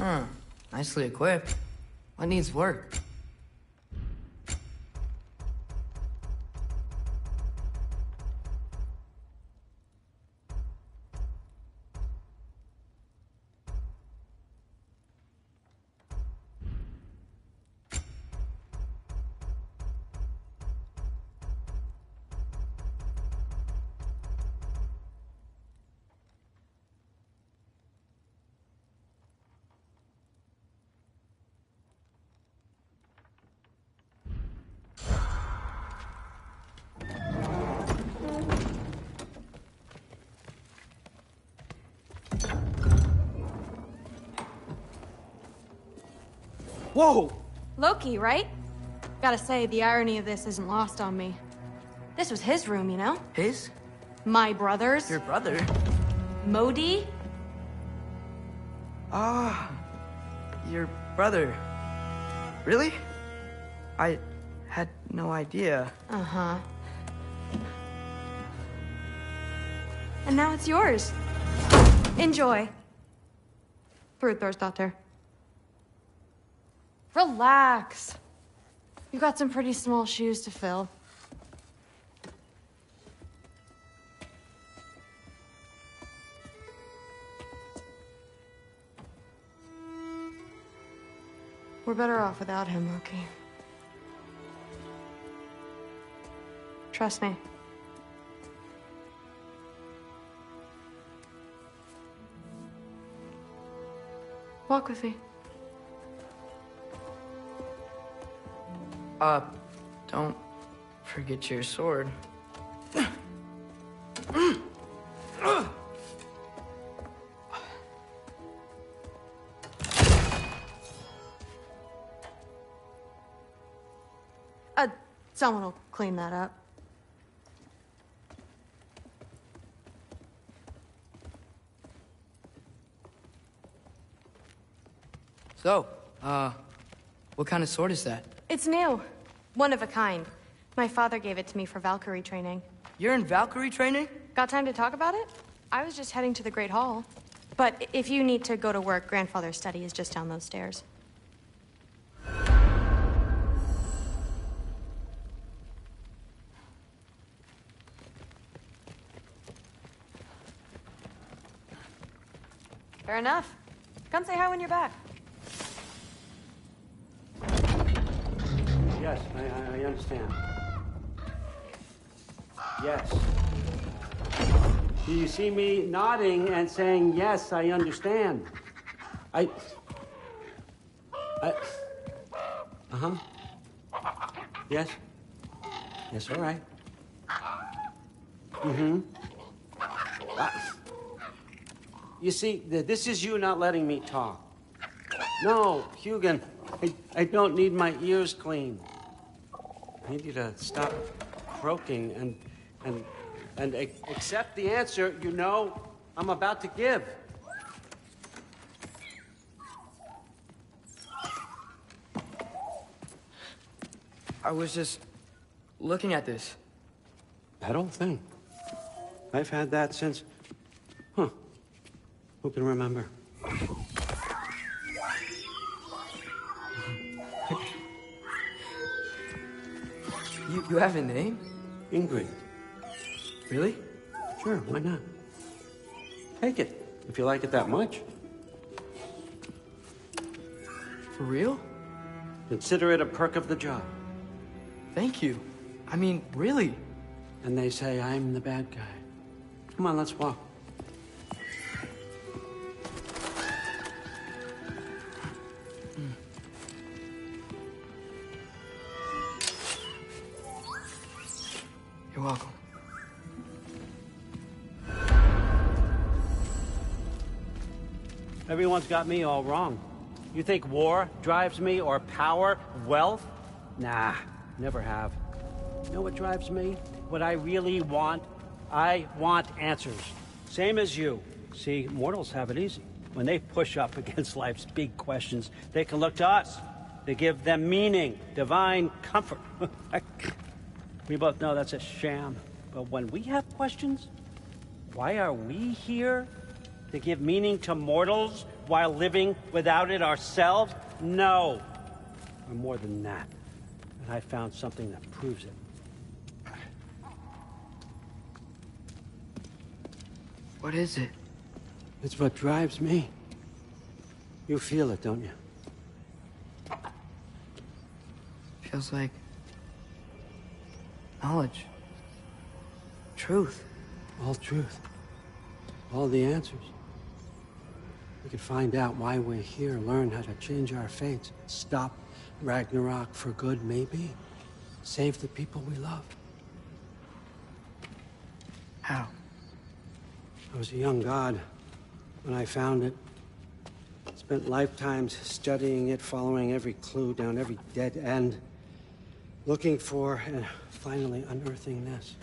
Huh. Nicely equipped. What needs work? Whoa! Loki, right? Gotta say, the irony of this isn't lost on me. This was his room, you know? His? My brother's. Your brother? Modi? Ah, your brother. Really? I had no idea. Uh-huh. And now it's yours. Enjoy. Brudthorstdotter. Relax. You got some pretty small shoes to fill. We're better off without him, Loki. Trust me. Walk with me. Don't forget your sword. Someone will clean that up. So, what kind of sword is that? It's new. One of a kind. My father gave it to me for Valkyrie training. You're in Valkyrie training? Got time to talk about it? I was just heading to the Great Hall. But if you need to go to work, Grandfather's study is just down those stairs. Fair enough. Come say hi when you're back. Yes, I understand. Yes. Do you see me nodding and saying, yes, I understand? Uh-huh. Yes? Yes, all right. Mm-hmm. You see, this is you not letting me talk. No, Hugin, I don't need my ears cleaned. I need you to stop croaking and accept the answer you know I'm about to give. I was just looking at this. That old thing. I've had that since... Huh. Who can remember? You have a name? Ingrid. Really? Sure, why not? Take it, if you like it that much. For real? Consider it a perk of the job. Thank you. I mean, really. And they say I'm the bad guy. Come on, let's walk. You're welcome. Everyone's got me all wrong. You think war drives me, or power, wealth? Nah, never have. You know what drives me? What I really want? I want answers. Same as you. See, mortals have it easy. When they push up against life's big questions, they can look to us. They give them meaning, divine comfort. We both know that's a sham. But when we have questions, why are we here? To give meaning to mortals while living without it ourselves? No. Or more than that. And I found something that proves it. What is it? It's what drives me. You feel it, don't you? Feels like knowledge. Truth. All truth. All the answers. We could find out why we're here, learn how to change our fates, stop Ragnarok for good, maybe. Save the people we love. How? I was a young god when I found it. Spent lifetimes studying it, following every clue down every dead end, looking for and finally unearthing this.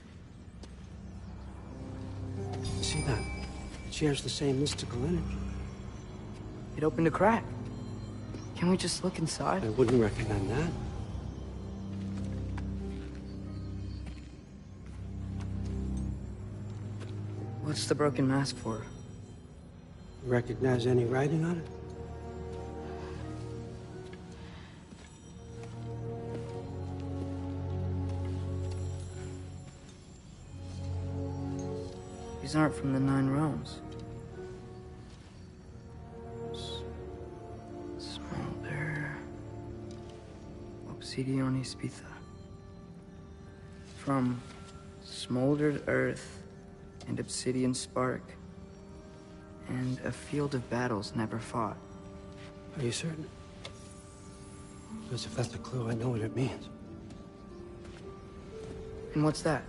You see that? It shares the same mystical energy. It opened a crack. Can we just look inside? I wouldn't recommend that. What's the broken mask for? Recognize any writing on it? These aren't from the Nine Realms. Smolder. Obsidione Spitha. From smoldered earth and obsidian spark. And a field of battles never fought. Are you certain? Because if that's a clue, I know what it means. And what's that?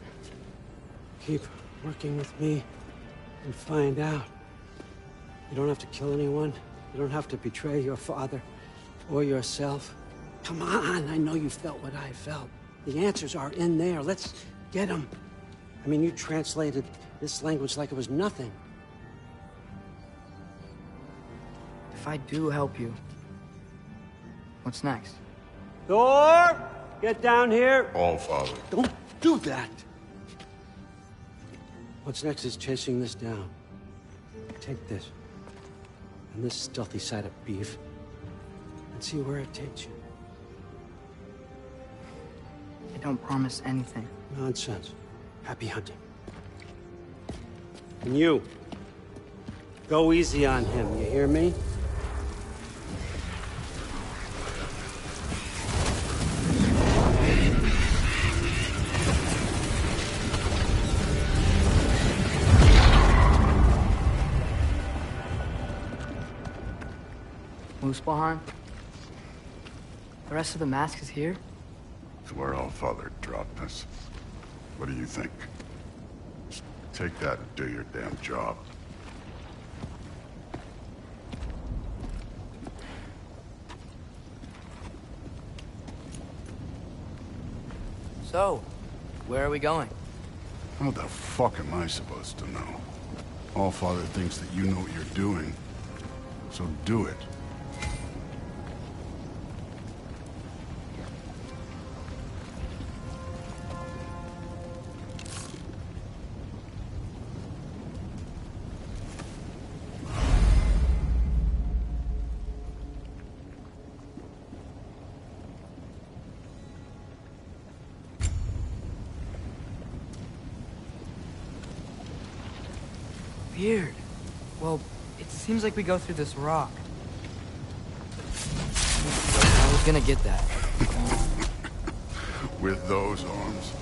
Keep working with me and find out. You don't have to kill anyone. You don't have to betray your father or yourself. Come on, I know you felt what I felt. The answers are in there. Let's get them. I mean, you translated this language like it was nothing. If I do help you, what's next? Thor! Get down here! All Father. Don't do that! What's next is chasing this down. Take this, and this stealthy side of beef, and see where it takes you. I don't promise anything. Nonsense. Happy hunting. And you, go easy on him, you hear me? Muspelheim? The rest of the mask is here? It's where All Father dropped us. What do you think? Just take that and do your damn job. So, where are we going? What the fuck am I supposed to know? All Father thinks that you know what you're doing, so do it. Weird. Well, it seems like we go through this rock. I was gonna get that. With those arms.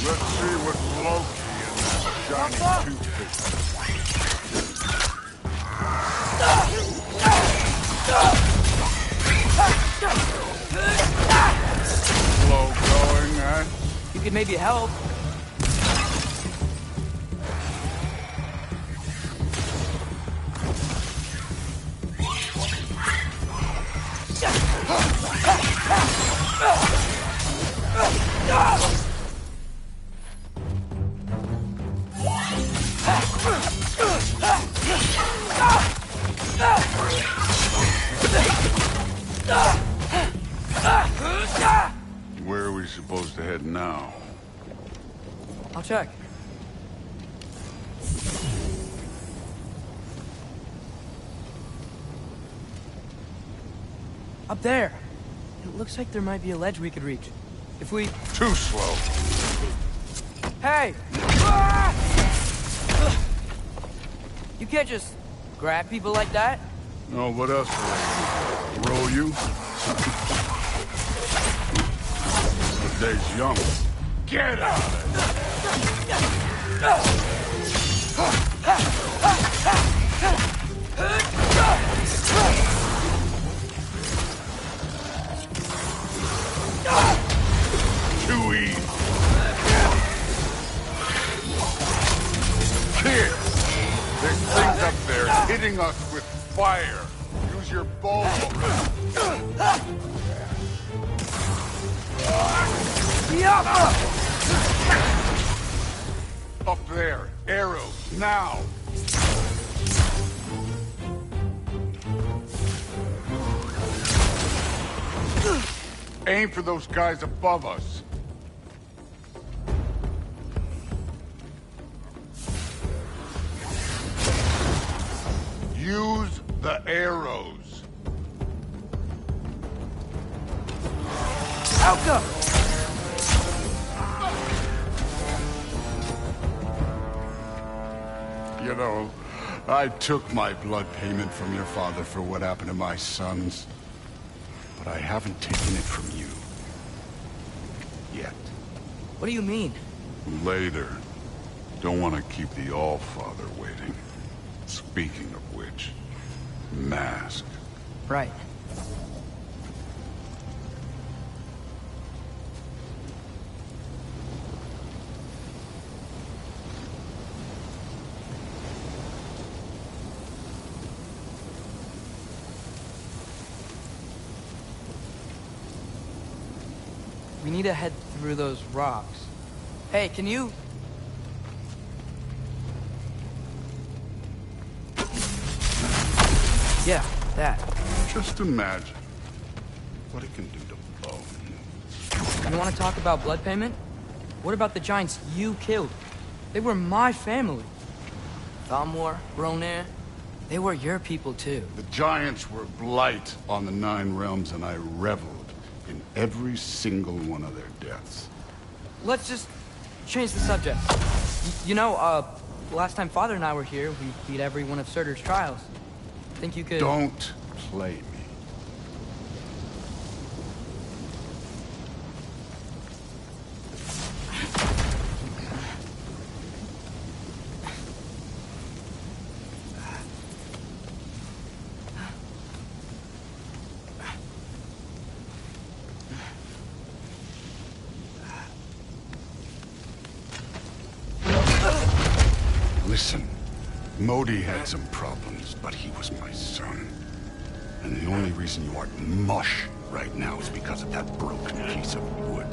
Let's see what Loki and that shiny toothpick. Slow going, eh? You could maybe help. Where are we supposed to head now? I'll check. Up there. It looks like there might be a ledge we could reach. If we... Too slow. Hey! Ah! You can't just grab people like that. No, what else will I do? Roll you? The day's young. Get out Too easy. Kid, there's things up there hitting us with fire. Use your bow. Up there, arrows, now. Aim for those guys above us. Use the arrows. Alka! You know, I took my blood payment from your father for what happened to my sons. But I haven't taken it from you. Yet. What do you mean? Later. Don't want to keep the All-Father waiting. Speaking of which, mask. Right. We need to head through those rocks. Hey, can you... Yeah, that. Just imagine what it can do to bone. You want to talk about blood payment? What about the giants you killed? They were my family. Thalmor, Ronair, they were your people too. The giants were blight on the Nine Realms, and I reveled in every single one of their deaths. Let's just change the subject. You know, last time Father and I were here, we beat every one of Surtur's trials. Think you could... Don't play me. Listen, Modi had some problems, but he was my son. And the only reason you aren't mush right now is because of that broken piece of wood.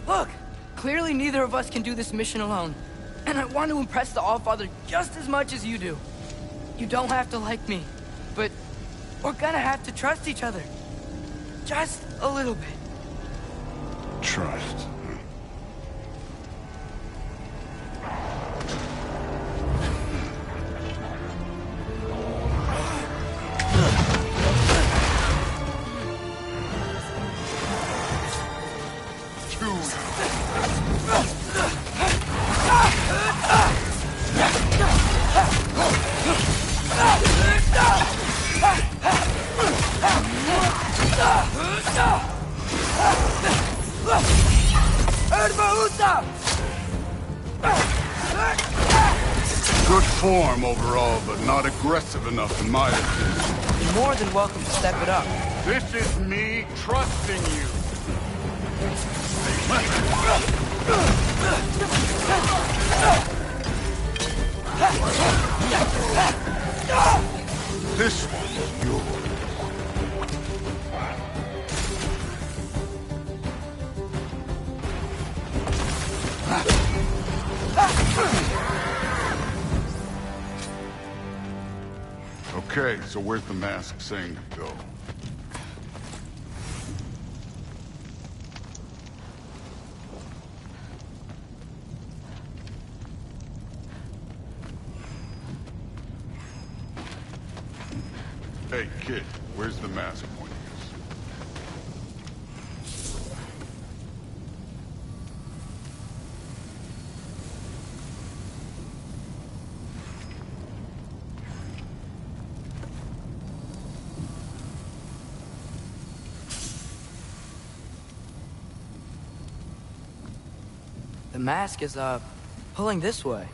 Look! Clearly neither of us can do this mission alone. And I want to impress the All-Father just as much as you do. You don't have to like me, but we're gonna have to trust each other. Just a little bit. Trust. Good form overall, but not aggressive enough in my opinion. You're more than welcome to step it up. This is me trusting you. This one's yours. Okay, so where's the mask saying to go? Hey, kid, where's the mask pointing us? The mask is, pulling this way.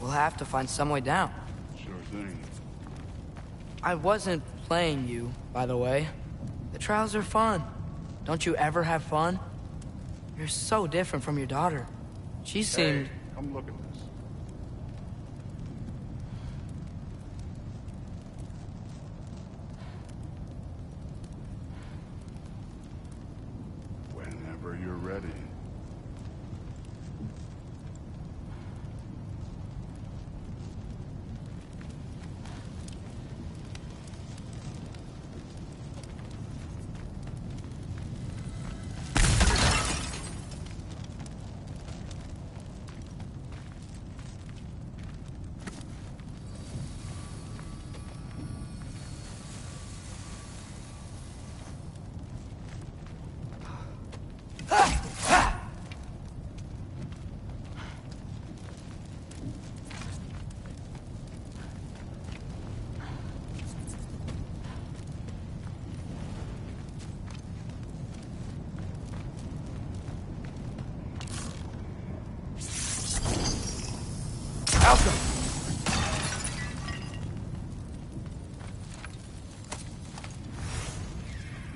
We'll have to find some way down. Sure thing. I wasn't playing you, by the way. The trials are fun. Don't you ever have fun? You're so different from your daughter. She seemed... Hey, come look at this. Whenever you're ready.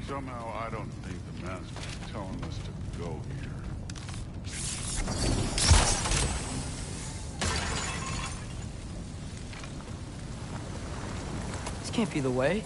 Somehow, I don't think the mask is telling us to go here. This can't be the way.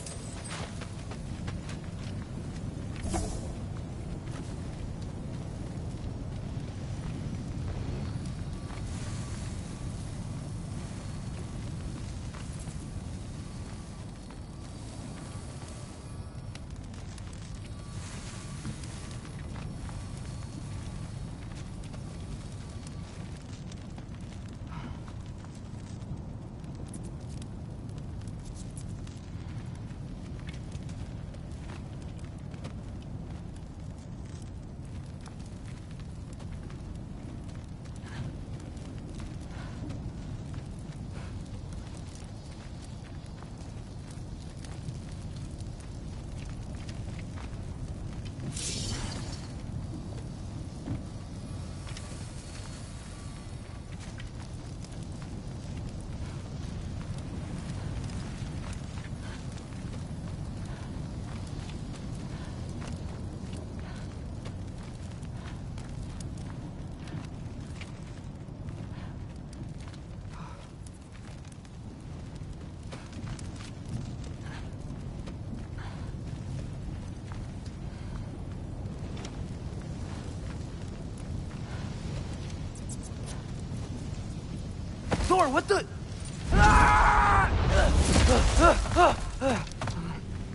Thor, what the...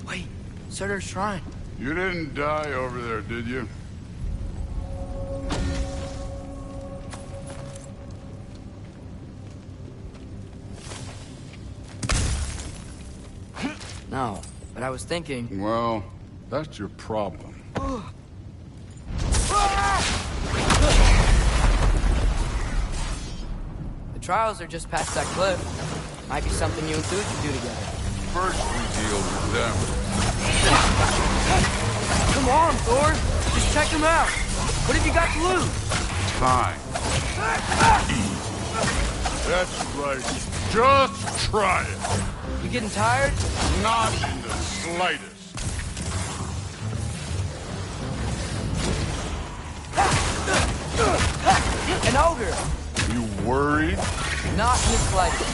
Wait, Surtur's shrine. You didn't die over there, did you? No, but I was thinking... Well, that's your problem. The trials are just past that cliff. Might be something you and Thu could do together. First, we deal with them. Come on, Thor! Just check them out! What have you got to lose? Time. Easy. That's right. Just try it. You getting tired? Not in the slightest. An ogre! You worried? Not in the slightest.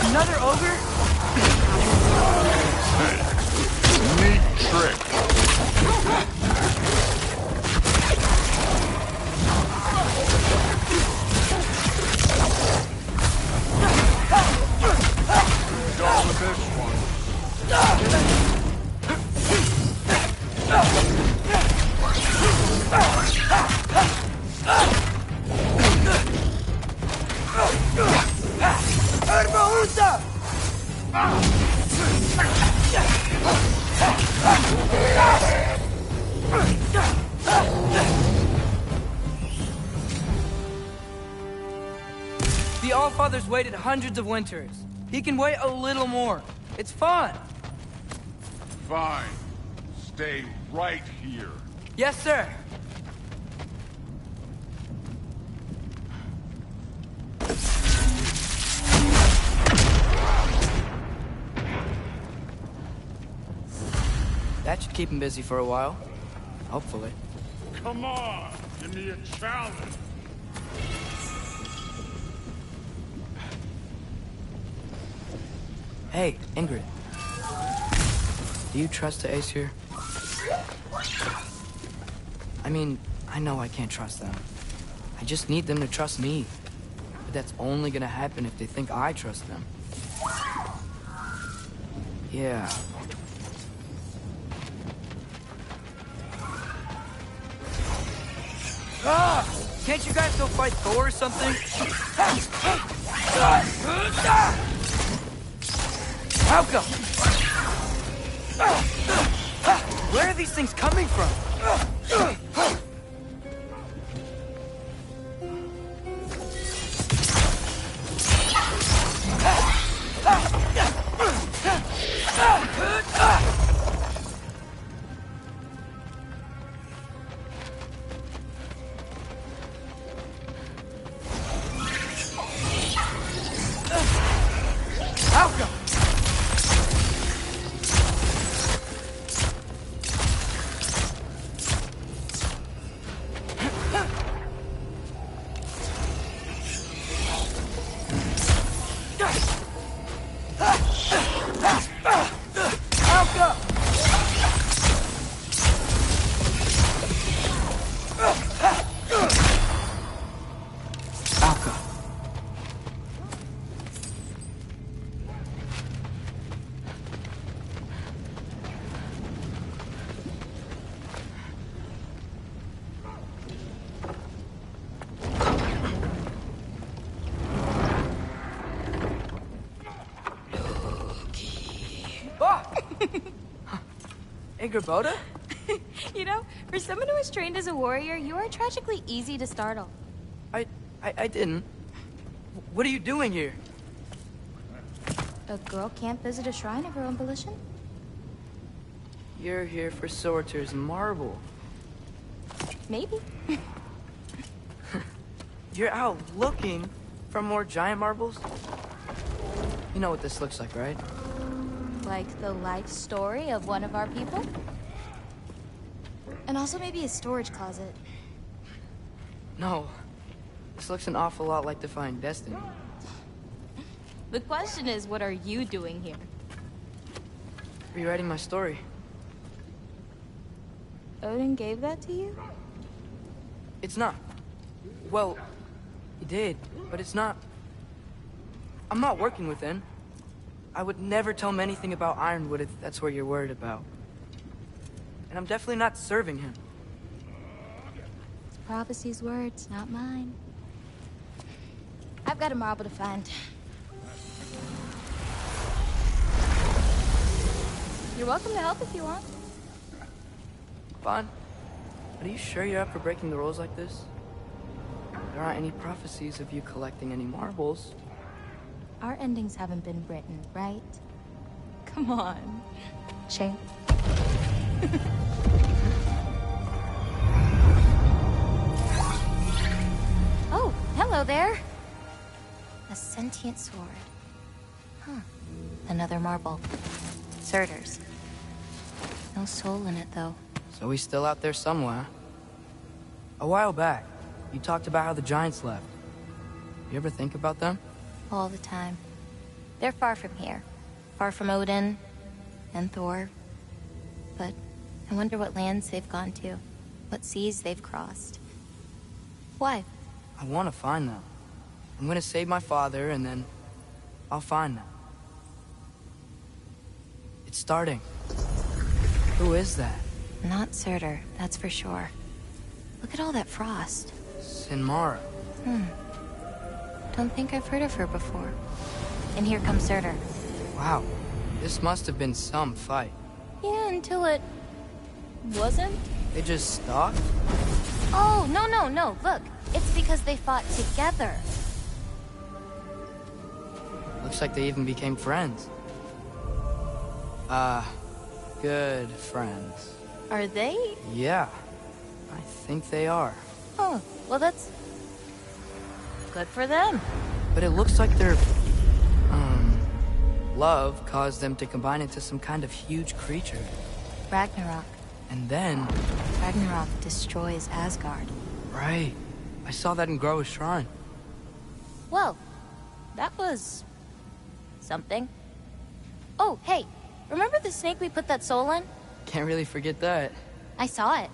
Another ogre? Neat trick. Go with this one. Allfather's waited hundreds of winters. He can wait a little more. It's fun. Fine. Stay right here. Yes, sir. That should keep him busy for a while. Hopefully. Come on! Give me a challenge! Hey, Ingrid. Do you trust the Ace here? I mean, I know I can't trust them. I just need them to trust me. But that's only gonna happen if they think I trust them. Yeah. Ah! Can't you guys go fight Thor or something? How come? Where are these things coming from? Ingrid? You know, for someone who was trained as a warrior, you are tragically easy to startle. I didn't. What are you doing here? A girl can't visit a shrine of her own volition? You're here for Sorter's marble. Maybe. You're out looking for more giant marbles? You know what this looks like, right? Like the life story of one of our people? And also maybe a storage closet. No. This looks an awful lot like Defying Destiny. The question is, what are you doing here? Rewriting my story. Odin gave that to you? It's not. Well, he did, but it's not. I'm not working with him. I would never tell him anything about Ironwood if that's what you're worried about. And I'm definitely not serving him. It's prophecy's words, not mine. I've got a marble to find. You're welcome to help if you want. Bon, are you sure you're up for breaking the rules like this? There aren't any prophecies of you collecting any marbles. Our endings haven't been written, right? Come on. Shane. Oh, hello there. A sentient sword. Huh. Another marble. Surtur's. No soul in it, though. So he's still out there somewhere. A while back, you talked about how the giants left. You ever think about them? All the time. They're far from here. Far from Odin and Thor. But I wonder what lands they've gone to. What seas they've crossed. Why? I want to find them. I'm gonna save my father, and then I'll find them. It's starting. Who is that? Not Surtur, that's for sure. Look at all that frost. Sinmara. Don't think I've heard of her before. And here comes Surtur. Wow. This must have been some fight. Yeah, until it... wasn't? They just stalked? Oh, no. Look, it's because they fought together. Looks like they even became friends. Good friends. Are they? Yeah, I think they are. Oh, well that's... good for them. But it looks like their, love caused them to combine into some kind of huge creature. Ragnarok. And then... Ragnarok destroys Asgard. Right. I saw that in Groa's shrine. Well, that was... something. Oh, hey, remember the snake we put that soul in? Can't really forget that. I saw it.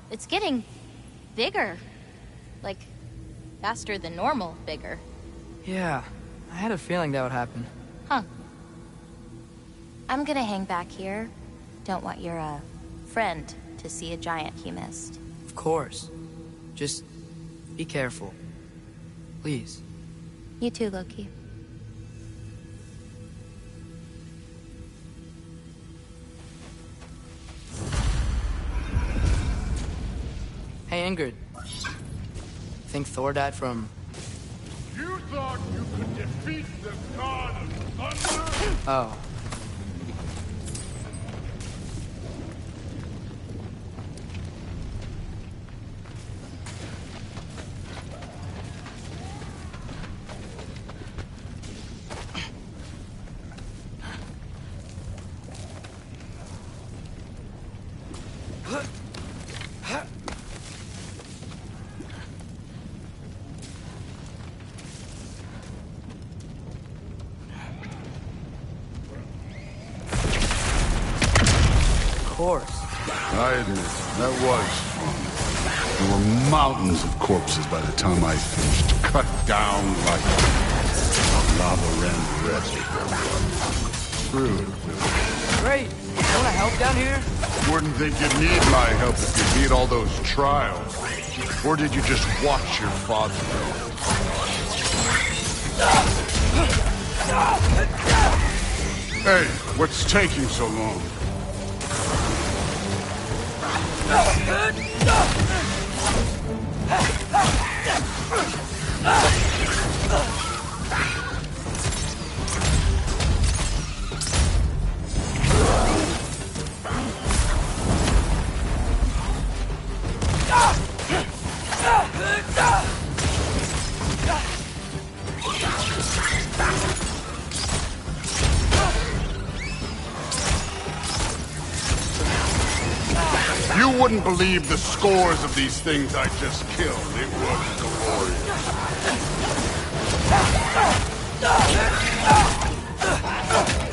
It's getting... bigger. Like, faster than normal bigger. Yeah, I had a feeling that would happen. Huh. I'm gonna hang back here. Don't want your, friend to see a giant he missed. Of course. Just be careful. Please. You too, Loki. Hey, Ingrid. Think Thor died from... You thought you could defeat the god of thunder? Oh. Of course. I admit, that was fun. There were mountains of corpses by the time I finished, cut down like lava ran red. True. Great. You wanna help down here? Wouldn't think you'd need my help if you beat all those trials. Or did you just watch your father go? Hey, what's taking so long? You wouldn't believe the scores of these things I just killed. It was glorious.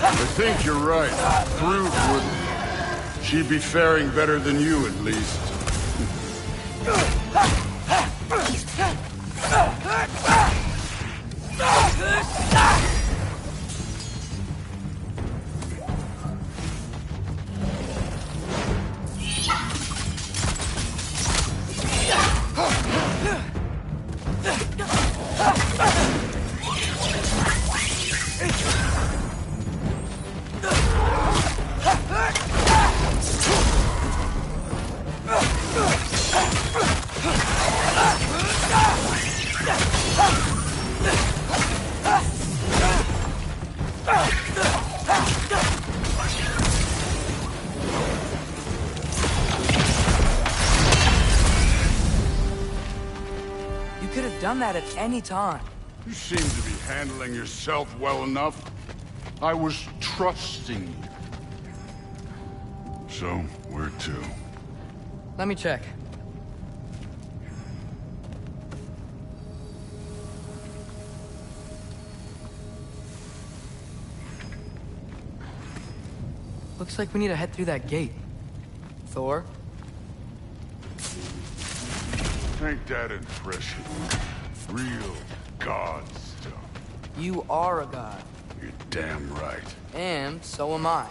I think you're right. Brute wouldn't. She'd be faring better than you, at least. You could have done that at any time. You seem to be handling yourself well enough. I was trusting you. So, where to? Let me check. Looks like we need to head through that gate. Thor? Ain't that impressive? Real god stuff. You are a god. You're damn right. And so am I.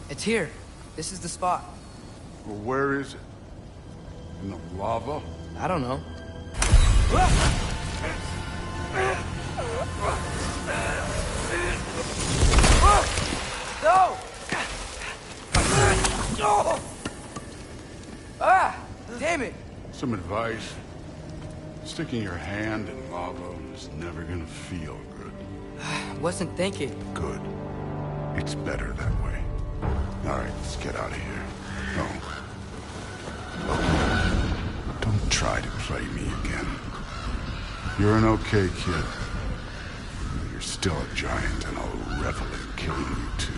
It's here. This is the spot. Well, where is it? In the lava? I don't know. Some advice. Sticking your hand in lava is never gonna feel good. Wasn't thinking. Good. It's better that way. All right, let's get out of here. No. Look, don't try to play me again. You're an okay kid. You're still a giant, and I'll revel in killing you too.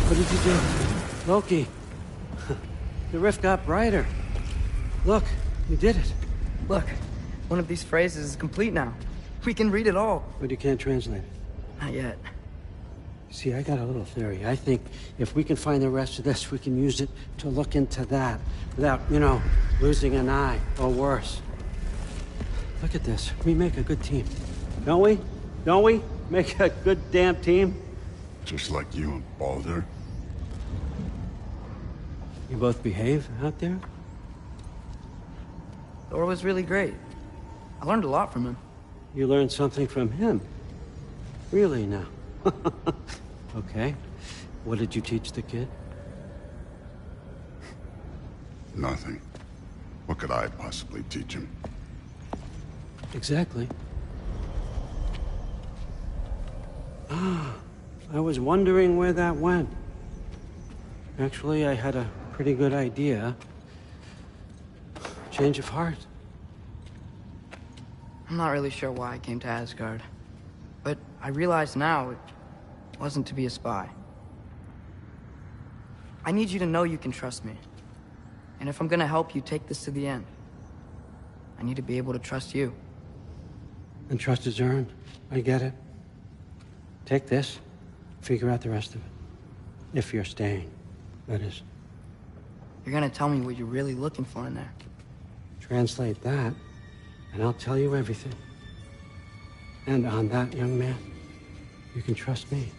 What did you do? Loki. The rift got brighter. Look, you did it. Look, one of these phrases is complete now. We can read it all. But you can't translate it. Not yet. See, I got a little theory. I think if we can find the rest of this, we can use it to look into that without, losing an eye or worse. Look at this. We make a good team. Don't we? Don't we? Make a good damn team? Just like you and Baldur. You both behave out there? Thor was really great. I learned a lot from him. You learned something from him? Really now? Okay. What did you teach the kid? Nothing. What could I possibly teach him? Exactly. Ah, I was wondering where that went. Actually, I had a pretty good idea. Change of heart. I'm not really sure why I came to Asgard. But I realize now it wasn't to be a spy. I need you to know you can trust me. And if I'm gonna help you take this to the end, I need to be able to trust you. And trust is earned. I get it. Take this. Figure out the rest of it. If you're staying, that is. You're gonna tell me what you're really looking for in there. Translate that, and I'll tell you everything. And on that, young man, you can trust me.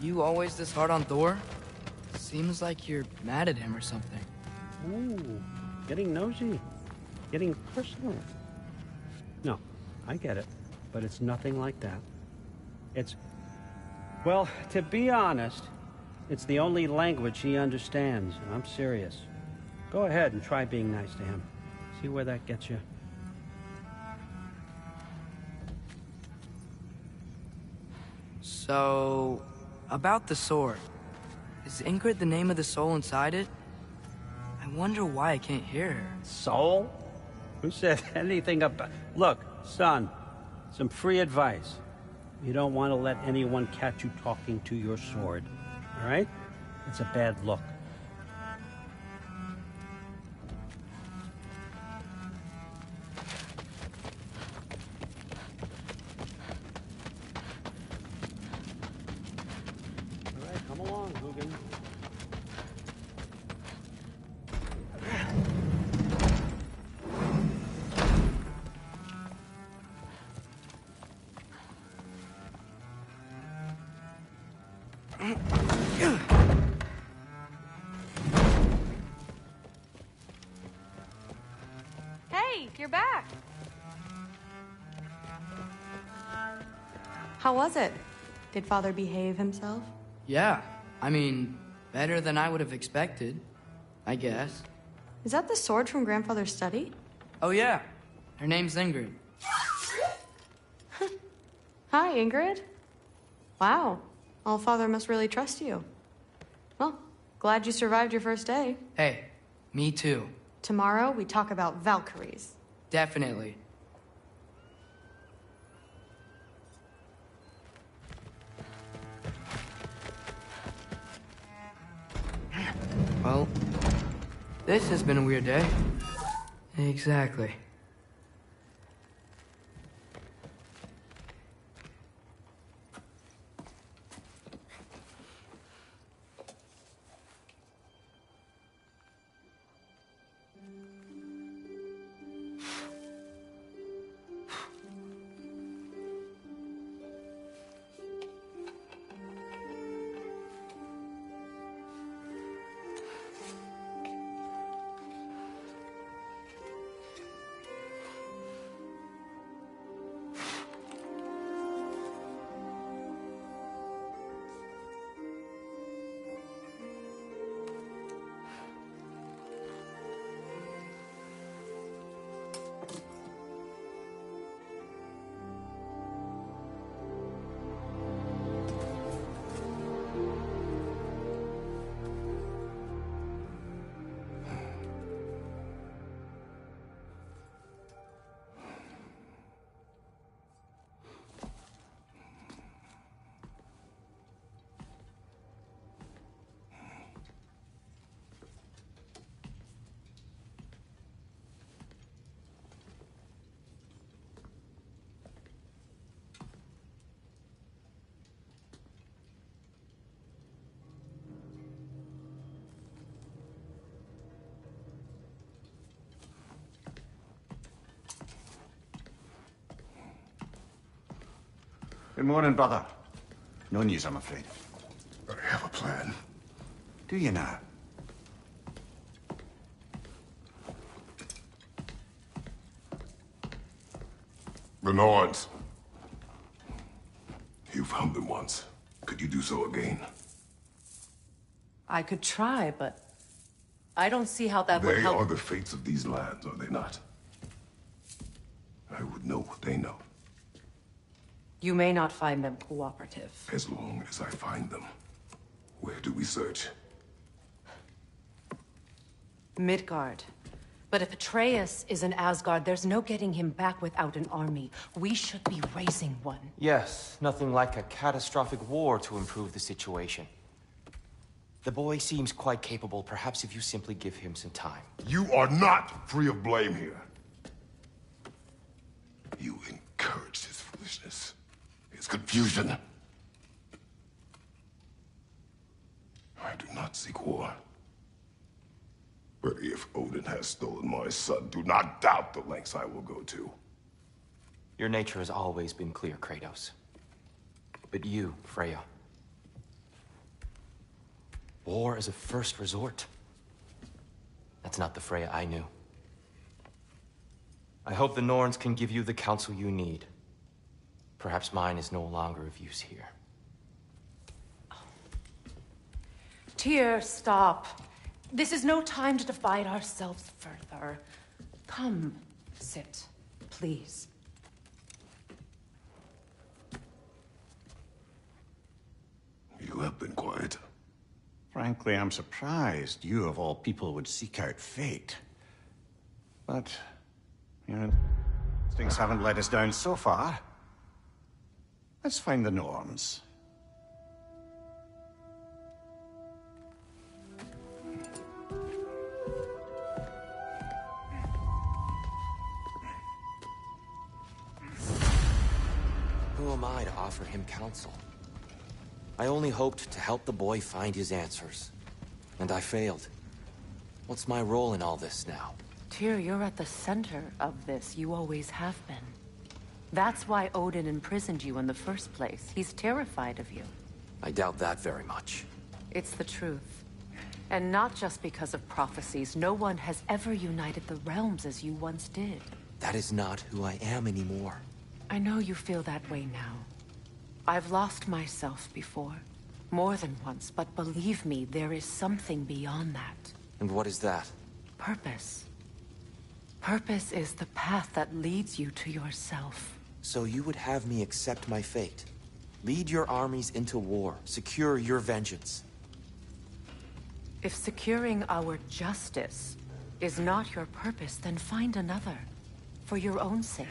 You always this hard on Thor? Seems like you're mad at him or something. Ooh, getting nosy. Getting personal. No, I get it. But it's nothing like that. It's... Well, to be honest, it's the only language he understands, and I'm serious. Go ahead and try being nice to him. See where that gets you. So, about the sword. Is Ingrid the name of the soul inside it? I wonder why I can't hear her. Soul? Who said anything about... Look, son, some free advice. You don't want to let anyone catch you talking to your sword, all right? It's a bad look. All right, come along, Hugin. Hey, you're back. How was it? Did Father behave himself? Yeah, I mean, better than I would have expected, I guess. Is that the sword from Grandfather's study? Oh yeah, her name's Ingrid. Hi, Ingrid. Wow, All-Father must really trust you. Well, glad you survived your first day. Hey, me too. Tomorrow, we talk about Valkyries. Definitely. Well, this has been a weird day. Exactly. Good morning, brother. No news, I'm afraid. I have a plan. Do you now? The Norns. You found them once. Could you do so again? I could try, but I don't see how that would They help. are the fates of these lands, are they not? I would know what they know, You may not find them cooperative. as long as I find them. Where do we search? Midgard. But if Atreus is in Asgard, there's no getting him back without an army. We should be raising one. Yes, nothing like a catastrophic war to improve the situation. The boy seems quite capable. Perhaps if you simply give him some time. You are not free of blame here. You encouraged his foolishness, his confusion. I do not seek war. But if Odin has stolen my son, do not doubt the lengths I will go to. Your nature has always been clear, Kratos. But you, Freya. War is a first resort. That's not the Freya I knew. I hope the Norns can give you the counsel you need. Perhaps mine is no longer of use here. Tyr, stop. This is no time to divide ourselves further. Come, sit, please. You have been quiet. Frankly, I'm surprised you, of all people, would seek out fate. But, things haven't let us down so far. Let's find the Norns. Who am I to offer him counsel? I only hoped to help the boy find his answers. And I failed. What's my role in all this now? Tyr, you're at the center of this. You always have been. That's why Odin imprisoned you in the first place. He's terrified of you. I doubt that very much. It's the truth. And not just because of prophecies. No one has ever united the realms as you once did. That is not who I am anymore. I know you feel that way now. I've lost myself before. More than once, but believe me, there is something beyond that. And what is that? Purpose. Purpose is the path that leads you to yourself. So you would have me accept my fate? Lead your armies into war, secure your vengeance. If securing our justice is not your purpose, then find another. For your own sake.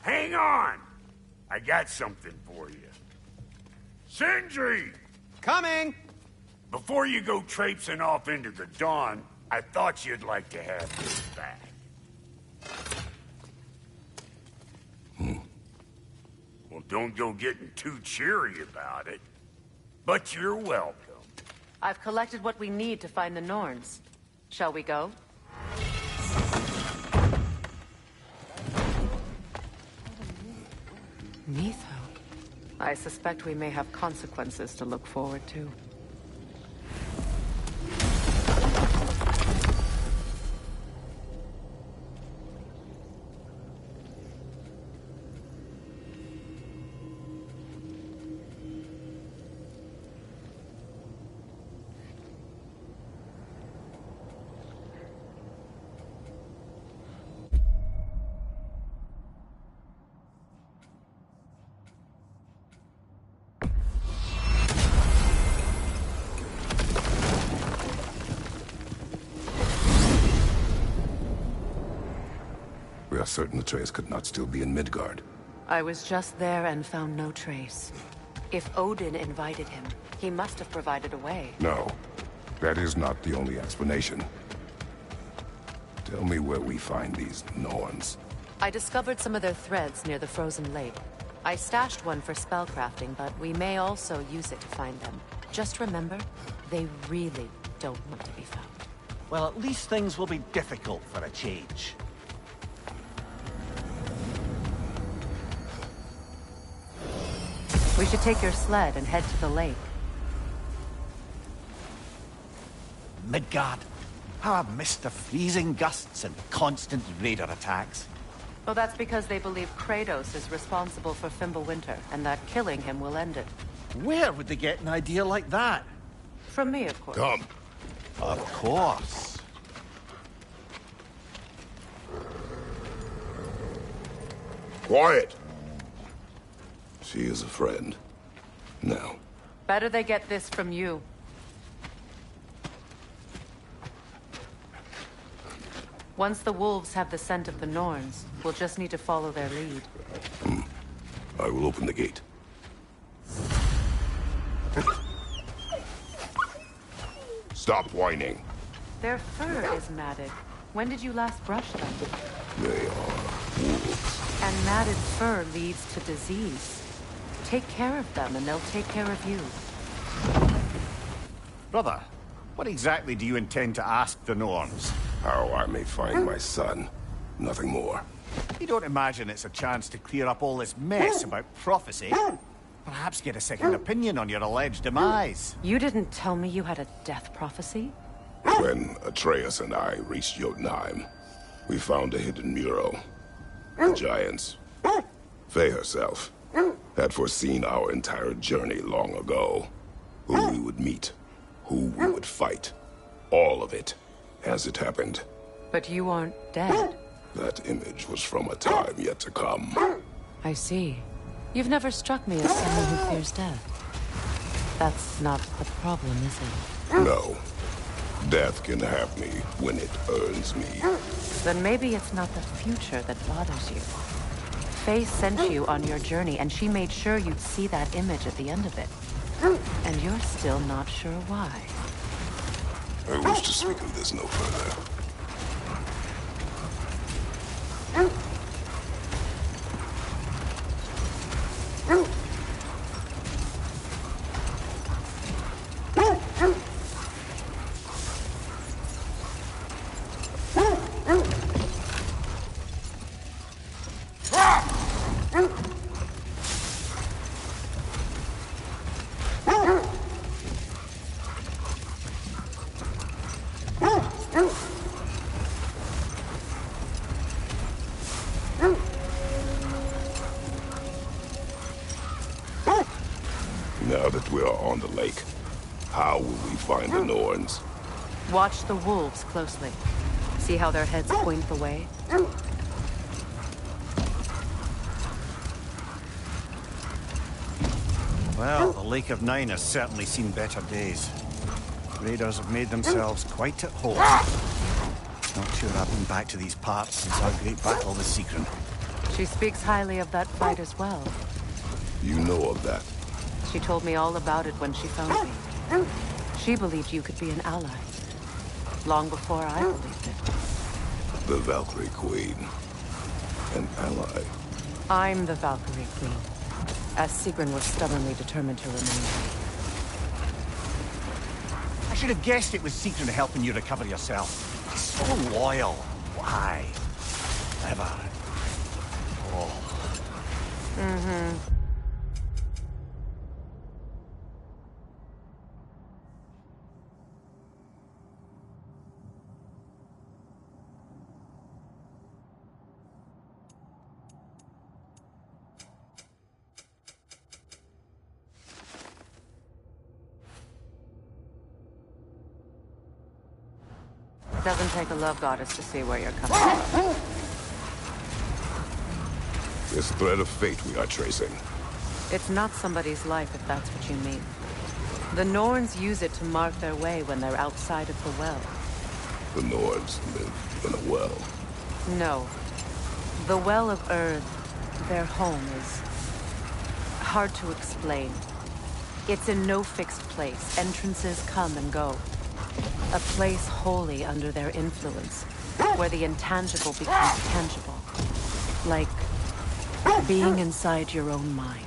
Hang on! I got something for you. Sindri! Coming! Before you go traipsing off into the dawn, I thought you'd like to have this back. Well, don't go getting too cheery about it. But you're welcome. I've collected what we need to find the Norns. Shall we go? Mitho. I suspect we may have consequences to look forward to. We are certain Atreus could not still be in Midgard. I was just there and found no trace. If Odin invited him, he must have provided a way. No, that is not the only explanation. Tell me where we find these Norns. I discovered some of their threads near the frozen lake. I stashed one for spellcrafting, but we may also use it to find them. Just remember, they really don't want to be found. Well, at least things will be difficult for a change. We should take your sled and head to the lake. Midgard. How I've missed the freezing gusts and constant raider attacks. Well, that's because they believe Kratos is responsible for Fimbulwinter, and that killing him will end it. Where would they get an idea like that? From me, of course. Come. Of course. Quiet! She is a friend. Now. Better they get this from you. Once the wolves have the scent of the Norns, we'll just need to follow their lead. I will open the gate. Stop whining. Their fur is matted. When did you last brush them? They are wolves. And matted fur leads to disease. Take care of them, and they'll take care of you. Brother, what exactly do you intend to ask the Norns? How I may find my son. Nothing more. You don't imagine it's a chance to clear up all this mess about prophecy? Perhaps get a second opinion on your alleged demise. You didn't tell me you had a death prophecy? When Atreus and I reached Jotunheim, we found a hidden mural. The giants, Faye herself, had foreseen our entire journey long ago. Who we would meet, who we would fight. All of it, as it happened. But you aren't dead. That image was from a time yet to come. I see. You've never struck me as someone who fears death. That's not the problem, is it? No. Death can have me when it earns me. Then maybe it's not the future that bothers you. Faye sent you on your journey, and she made sure you'd see that image at the end of it. And you're still not sure why. I wish to speak of this no further. Now that we are on the lake, how will we find the Norns? Watch the wolves closely. See how their heads point the way? Well, the Lake of Nine has certainly seen better days. Raiders have made themselves quite at home. Not sure I've been back to these parts since our great battle with Sigrun. She speaks highly of that fight as well. You know of that? She told me all about it when she found me. She believed you could be an ally. Long before I believed it. The Valkyrie Queen. An ally. I'm the Valkyrie Queen, as Sigrun was stubbornly determined to remain. I should have guessed it was Sigrun helping you recover yourself. She's so loyal. Why? Ever. Oh. Mm-hmm. Doesn't take a love goddess to see where you're coming from. This thread of fate we are tracing. It's not somebody's life, if that's what you mean. The Norns use it to mark their way when they're outside of the well. The Nords live in a well. No. The Well of Earth, their home, is hard to explain. It's in no fixed place. Entrances come and go. A place wholly under their influence, where the intangible becomes tangible. Like being inside your own mind.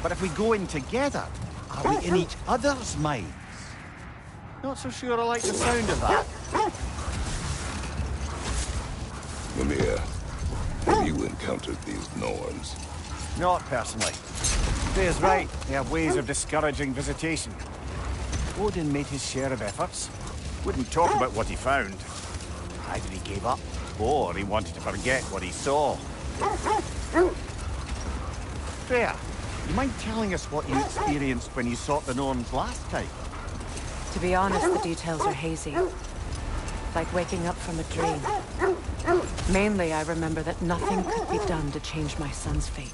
But if we go in together, are we in each other's minds? Not so sure I like the sound of that. Mimir, have you encountered these Norns? Not personally. Freya's right. They have ways of discouraging visitation. Odin made his share of efforts. Wouldn't talk about what he found. Either he gave up, or he wanted to forget what he saw. Freya, you mind telling us what you experienced when you sought the Norns last time? To be honest, the details are hazy. Like waking up from a dream. Mainly, I remember that nothing could be done to change my son's fate.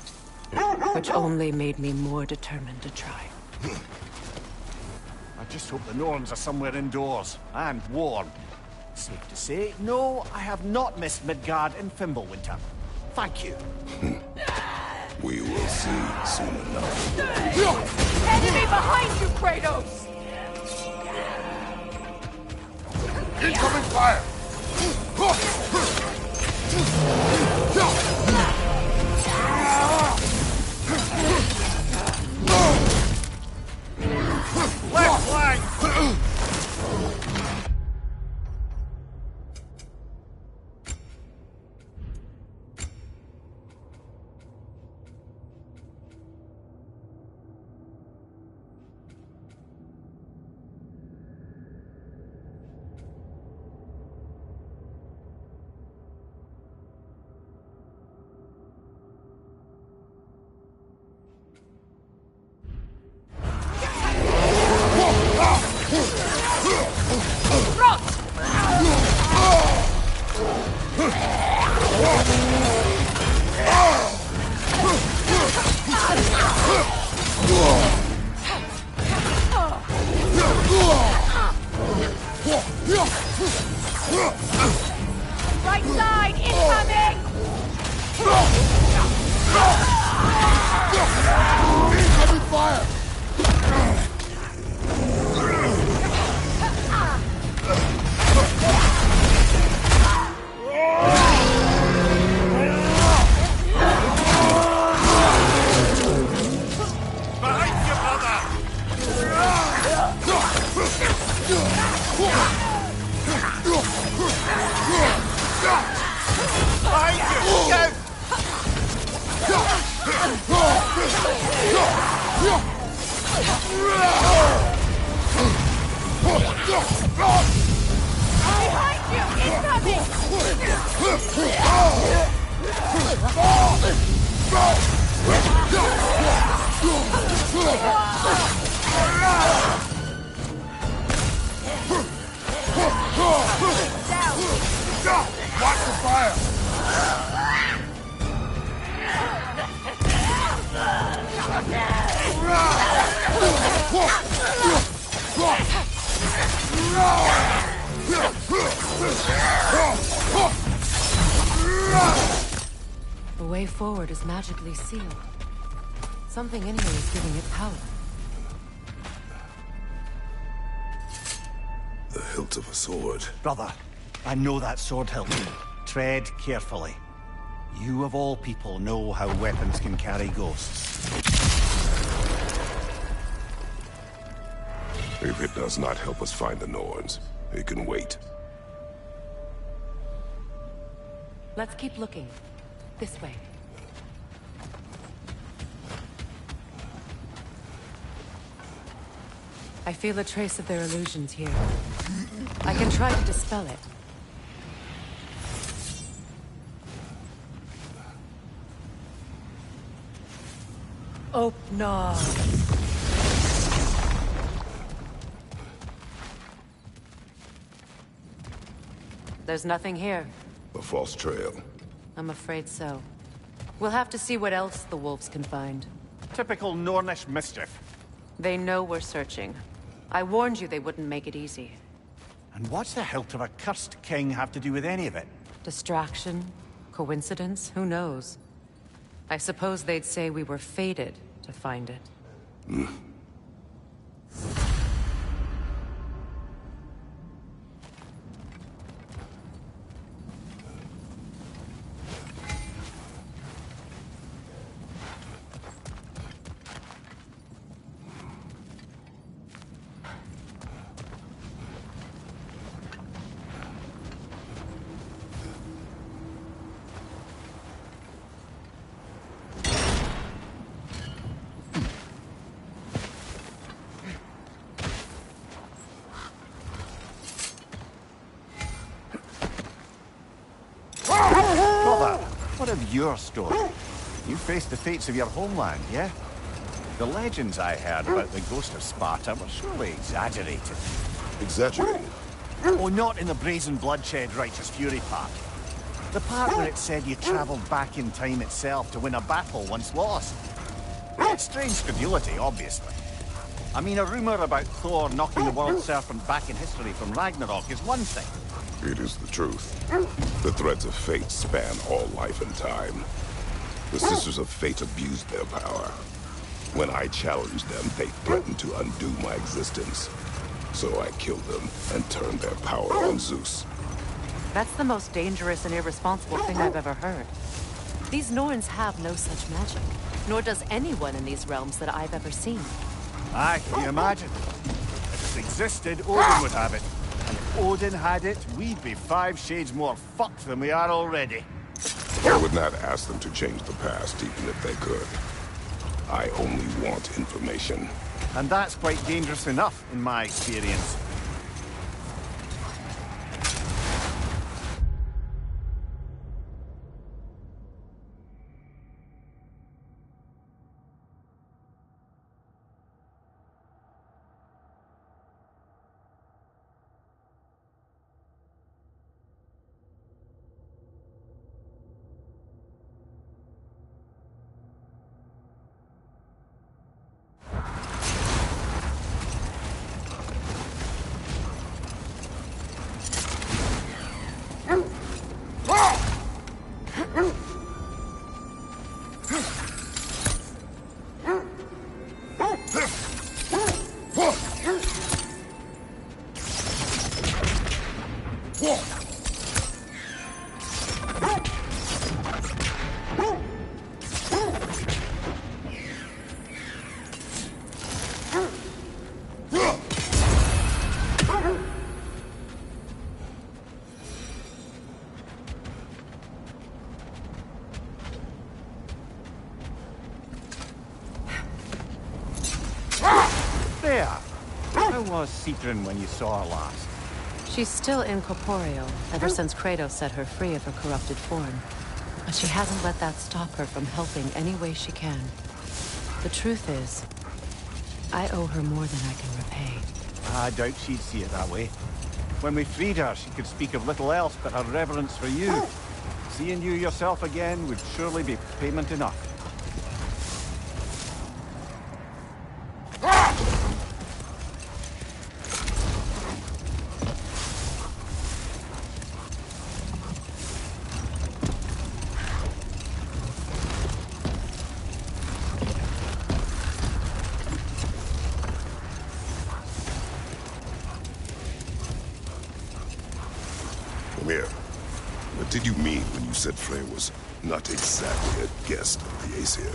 Which only made me more determined to try. I just hope the Norns are somewhere indoors, and warm. Safe to say, no, I have not missed Midgard in Fimbulwinter. Thank you. We will see soon enough. Enemy behind you, Kratos! Incoming fire! Left flank! Right side, incoming! Incoming fire! Behind you, brother! Behind you! Go! Behind you, incoming! Watch the fire! The way forward is magically sealed. Something in here is giving it power. The hilt of a sword. Brother, I know that sword hilt. Tread carefully. You of all people know how weapons can carry ghosts. If it does not help us find the Norns, it can wait. Let's keep looking. This way. I feel a trace of their illusions here. I can try to dispel it. Open. There's nothing here. A false trail. I'm afraid so. We'll have to see what else the wolves can find. Typical Nornish mischief. They know we're searching. I warned you they wouldn't make it easy. And what's the hilt of a cursed king have to do with any of it? Distraction, Coincidence? Who knows? I suppose they'd say we were fated to find it. What of your story? You faced the fates of your homeland, yeah? The legends I heard about the ghost of Sparta were surely exaggerated. Exaggerated? Oh, not in the brazen bloodshed righteous fury part. The part where it said you travelled back in time itself to win a battle once lost. It's strange credulity, obviously. I mean, a rumour about Thor knocking the world serpent back in history from Ragnarok is one thing. It is the truth. The threads of fate span all life and time. The Sisters of Fate abused their power. When I challenged them, they threatened to undo my existence. So I killed them and turned their power on Zeus. That's the most dangerous and irresponsible thing I've ever heard. These Norns have no such magic, nor does anyone in these realms that I've ever seen. Aye, can you imagine? If it existed, Odin would have it. And if Odin had it, we'd be 5 shades more fucked than we are already. I would not ask them to change the past, even if they could. I only want information. And that's quite dangerous enough, in my experience. There! How was Citrin when you saw her last? She's still incorporeal, ever since Kratos set her free of her corrupted form. But she hasn't let that stop her from helping any way she can. The truth is, I owe her more than I can repay. I doubt she'd see it that way. When we freed her, she could speak of little else but her reverence for you. Seeing you yourself again would surely be payment enough. Mimir, what did you mean when you said Freyr was not exactly a guest of the Aesir?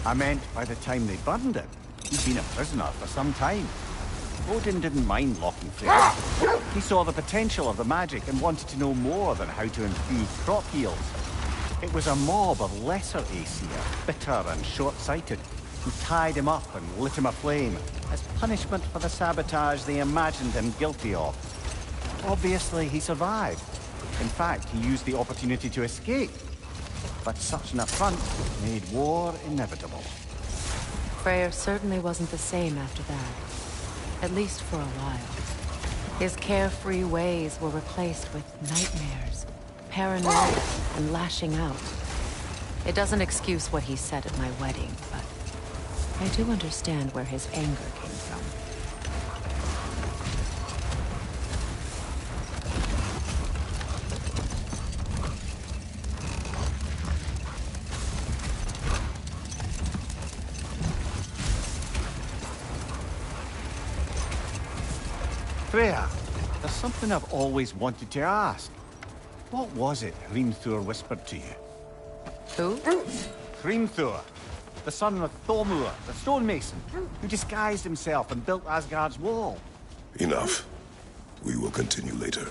I meant by the time they burned him. He'd been a prisoner for some time. Odin didn't mind locking Freyr. He saw the potential of the magic and wanted to know more than how to improve crop yields. It was a mob of lesser Aesir, bitter and short-sighted, who tied him up and lit him aflame as punishment for the sabotage they imagined him guilty of. Obviously, he survived. In fact, he used the opportunity to escape. But such an affront made war inevitable. Freyr certainly wasn't the same after that. At least for a while. His carefree ways were replaced with nightmares, paranoia, and lashing out. It doesn't excuse what he said at my wedding, but I do understand where his anger came from. Freya, there's something I've always wanted to ask. What was it Hrimthur whispered to you? Who? Hrimthur, the son of Thormur, the stonemason, who disguised himself and built Asgard's wall. Enough. We will continue later.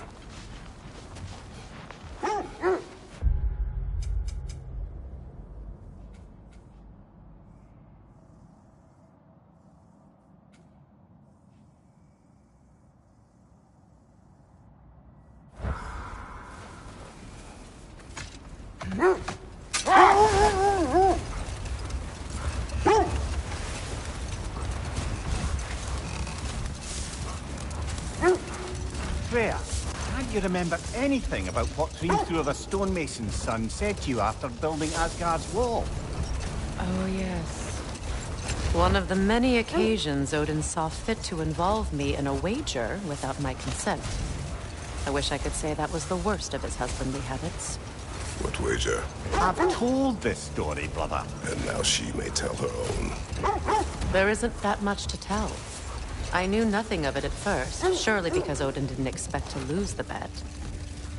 Freya, can't you remember anything about what Hrimthur the stonemason's son said to you after building Asgard's wall? Oh, yes. One of the many occasions Odin saw fit to involve me in a wager without my consent. I wish I could say that was the worst of his husbandly habits. What wager? I've told this story, brother. And now she may tell her own. There isn't that much to tell. I knew nothing of it at first, surely because Odin didn't expect to lose the bet.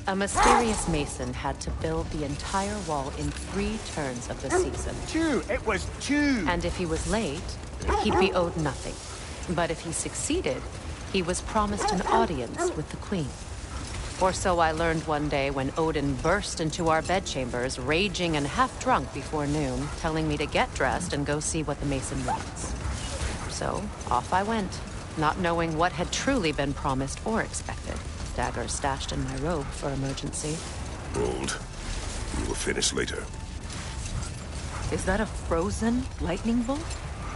A mysterious mason had to build the entire wall in 3 turns of the season. 2! It was 2! And if he was late, he'd be owed nothing. But if he succeeded, he was promised an audience with the queen. Or so I learned one day when Odin burst into our bedchambers, raging and half-drunk before noon, telling me to get dressed and go see what the mason wants. So, off I went, not knowing what had truly been promised or expected. Dagger stashed in my robe for emergency. Bold. We will finish later. Is that a frozen lightning bolt?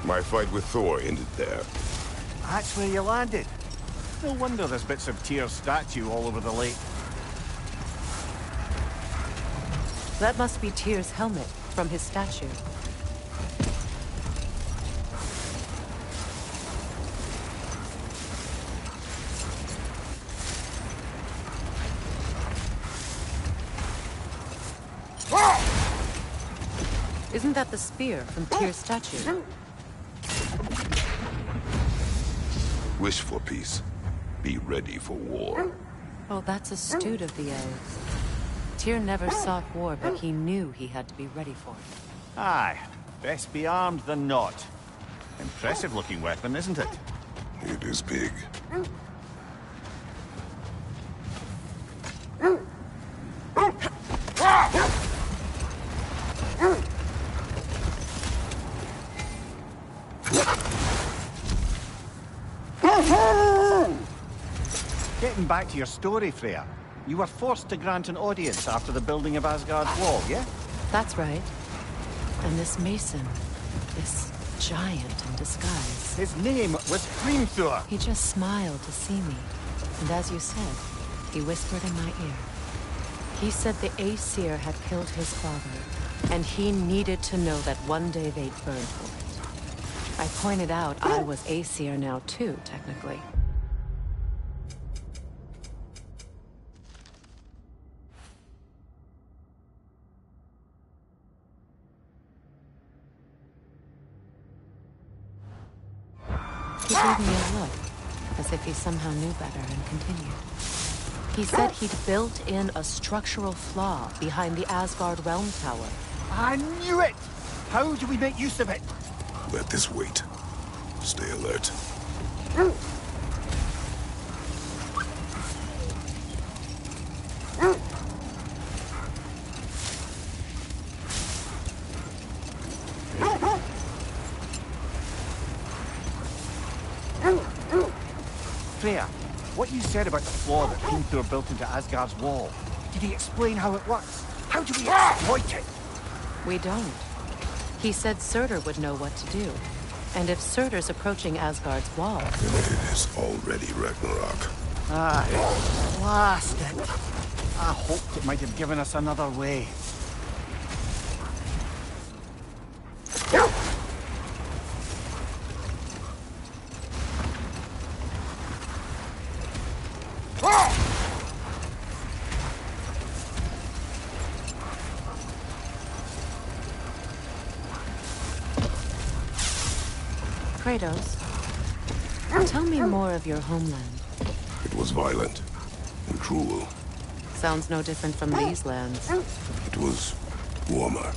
My fight with Thor ended there. That's where you landed. No wonder there's bits of Tyr's statue all over the lake. That must be Tyr's helmet from his statue. Isn't that the spear from Tyr's statue? Wish for peace. Be ready for war. Oh, that's astute of the elves. Tyr never sought war, but he knew he had to be ready for it. Aye, best be armed than not. Impressive looking weapon, isn't it? It is big. Getting back to your story, Freya. You were forced to grant an audience after the building of Asgard's wall, yeah? That's right. And this mason, this giant in disguise. His name was Hrimthur. He just smiled to see me. And as you said, he whispered in my ear. He said the Aesir had killed his father, and he needed to know that one day they'd burn for it. I pointed out I was Aesir now too, technically. He gave me a look, as if he somehow knew better, and continued. He said he'd built in a structural flaw behind the Asgard Realm Tower. I knew it! How do we make use of it? Let this wait. Stay alert. Freya, what you said about the flaw that Hrimthur built into Asgard's wall, did he explain how it works? How do we exploit it? We don't. He said Surtur would know what to do. And if Surtur's approaching Asgard's wall... Then it is already Ragnarok. Aye, blast it. I hoped it might have given us another way. Kratos, tell me more of your homeland. It was violent and cruel. Sounds no different from these lands. It was warmer.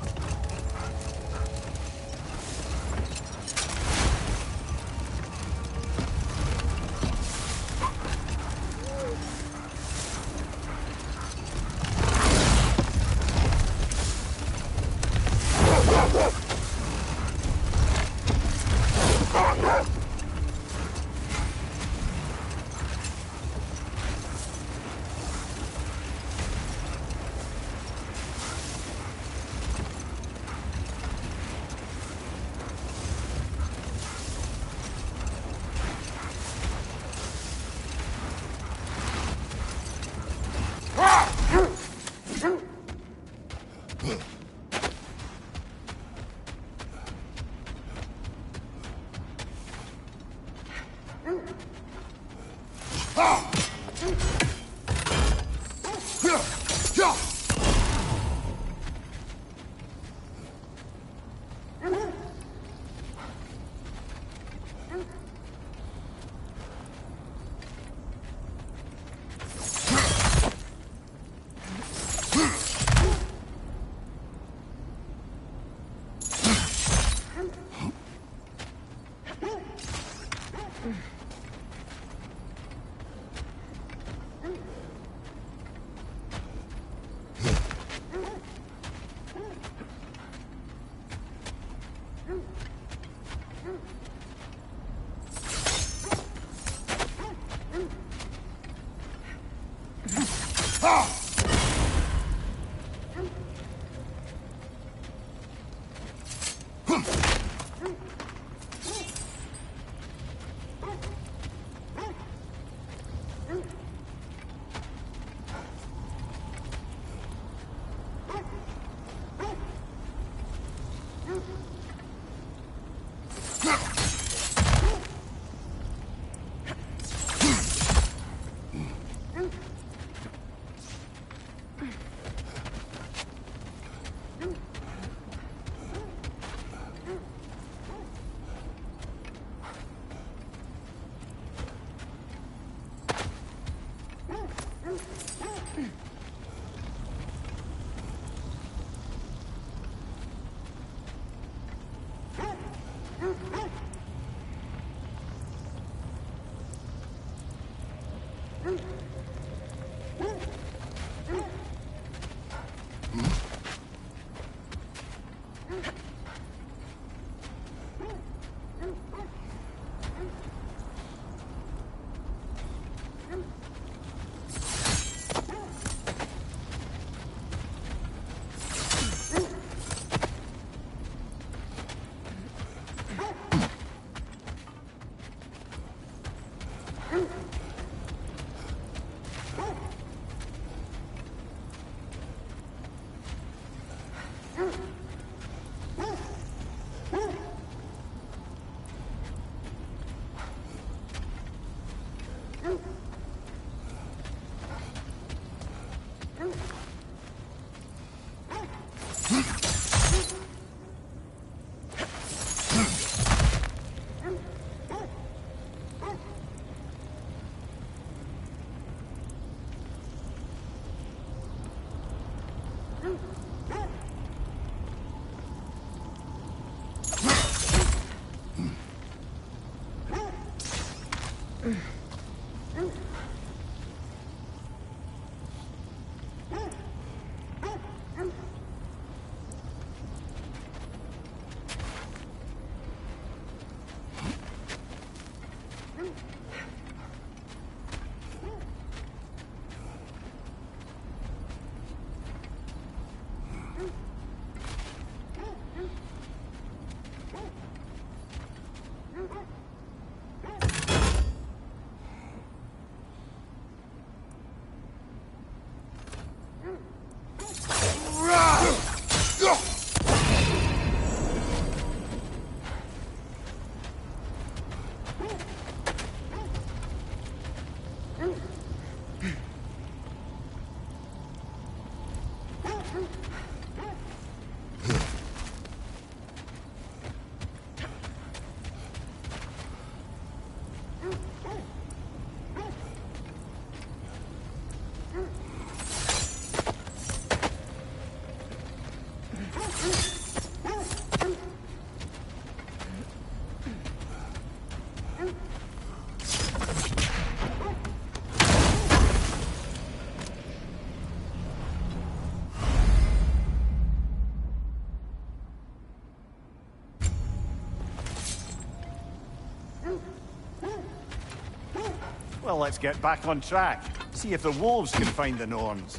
Well, let's get back on track. See if the wolves can find the Norns.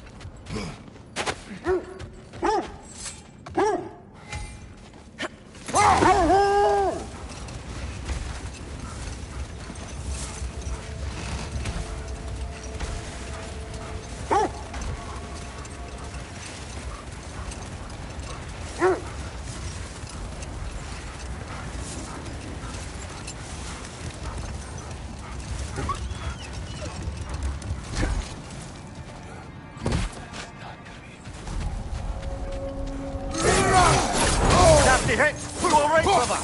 Nasty hit! You all right, brother?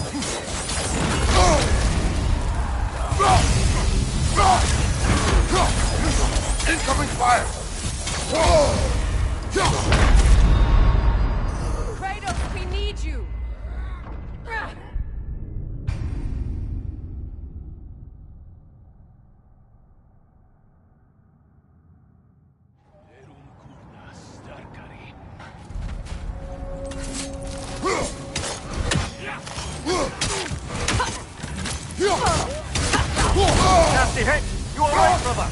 Incoming fire! Kratos, we need you! Nasty hit! You all right, brother?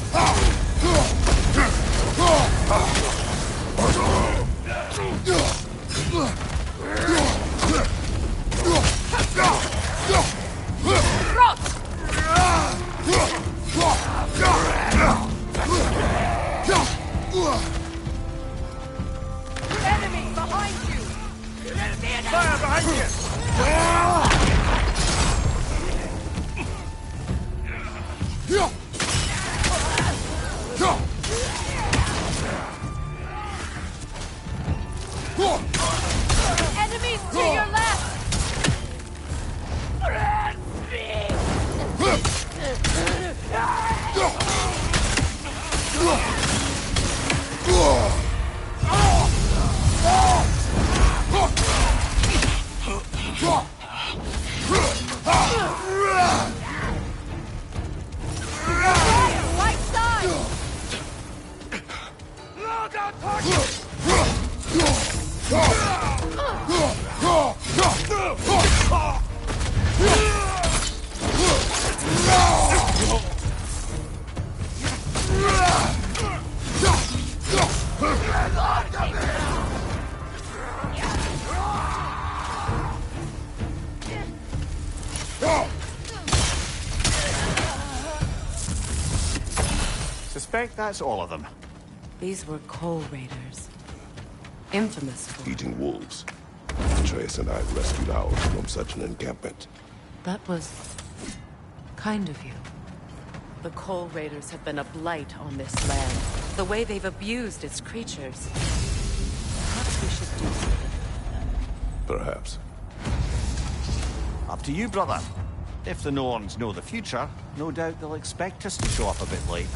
Enemy behind you! Fire behind you! Enemies to your left! Right side! Suspect that's all of them. These were Coal Raiders. Infamous for... Eating wolves. Atreus and I rescued ours from such an encampment. That was... kind of you. The Coal Raiders have been a blight on this land. The way they've abused its creatures. Perhaps we should do something. Perhaps. Up to you, brother. If the Norns know the future, no doubt they'll expect us to show up a bit late.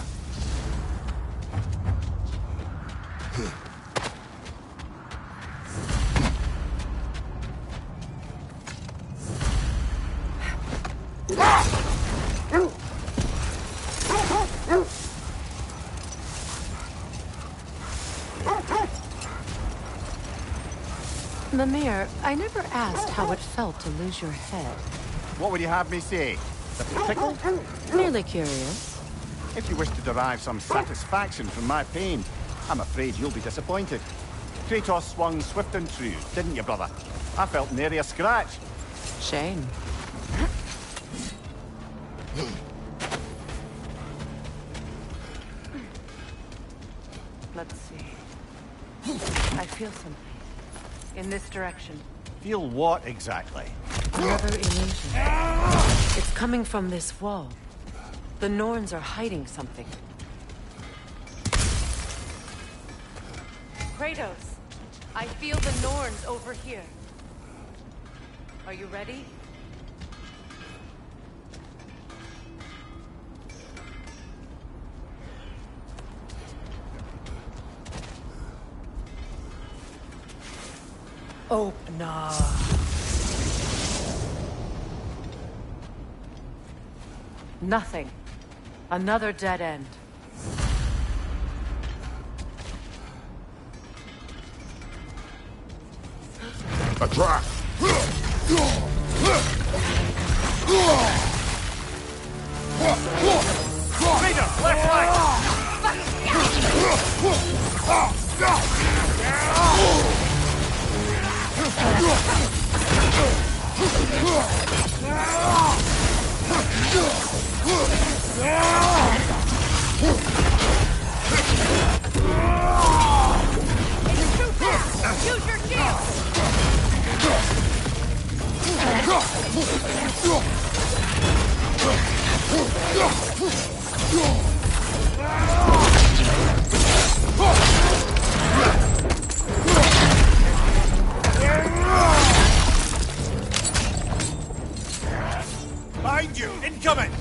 Mimir, I never asked how it felt to lose your head. What would you have me say? That you're tickled? Merely curious. If you wish to derive some satisfaction from my pain, I'm afraid you'll be disappointed. Kratos swung swift and true, didn't you, brother? I felt nary a scratch. Shame. Let's see. I feel something. In this direction. Feel what exactly? Another illusion. It's coming from this wall. The Norns are hiding something. Kratos, I feel the Norns over here. Are you ready? Open up. Nothing. Another dead end. A trap! Raider, left flank! It's too fast! Use your shield! Behind you! Incoming!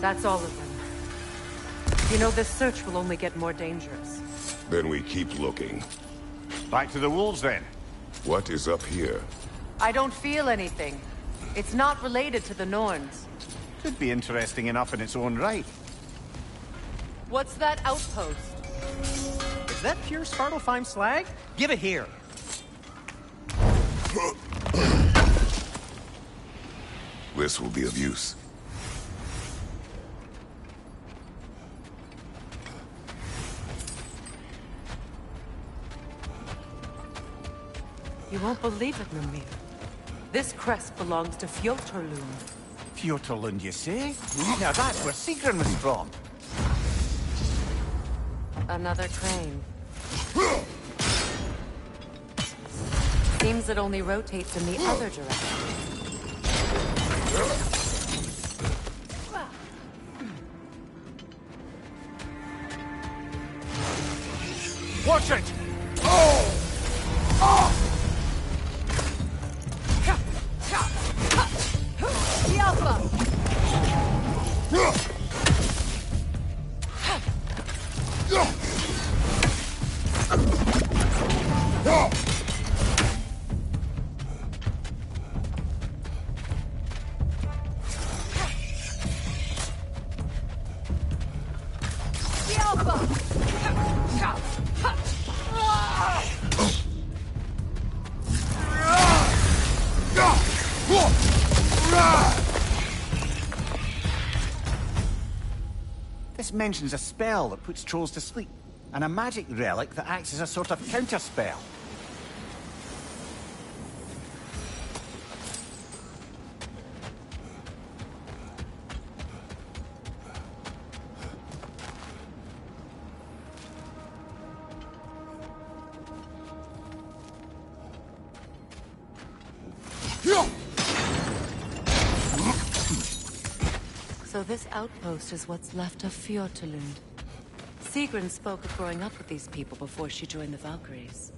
That's all of them. You know, this search will only get more dangerous. Then we keep looking. Back to the wolves, then. What is up here? I don't feel anything. It's not related to the Norns. Could be interesting enough in its own right. What's that outpost? Is that pure Svartalfheim slag? Give it here. This will be of use. You won't believe it, Mimir. This crest belongs to Fjotorlund. Fjotorlund, you say? Now that's where Sigrun was from. Another crane. Seems it only rotates in the other direction. Watch it! The Alpha! The Alpha! This mentions a spell that puts trolls to sleep, and a magic relic that acts as a sort of counterspell. So this outpost is what's left of Fjotorlund. Sigrun spoke of growing up with these people before she joined the Valkyries.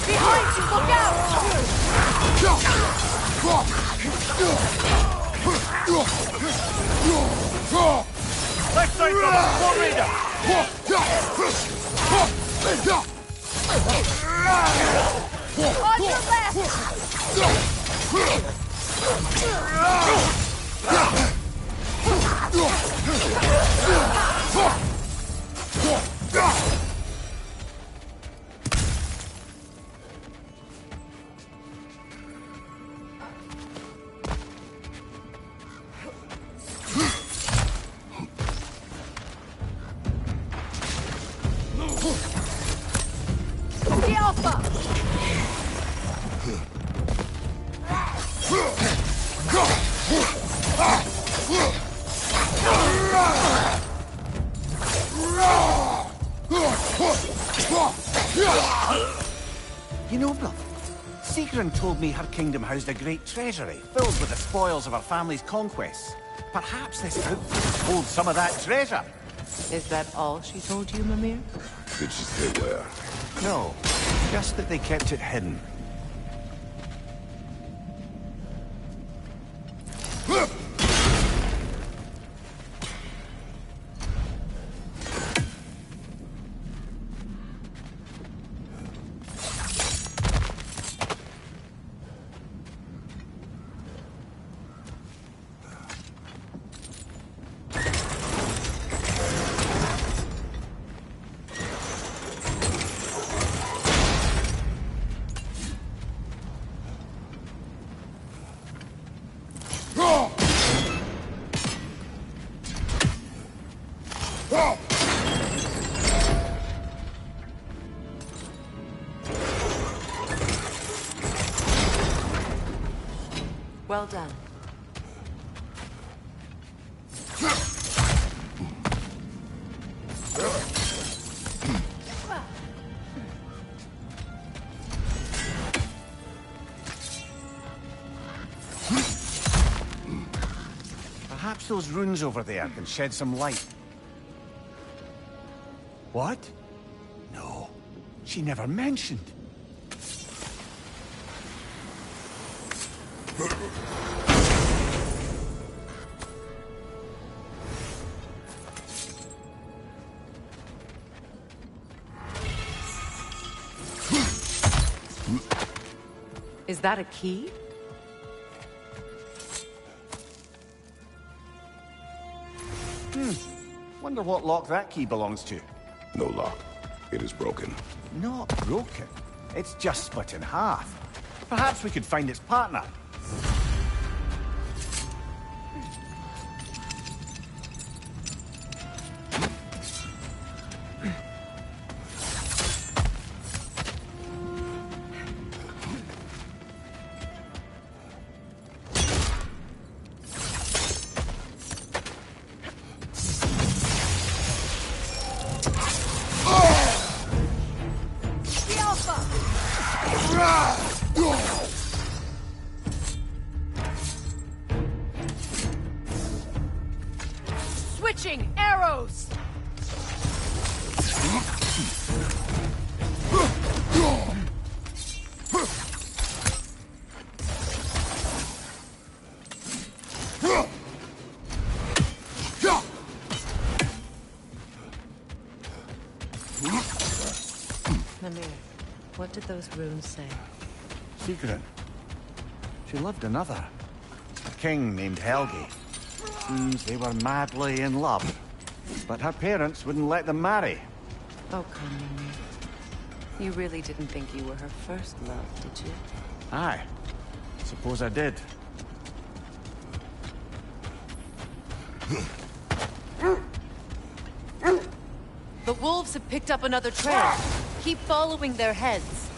Behind you, look out! Left side, brother! War Raider! On your left! The Alpha! You know, brother, Sigrun told me her kingdom housed a great treasury, filled with the spoils of her family's conquests. Perhaps this outpost holds some of that treasure. Is that all she told you, Mimir? Did she say where? No, just that they kept it hidden. Well done. Perhaps those runes over there can shed some light. What? No, she never mentioned. Is that a key? Wonder what lock that key belongs to. No lock. It is broken. Not broken. It's just split in half. Perhaps we could find its partner. Switching arrows! Mimir, what did those runes say? Sigrun. She loved another. A king named Helgi. Seems they were madly in love. But her parents wouldn't let them marry. Oh, come, Mimir. You really didn't think you were her first love, did you? Aye. Suppose I did. The wolves have picked up another trail. Keep following their heads.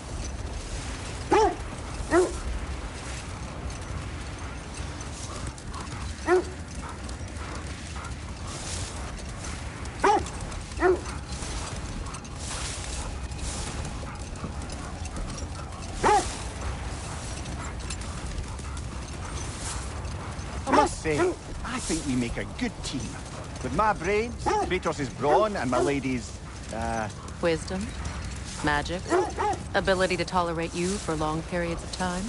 I must say, I think we make a good team. With my brains, Kratos' brawn, and my lady's, Wisdom, magic, ability to tolerate you for long periods of time.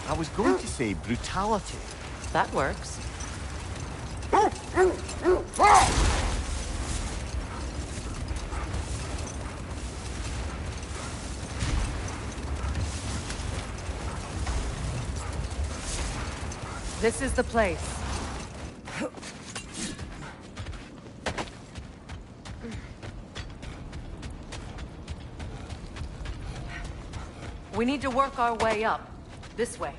I was going to say brutality. That works. This is the place. We need to work our way up. This way.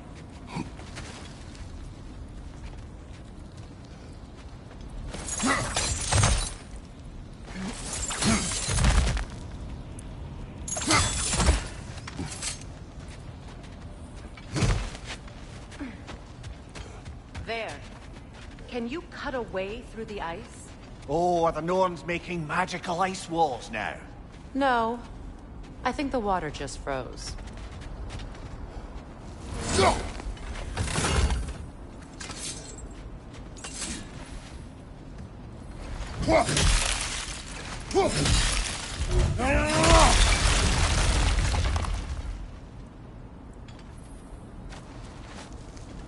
There. Can you cut a way through the ice? Oh, are the Norns making magical ice walls now? No. I think the water just froze.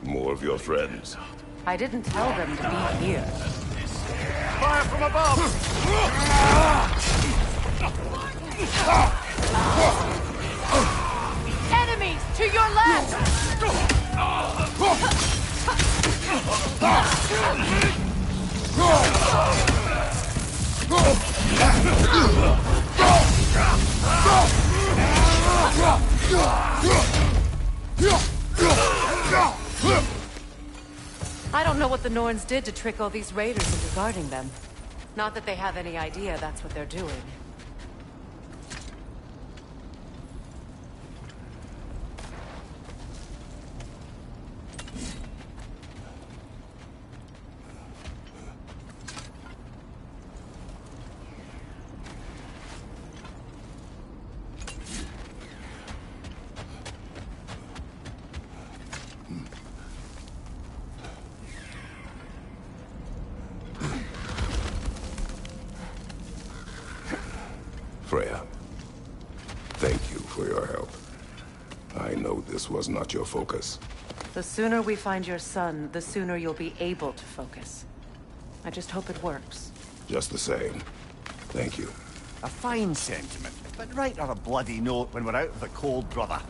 More of your friends. I didn't tell them to be here. Fire from above! Enemies to your left! I don't know what the Norns did to trick all these raiders into guarding them. Not that they have any idea that's what they're doing. Freya, thank you for your help. I know this was not your focus. The sooner we find your son, the sooner you'll be able to focus. I just hope it works. Just the same. Thank you. A fine sentiment, but right on a bloody note when we're out of the cold, brother.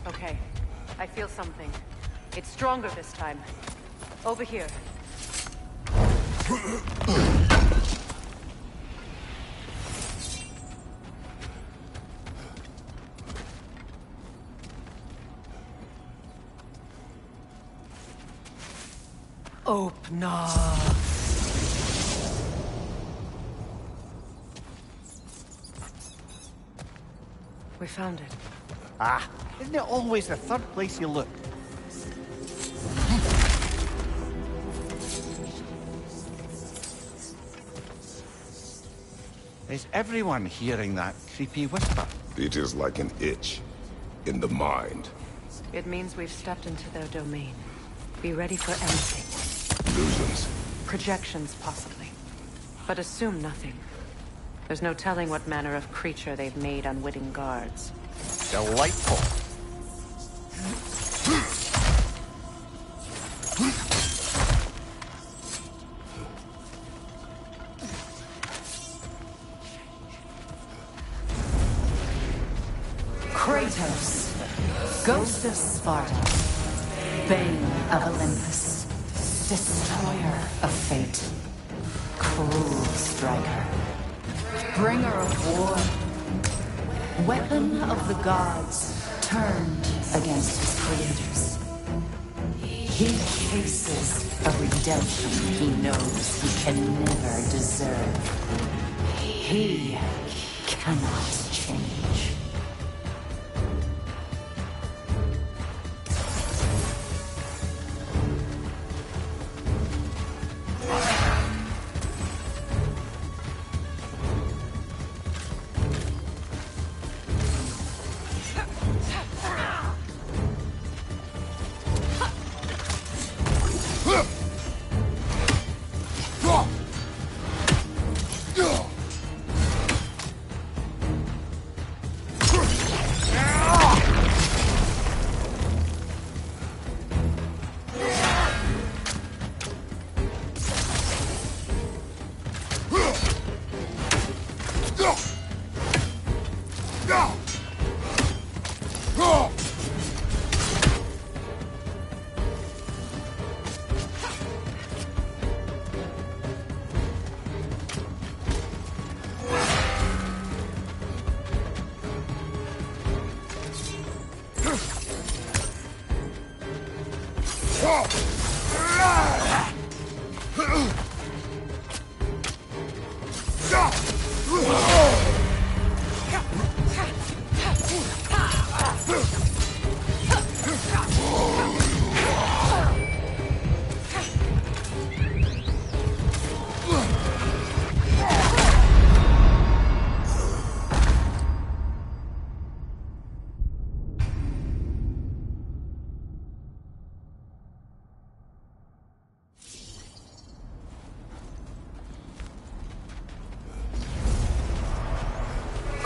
Okay, I feel something. It's stronger this time. Over here. Open. We found it. Ah, isn't it always the third place you look? Is everyone hearing that creepy whisper? It is like an itch in the mind. It means we've stepped into their domain. Be ready for anything. Illusions. Projections, possibly. But assume nothing. There's no telling what manner of creature they've made unwitting guards. Delightful. Kratos, Ghost of Sparta. Bane of Olympus, destroyer of fate, cruel striker, bringer of war, weapon of the gods turned against his creators. He chases a redemption he knows he can never deserve. He cannot change.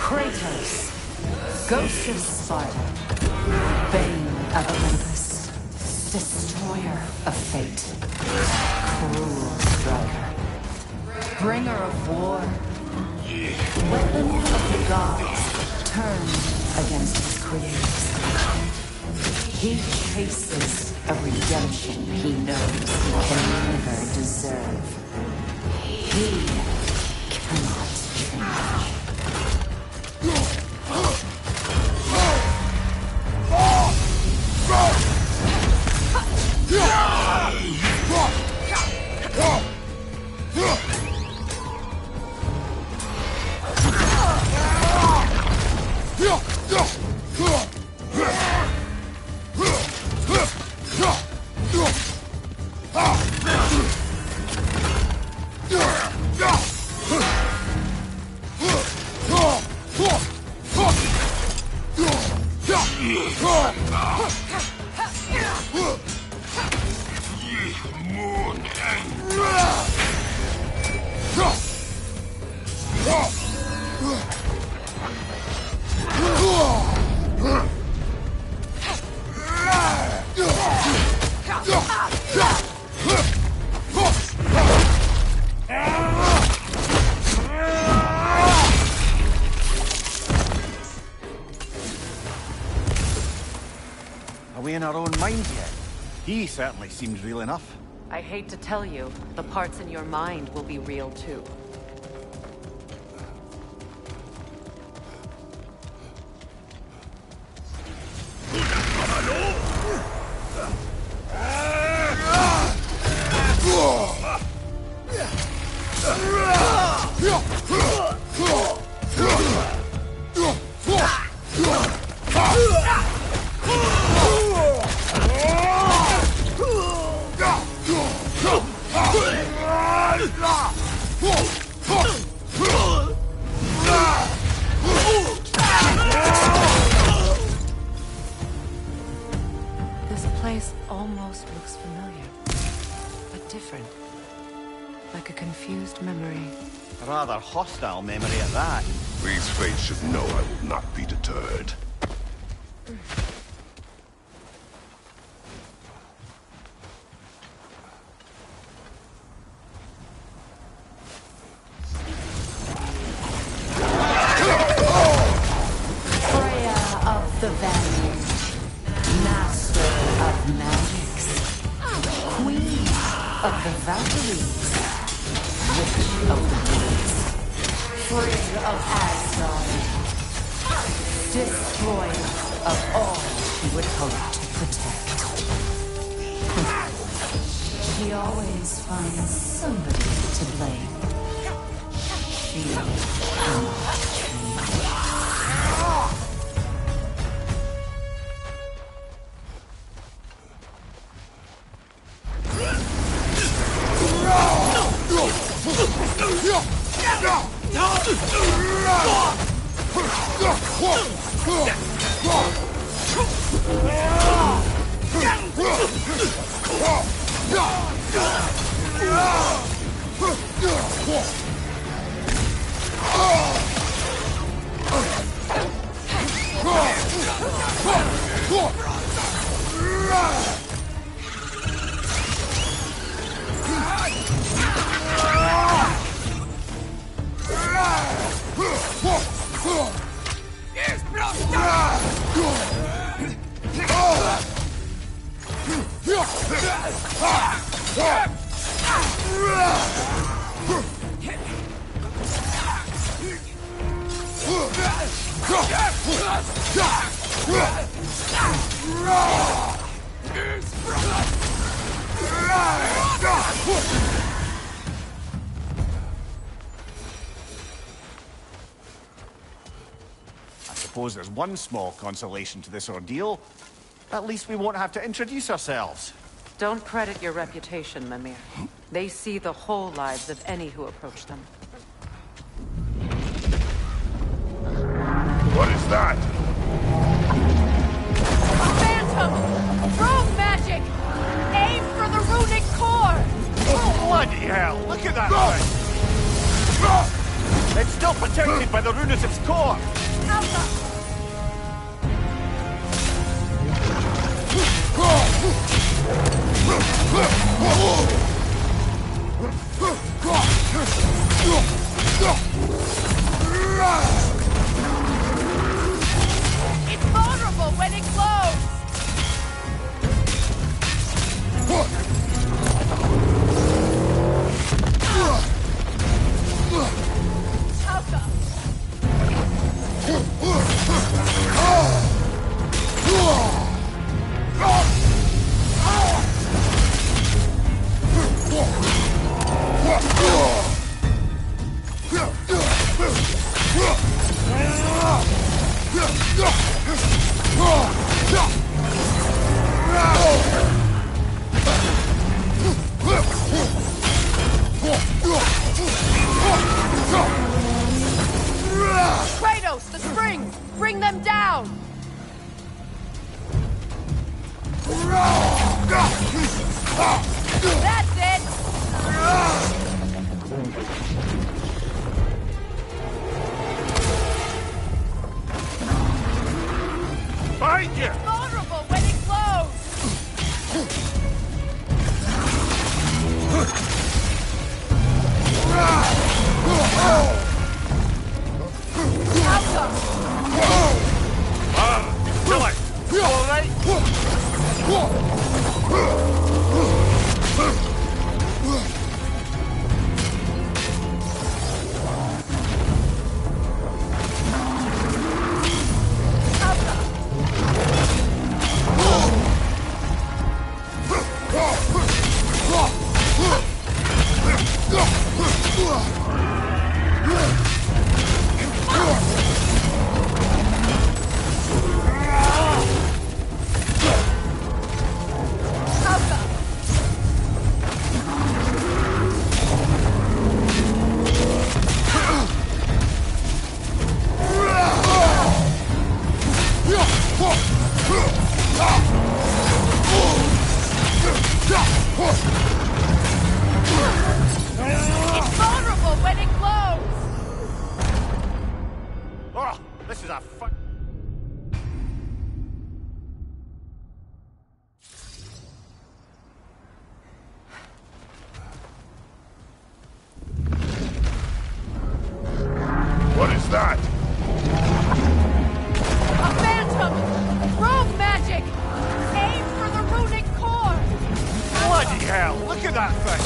Kratos, Ghost of Sparta, Bane of Olympus, destroyer of fate, cruel striker, bringer of war, weapon of the gods turned against his creators. He chases a redemption he knows he can never deserve. He cannot change. Are we in our own mind yet? He certainly seems real enough. I hate to tell you, the parts in your mind will be real too. This place almost looks familiar, but different. Like a confused memory. A rather hostile memory at that. These fates should know I will not be deterred. Freya of the Vanguard, master of magic. of the Valkyries, witch of the woods, free of Asgard, destroyer of all she would hope to protect. She always finds somebody to blame. She cannot change. I suppose there's one small consolation to this ordeal. At least we won't have to introduce ourselves. Don't credit your reputation, Mimir. They see the whole lives of any who approach them. What is that? A phantom! Rogue magic! Aim for the runic core! Oh, bloody hell! Look at that thing! It's still protected by the rune at its core! Alpha! It's vulnerable when it glows! Alpha! Kratos, the springs! Bring them down! That's it! Behind you! Vulnerable when it glows! Kill it! You all right? It's vulnerable when it glows! Oh, this is a fun... What is that? A phantom! Rogue magic! Aim for the runic core! Bloody hell! Look at that thing!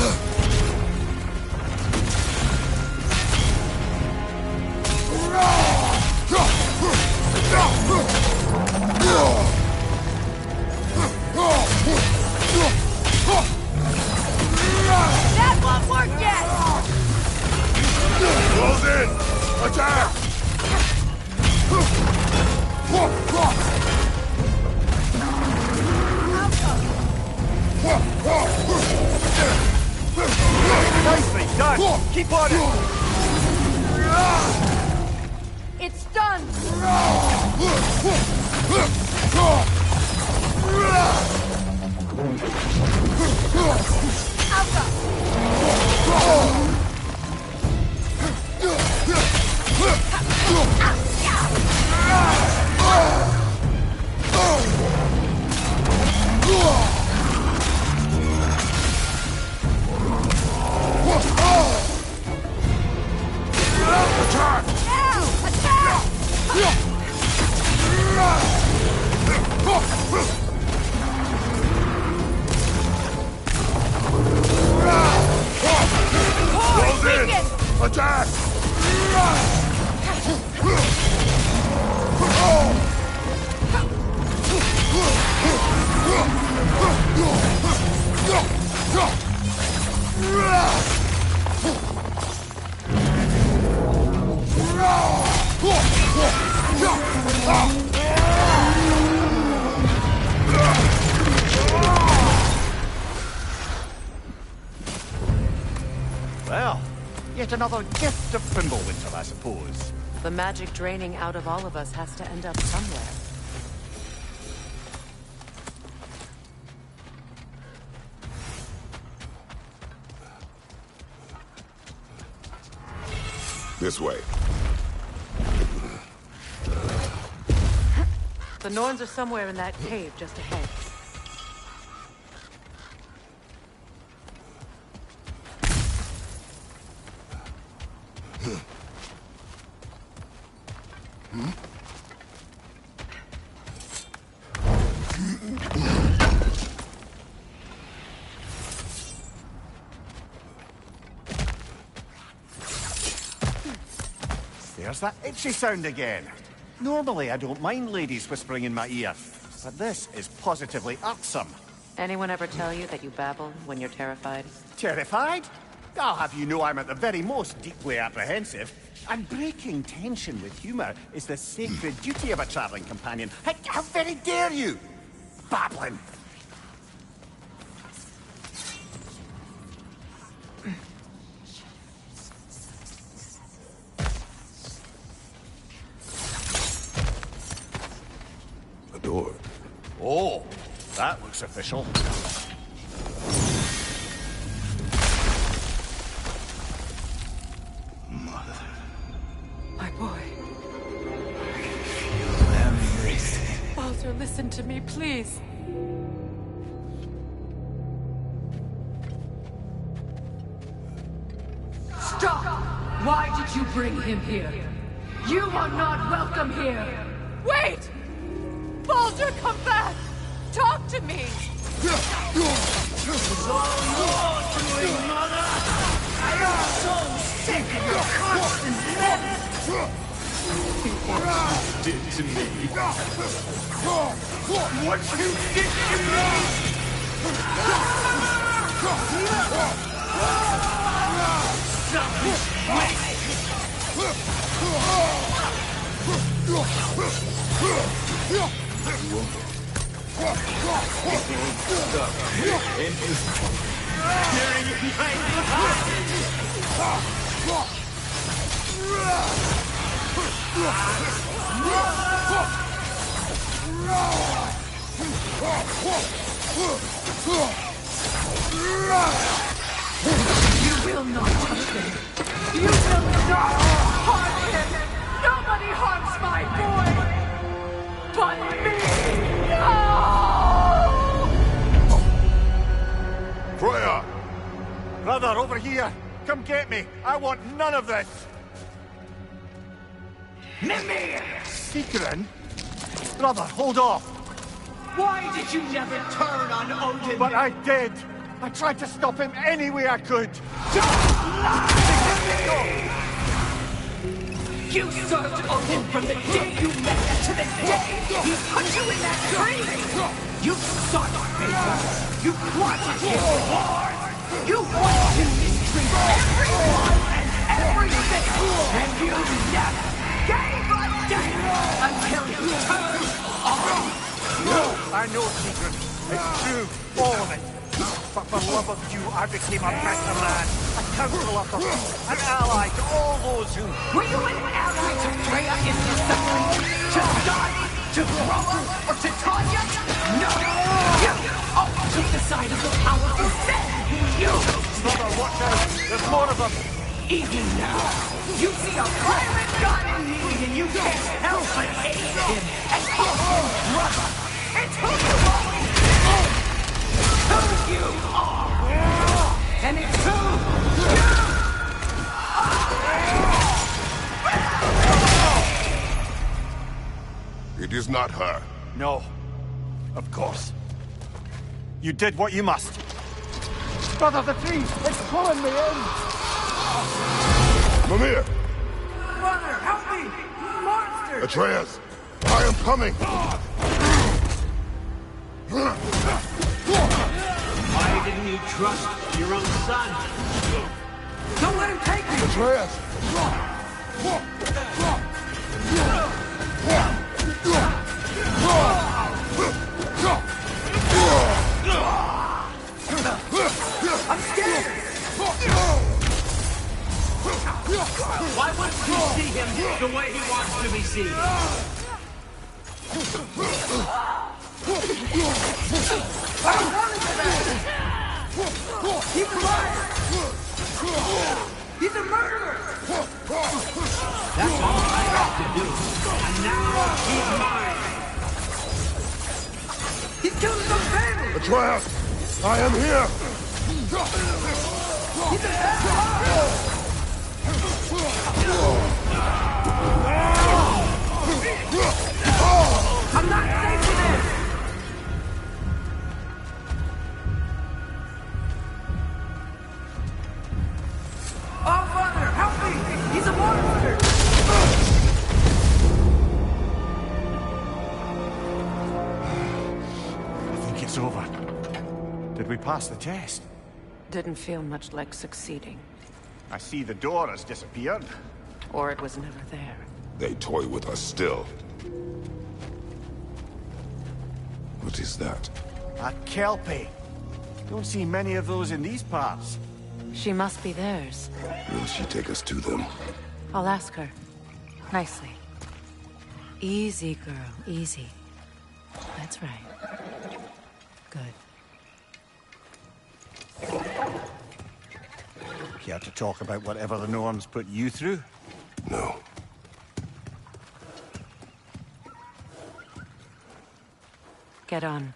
That won't work yet! Close in! Attack! Nicely done! Keep on it! It's done! Close in! Attack! Well, yet another gift of Fimbulwinter, I suppose. The magic draining out of all of us has to end up somewhere. This way. The Norns are somewhere in that cave just ahead. There's that itchy sound again. Normally, I don't mind ladies whispering in my ear, but this is positively irksome. Anyone ever tell you that you babble when you're terrified? Terrified? I'll have you know I'm at the very most deeply apprehensive. And breaking tension with humour is the sacred duty of a travelling companion. How very dare you! Babbling! A door. Oh, that looks official. Mother. My boy. Everything. Baldur, listen to me, please. Stop! Why did you bring him here? You are not welcome here! Wait! Baldur, come back! Talk to me! It's all your doing, Mother! I am so sick of your constant menace! What you did to me. What you did to me! Selfish waste! You will not touch him! You will not harm him! Nobody harms my boy! But me! No! Freya! Brother, over here! Come get me! I want none of this! Mimir! Secret? Brother, hold off! Why did you never turn on Odin? But I did! I tried to stop him any way I could. You served Odin from the day you met to the day he put you in that tree! You sought favor! You plotted his wars! You wanted to mistreat everyone and everything! And you never gave a damn until you turned on! I know, Secret. It's true, all of it. But for love of you, I became a better man, a counselor for peace, an ally to all those who... Were you an ally to Freya in her suffering? To Skadi? To Groa? Or to Tanya? No! You always took the side of the powerful men! You! Brother, watch out! There's more of them! Even now, you see a pirate god in need and you can't help but hate him and call him brother! It's who you always been! Who you are! And it's who you are! It is not her. No. Of course. You did what you must. Brother, the tree! It's pulling me in! Mimir! Brother, help me! Monster! Atreus! I am coming! Why didn't you trust your own son? Don't let him take me! Atreus! I'm scared! Why wouldn't you see him the way he wants to be seen? He's a liar! He's a murderer! That's all I have to do. And now he's mine. He's killing some family! Atreus! I am here! He's a bad I'm not safe for this! Oh, Father, help me! He's a monster! I think it's over. Did we pass the test? Didn't feel much like succeeding. I see the door has disappeared. Or it was never there. They toy with us still. What is that? A Kelpie. Don't see many of those in these parts. She must be theirs. Will she take us to them? I'll ask her. Nicely. Easy, girl. Easy. That's right. Good. Care to talk about whatever the Norns put you through? No. Get on.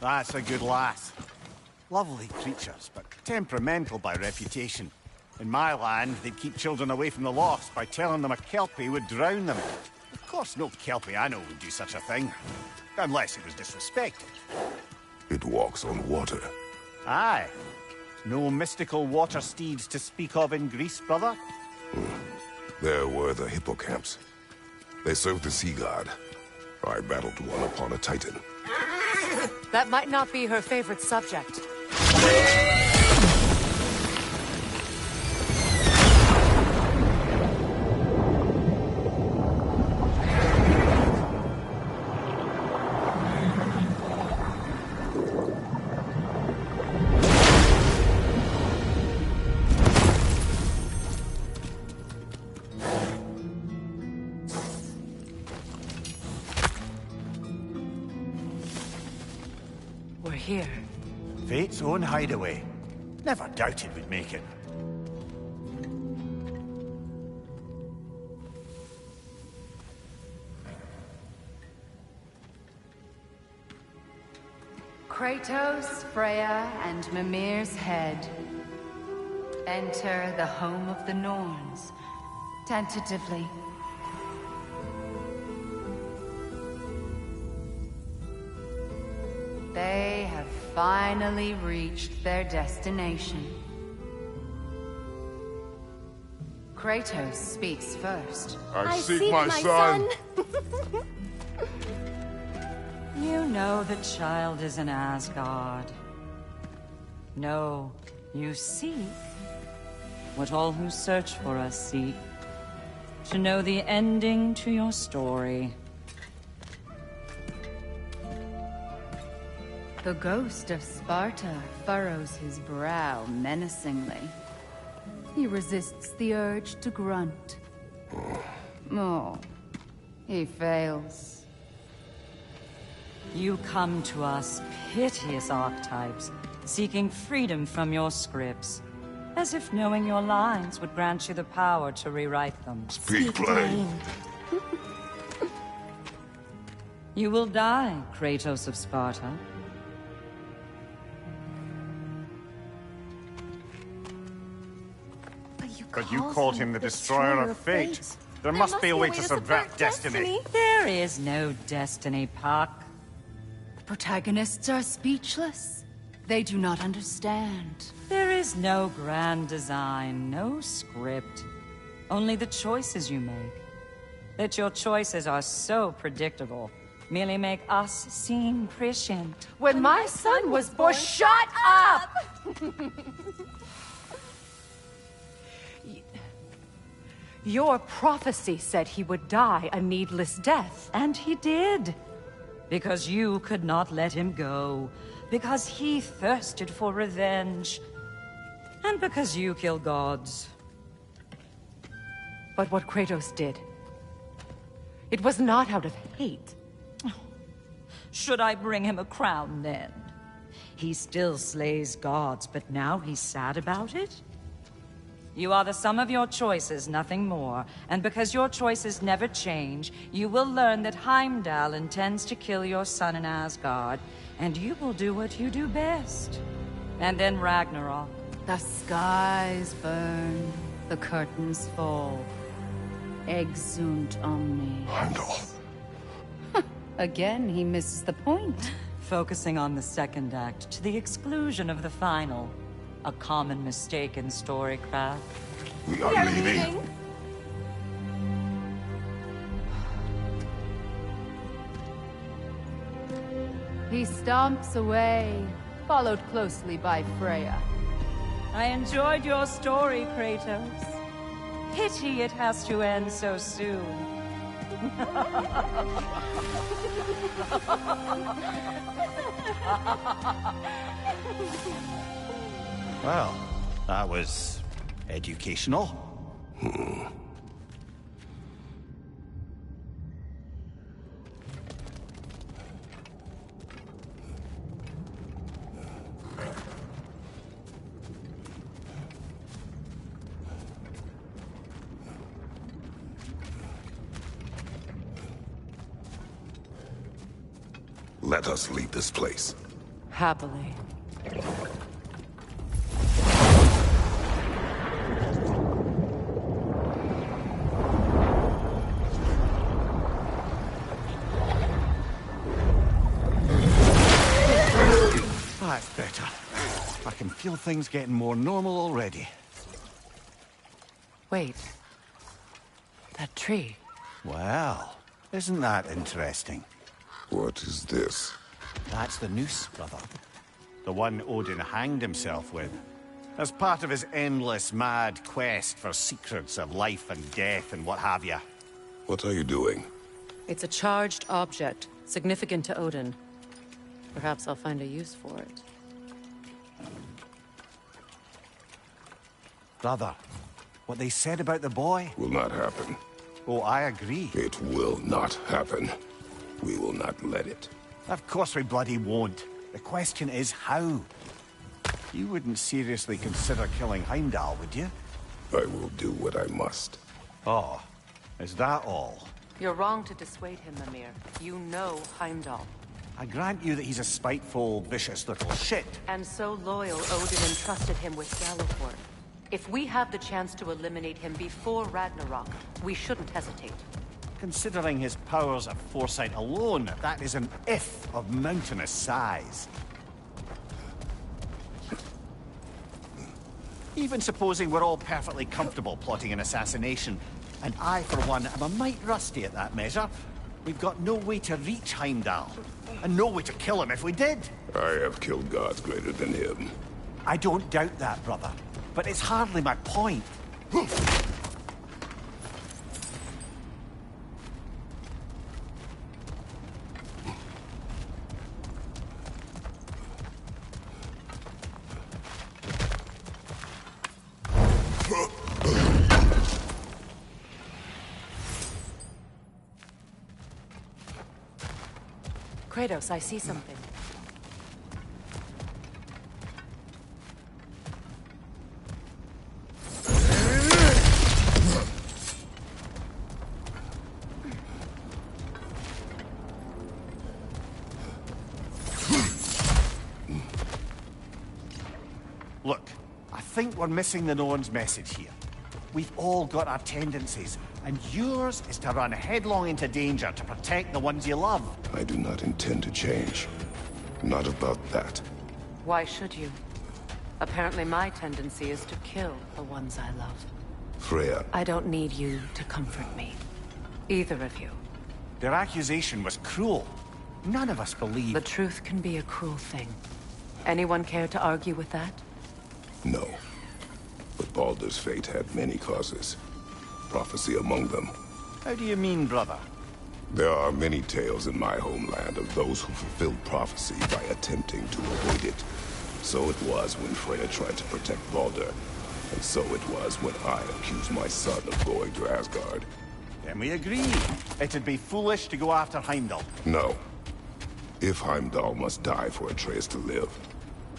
That's a good lass. Lovely creatures, but temperamental by reputation. In my land, they'd keep children away from the lost by telling them a Kelpie would drown them. Of course, no Kelpie I know would do such a thing. Unless it was disrespected. It walks on water. Aye. No mystical water steeds to speak of in Greece, brother? There were the hippocamps. They served the sea god. I battled one upon a titan. That might not be her favorite subject. We're here. Fate's own hideaway. Never doubted we'd make it. Kratos, Freya, and Mimir's head. Enter the home of the Norns. Tentatively. They have finally reached their destination. Kratos speaks first. I seek my son. You know the child is in Asgard. No, you seek what all who search for us seek. To know the ending to your story. The ghost of Sparta furrows his brow menacingly. He resists the urge to grunt. Oh, he fails. You come to us, piteous archetypes, seeking freedom from your scripts. As if knowing your lines would grant you the power to rewrite them. Speak plain. You will die, Kratos of Sparta. But you called him the Destroyer of Fate. There must be a way to subvert destiny. There is no destiny, Puck. The protagonists are speechless. They do not understand. There is no grand design, no script. Only the choices you make. That your choices are so predictable merely make us seem prescient. When my son was born, shut up! Your prophecy said he would die a needless death. And he did. Because you could not let him go. Because he thirsted for revenge. And because you kill gods. But what Kratos did, it was not out of hate. Should I bring him a crown then? He still slays gods, but now he's sad about it? You are the sum of your choices, nothing more. And because your choices never change, you will learn that Heimdall intends to kill your son in Asgard, and you will do what you do best. And then Ragnarok. The skies burn, the curtains fall. Exunt omni. Heimdall. Again, he misses the point. Focusing on the second act to the exclusion of the final. A common mistake in storycraft. We are leaving. He stomps away, followed closely by Freya. I enjoyed your story, Kratos. Pity it has to end so soon. Well, that was educational. Let us leave this place. Happily. That's better. I can feel things getting more normal already. Wait. That tree. Well, isn't that interesting? What is this? That's the noose, brother. The one Odin hanged himself with. As part of his endless, mad quest for secrets of life and death and what have you. What are you doing? It's a charged object, significant to Odin. Perhaps I'll find a use for it. Brother, what they said about the boy? Will not happen. Oh, I agree. It will not happen. We will not let it. Of course we bloody won't. The question is how. You wouldn't seriously consider killing Heimdall, would you? I will do what I must. Oh, is that all? You're wrong to dissuade him, Mimir. You know Heimdall. I grant you that he's a spiteful, vicious little shit. And so loyal, Odin entrusted him with Galliford. If we have the chance to eliminate him before Ragnarok, we shouldn't hesitate. Considering his powers of foresight alone, that is an if of mountainous size. Even supposing we're all perfectly comfortable plotting an assassination, and I, for one, am a mite rusty at that measure, we've got no way to reach Heimdall, and no way to kill him if we did. I have killed gods greater than him. I don't doubt that, brother, but it's hardly my point. Kratos, I see something. Look, I think we're missing the Norn's message here. We've all got our tendencies, and yours is to run headlong into danger to protect the ones you love. I do not intend to change. Not about that. Why should you? Apparently my tendency is to kill the ones I love. Freya. I don't need you to comfort me. Either of you. Their accusation was cruel. None of us believe... The truth can be a cruel thing. Anyone care to argue with that? No. But Baldur's fate had many causes. Prophecy among them. How do you mean, brother? There are many tales in my homeland of those who fulfilled prophecy by attempting to avoid it. So it was when Freya tried to protect Baldur. And so it was when I accused my son of going to Asgard. Then we agree. It'd be foolish to go after Heimdall. No. If Heimdall must die for Atreus to live,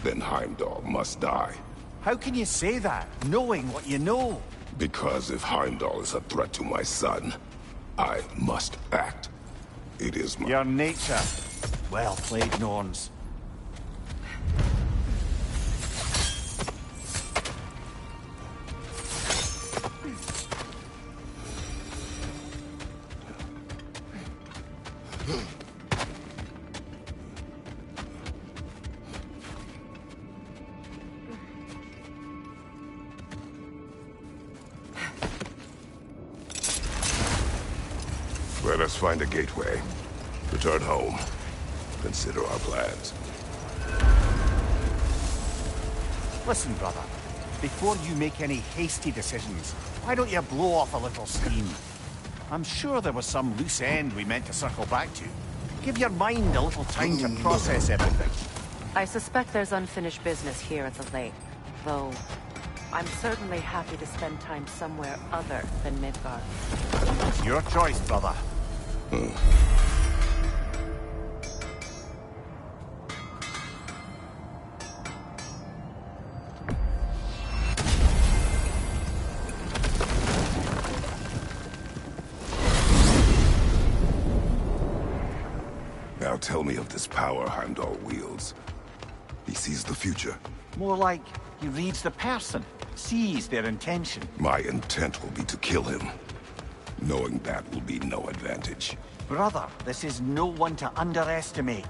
then Heimdall must die. How can you say that, knowing what you know? Because if Heimdall is a threat to my son, I must act. It is my... Your nature. Well played, Norns. Let us find a gateway. Return home. Consider our plans. Listen, brother. Before you make any hasty decisions, why don't you blow off a little steam? I'm sure there was some loose end we meant to circle back to. Give your mind a little time to process everything. I suspect there's unfinished business here at the lake, though I'm certainly happy to spend time somewhere other than Midgard. It's your choice, brother. Now tell me of this power Heimdall wields. He sees the future. More like he reads the person, sees their intention. My intent will be to kill him. Knowing that will be no advantage. Brother, this is no one to underestimate.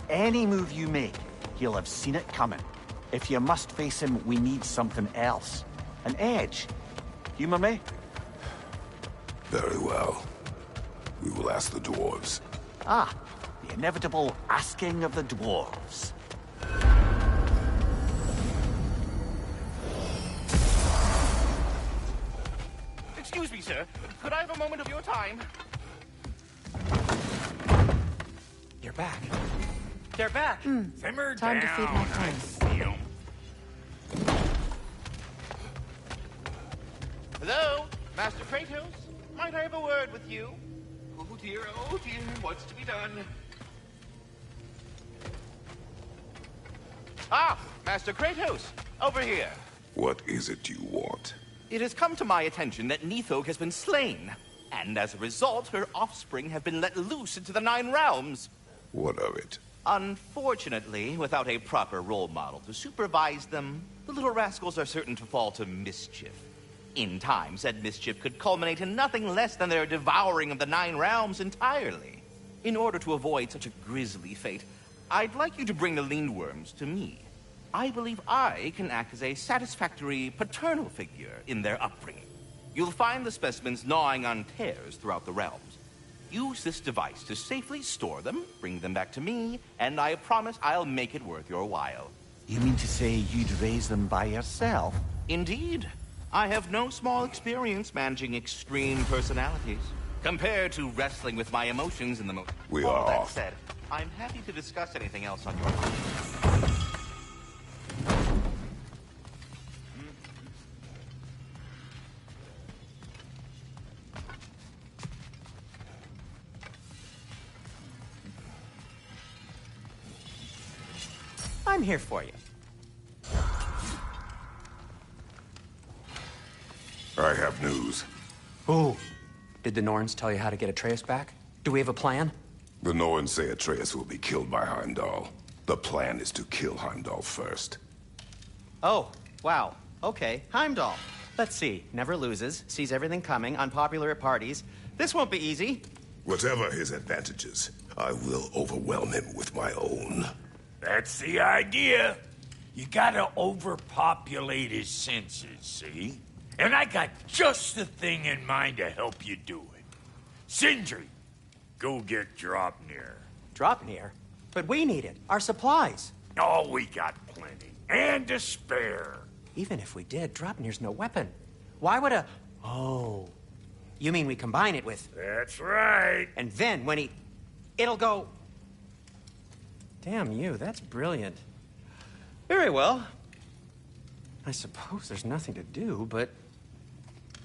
Any move you make, he'll have seen it coming. If you must face him, we need something else. An edge. Humor me? Very well. We will ask the dwarves. Ah, the inevitable asking of the dwarves. Excuse me, sir. Could I have a moment of your time? You're back. They're back. Simmer Time down. to feed my I friends. see 'em. Hello, Master Kratos. Might I have a word with you? Oh dear, what's to be done? Ah, Master Kratos, over here. What is it you want? It has come to my attention that Nithog has been slain, and as a result, her offspring have been let loose into the Nine Realms. What of it? Unfortunately, without a proper role model to supervise them, the little rascals are certain to fall to mischief. In time, said mischief could culminate in nothing less than their devouring of the Nine Realms entirely. In order to avoid such a grisly fate, I'd like you to bring the Lindworms to me. I believe I can act as a satisfactory paternal figure in their upbringing. You'll find the specimens gnawing on tears throughout the realms. Use this device to safely store them, bring them back to me, and I promise I'll make it worth your while. You mean to say you'd raise them by yourself? Indeed. I have no small experience managing extreme personalities. Compared to wrestling with my emotions in the most... We All are that off. said, I'm happy to discuss anything else on your mind. I'm here for you. I have news. Oh. Did the Norns tell you how to get Atreus back? Do we have a plan? The Norns say Atreus will be killed by Heimdall. The plan is to kill Heimdall first. Oh, wow. Okay, Heimdall. Let's see. Never loses, sees everything coming, unpopular at parties. This won't be easy. Whatever his advantages, I will overwhelm him with my own. That's the idea. You gotta overpopulate his senses, see? And I got just the thing in mind to help you do it. Sindri, go get Dropnir. Dropnir? But we need it. Our supplies. Oh, we got plenty. And to spare. Even if we did, Dropnir's no weapon. Why would a... Oh. You mean we combine it with... That's right. And then when he... It'll go... Damn you, that's brilliant. Very well. I suppose there's nothing to do, but...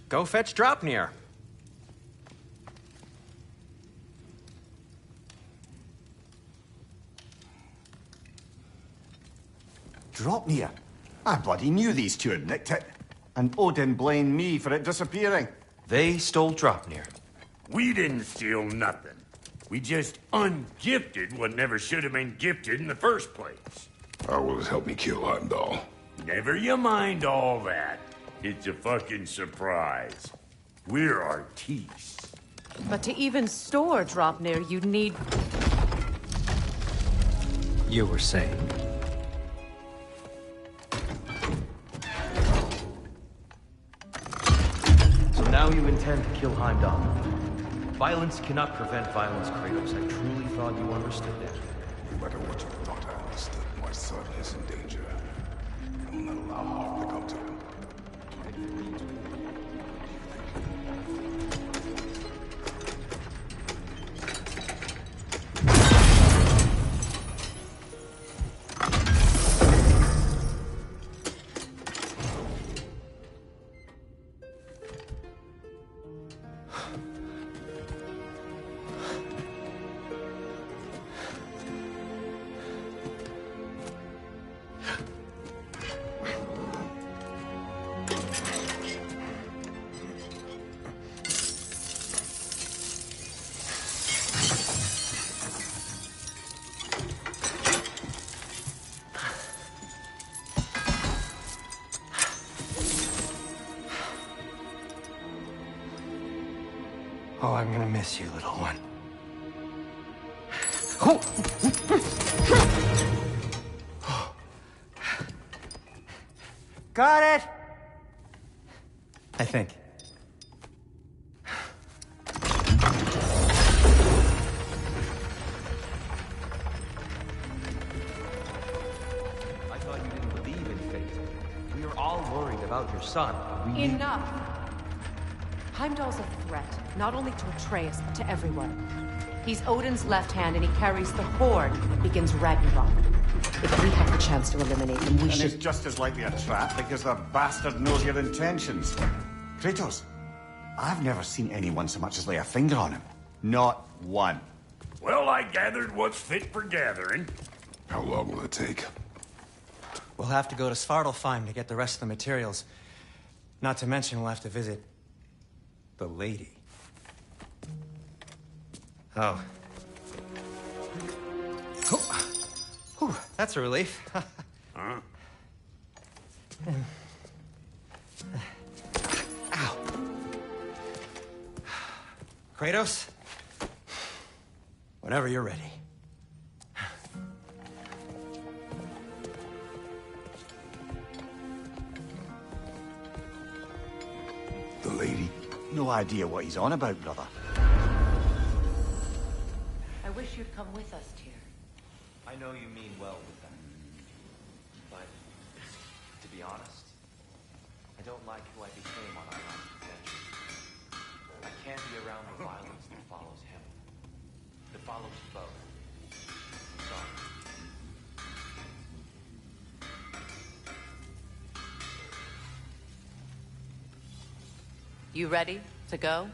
Go fetch Dropnir. Dropnir? I bloody knew these two had nicked it. And Odin blamed me for it disappearing. They stole Dropnir. We didn't steal nothing. We just ungifted what never should have been gifted in the first place. How will it help me kill Heimdall? Never you mind all that. It's a fucking surprise. We're artistes. But to even store Dropnir, you'd need... You were saying... So now you intend to kill Heimdall. Violence cannot prevent violence, Kratos. I truly thought you understood that. No matter what you thought I understood, my son is in danger. I will not allow harm to come to him. Oh, I'm gonna miss you, little one. Got it! I think. I thought you didn't believe in fate. We are all worried about your son. Enough! Heimdall's a threat, not only to Atreus, but to everyone. He's Odin's left hand, and he carries the Horde that begins Ragnarok. If we have the chance to eliminate him, we should... And it's just as likely a trap because the bastard knows your intentions. Kratos, I've never seen anyone so much as lay a finger on him. Not one. Well, I gathered what's fit for gathering. How long will it take? We'll have to go to Svartalfheim to get the rest of the materials. Not to mention we'll have to visit... the lady. Oh. Whew, that's a relief. Huh? Kratos? Whenever you're ready. The lady? No idea what he's on about, brother. I wish you'd come with us, Tyr. I know you mean well with them. But, to be honest, I don't like who I became on our last adventure. I can't be around the violence that follows him. That follows both. Sorry. You ready to go?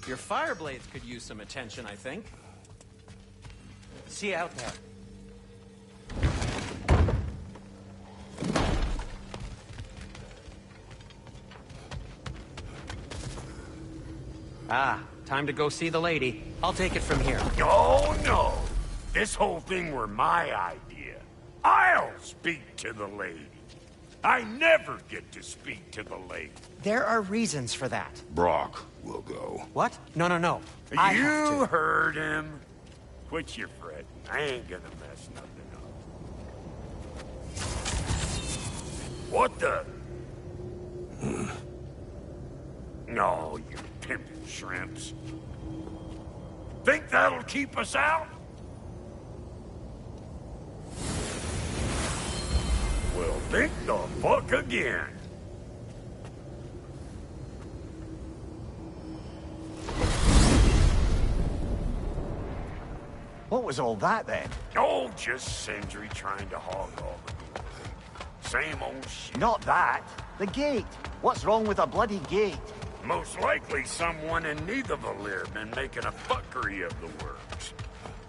Your fire blades could use some attention, I think. See you out there. Ah, time to go see the lady. I'll take it from here. Oh, no. This whole thing were my idea. I'll speak to the lady. I never get to speak to the lady. There are reasons for that. Brock will go. What? No, no, no. I have You to. heard him. Quit your fretting. I ain't gonna mess nothing up. What the? No, you pimpin' shrimps. Think that'll keep us out? Well, think the fuck again. What was all that, then? Oh, just Sindri trying to hog all the glory. Same old shit. Not that. The gate. What's wrong with a bloody gate? Most likely someone in Nidavellir been making a fuckery of the works.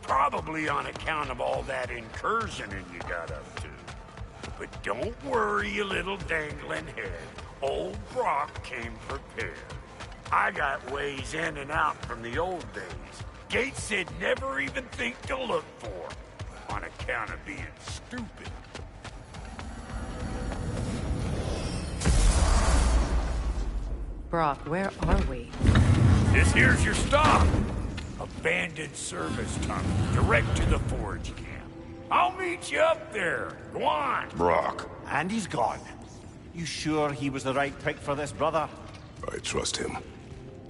Probably on account of all that incursioning you got up to. But don't worry, you little dangling head. Old Brock came prepared. I got ways in and out from the old days. Gates they'd never even think to look for, on account of being stupid. Brock, where are we? This here's your stop. Abandoned service tunnel, direct to the forge camp. I'll meet you up there. Go on. Brock. And he's gone. You sure he was the right pick for this, brother? I trust him.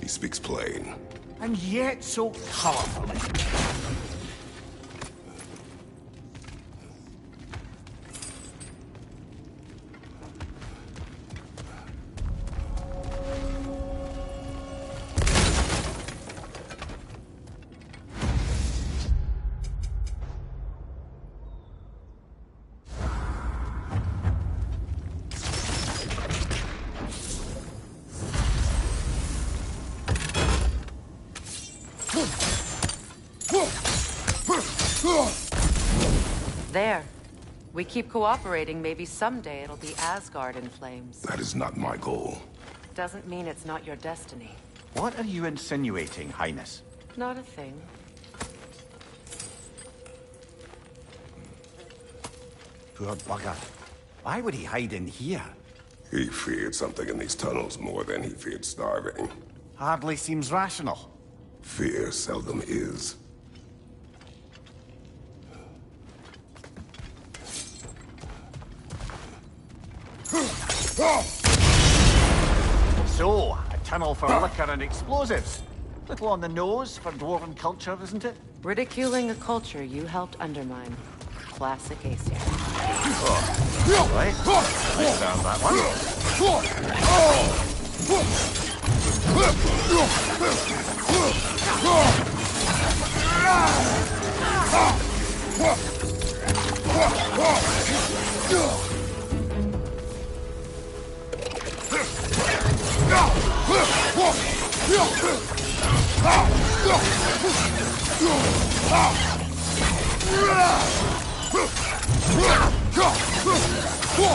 He speaks plain. And yet so colorfully. There. We keep cooperating, maybe someday it'll be Asgard in flames. That is not my goal. Doesn't mean it's not your destiny. What are you insinuating, Highness? Not a thing. Poor bugger. Why would he hide in here? He feared something in these tunnels more than he feared starving. Hardly seems rational. Fear seldom is. So, a tunnel for liquor and explosives. Little on the nose for dwarven culture, isn't it? Ridiculing a culture you helped undermine. Classic Aesir. Right. I found that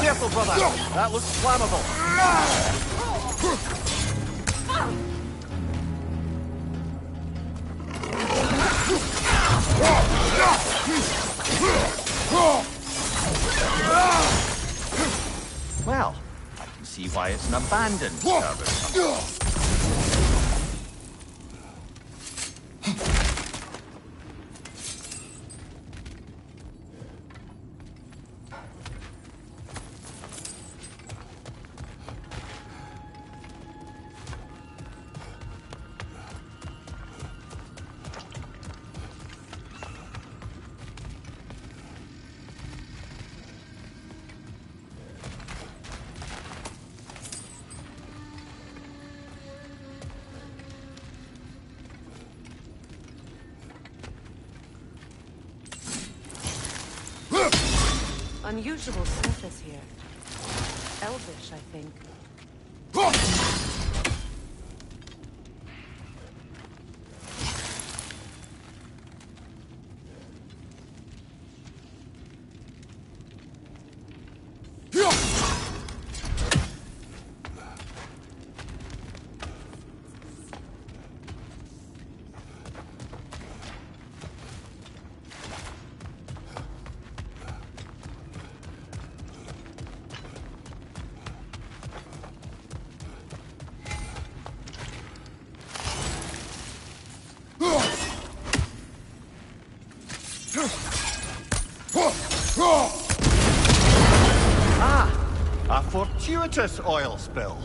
Careful, brother. That looks flammable. Well, I can see why it's an abandoned service. Unusual surface here. Elvish, I think. Ah! A fortuitous oil spill.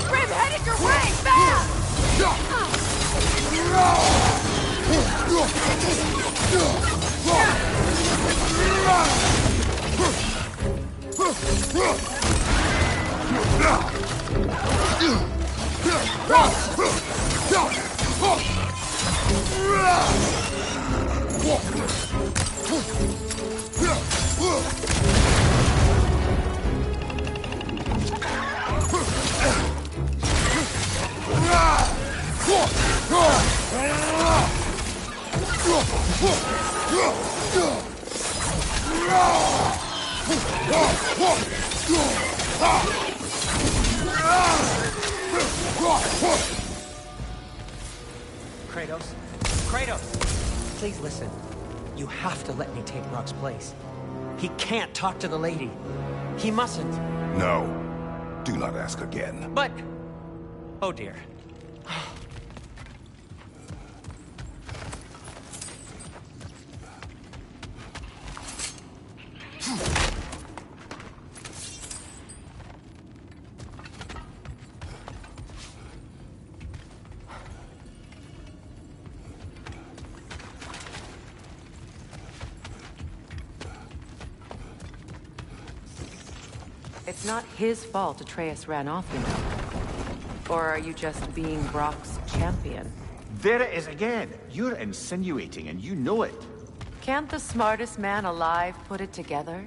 Grim, headed your way! Fast! Kratos? Kratos! Please listen. You have to let me take Rock's place. He can't talk to the lady. He mustn't. No. Do not ask again. But... Oh dear. It's not his fault Atreus ran off, you know. Or are you just being Brock's champion? There it is again. You're insinuating, and you know it. Can't the smartest man alive put it together?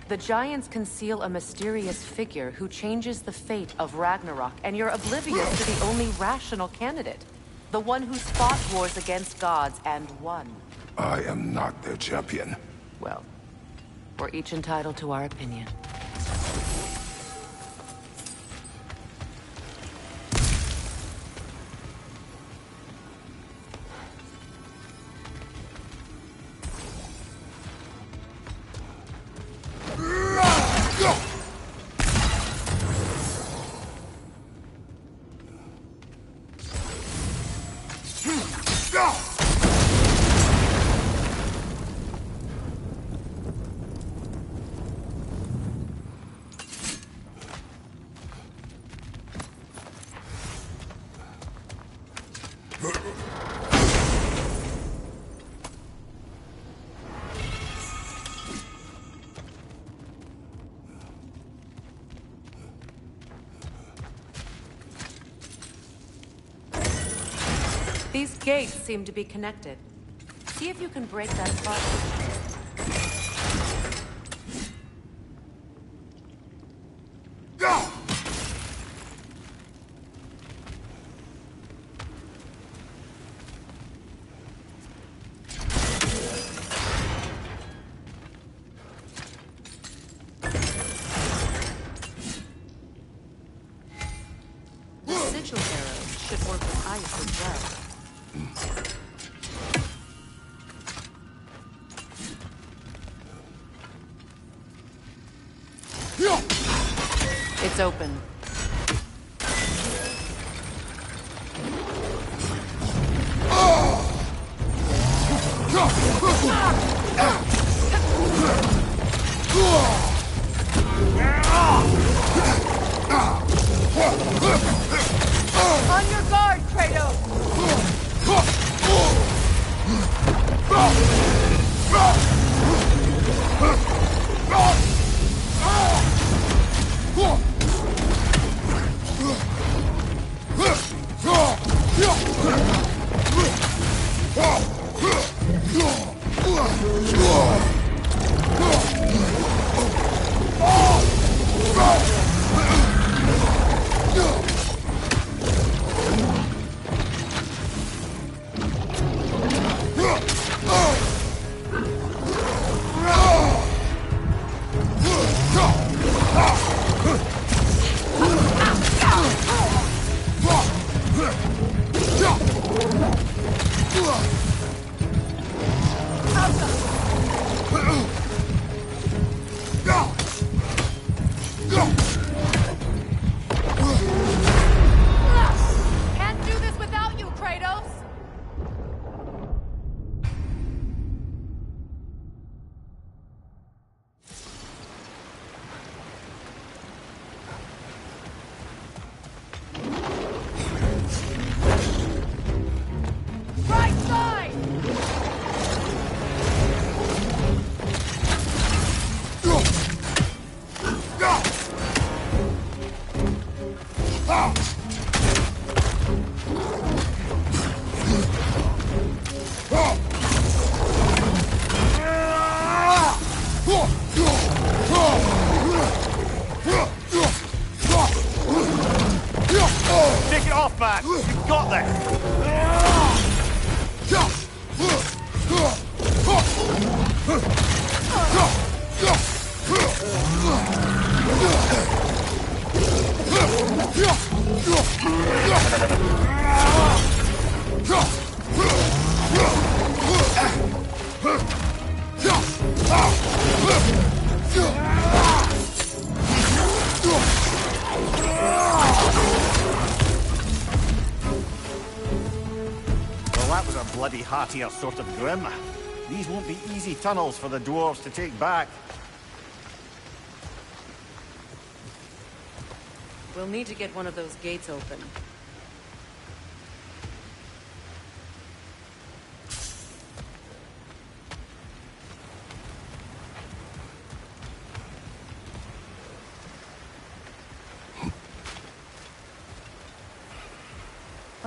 The Giants conceal a mysterious figure who changes the fate of Ragnarok, and you're oblivious to the only rational candidate. The one who's fought wars against gods and won. I am not their champion. Well, we're each entitled to our opinion. These gates seem to be connected. See if you can break that puzzle. The sigil arrows should work with ice as well. It's open. On your guard, Kratos! back! You've got this! Well, that was a bloody heartier sort of grim. These won't be easy tunnels for the dwarves to take back. We'll need to get one of those gates open.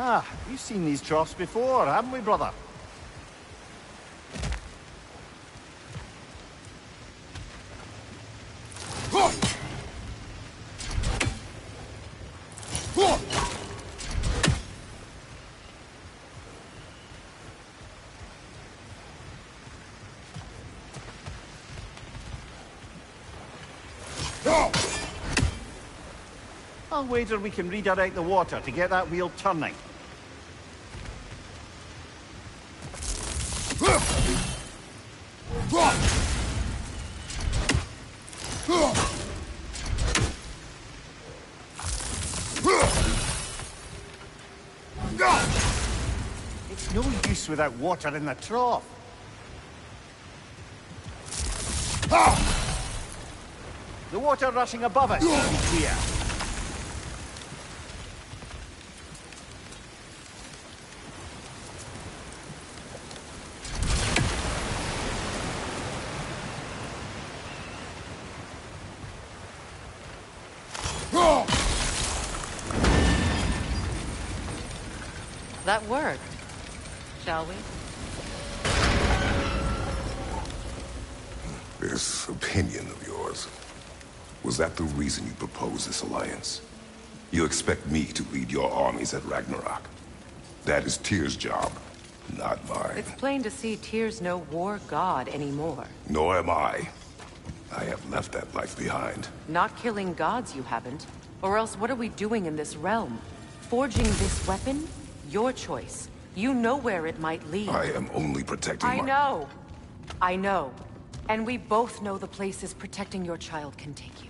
Ah, we've seen these troughs before, haven't we, brother? I'll wager we can redirect the water to get that wheel turning. It's no use without water in the trough. The water rushing above us is here. That worked. Shall we? This opinion of yours, was that the reason you proposed this alliance? You expect me to lead your armies at Ragnarok? That is Tyr's job, not mine. It's plain to see Tyr's no war god anymore. Nor am I. I have left that life behind. Not killing gods, you haven't. Or else what are we doing in this realm? Forging this weapon? Your choice. You know where it might lead. I am only protecting I know. I know. And we both know the places protecting your child can take you.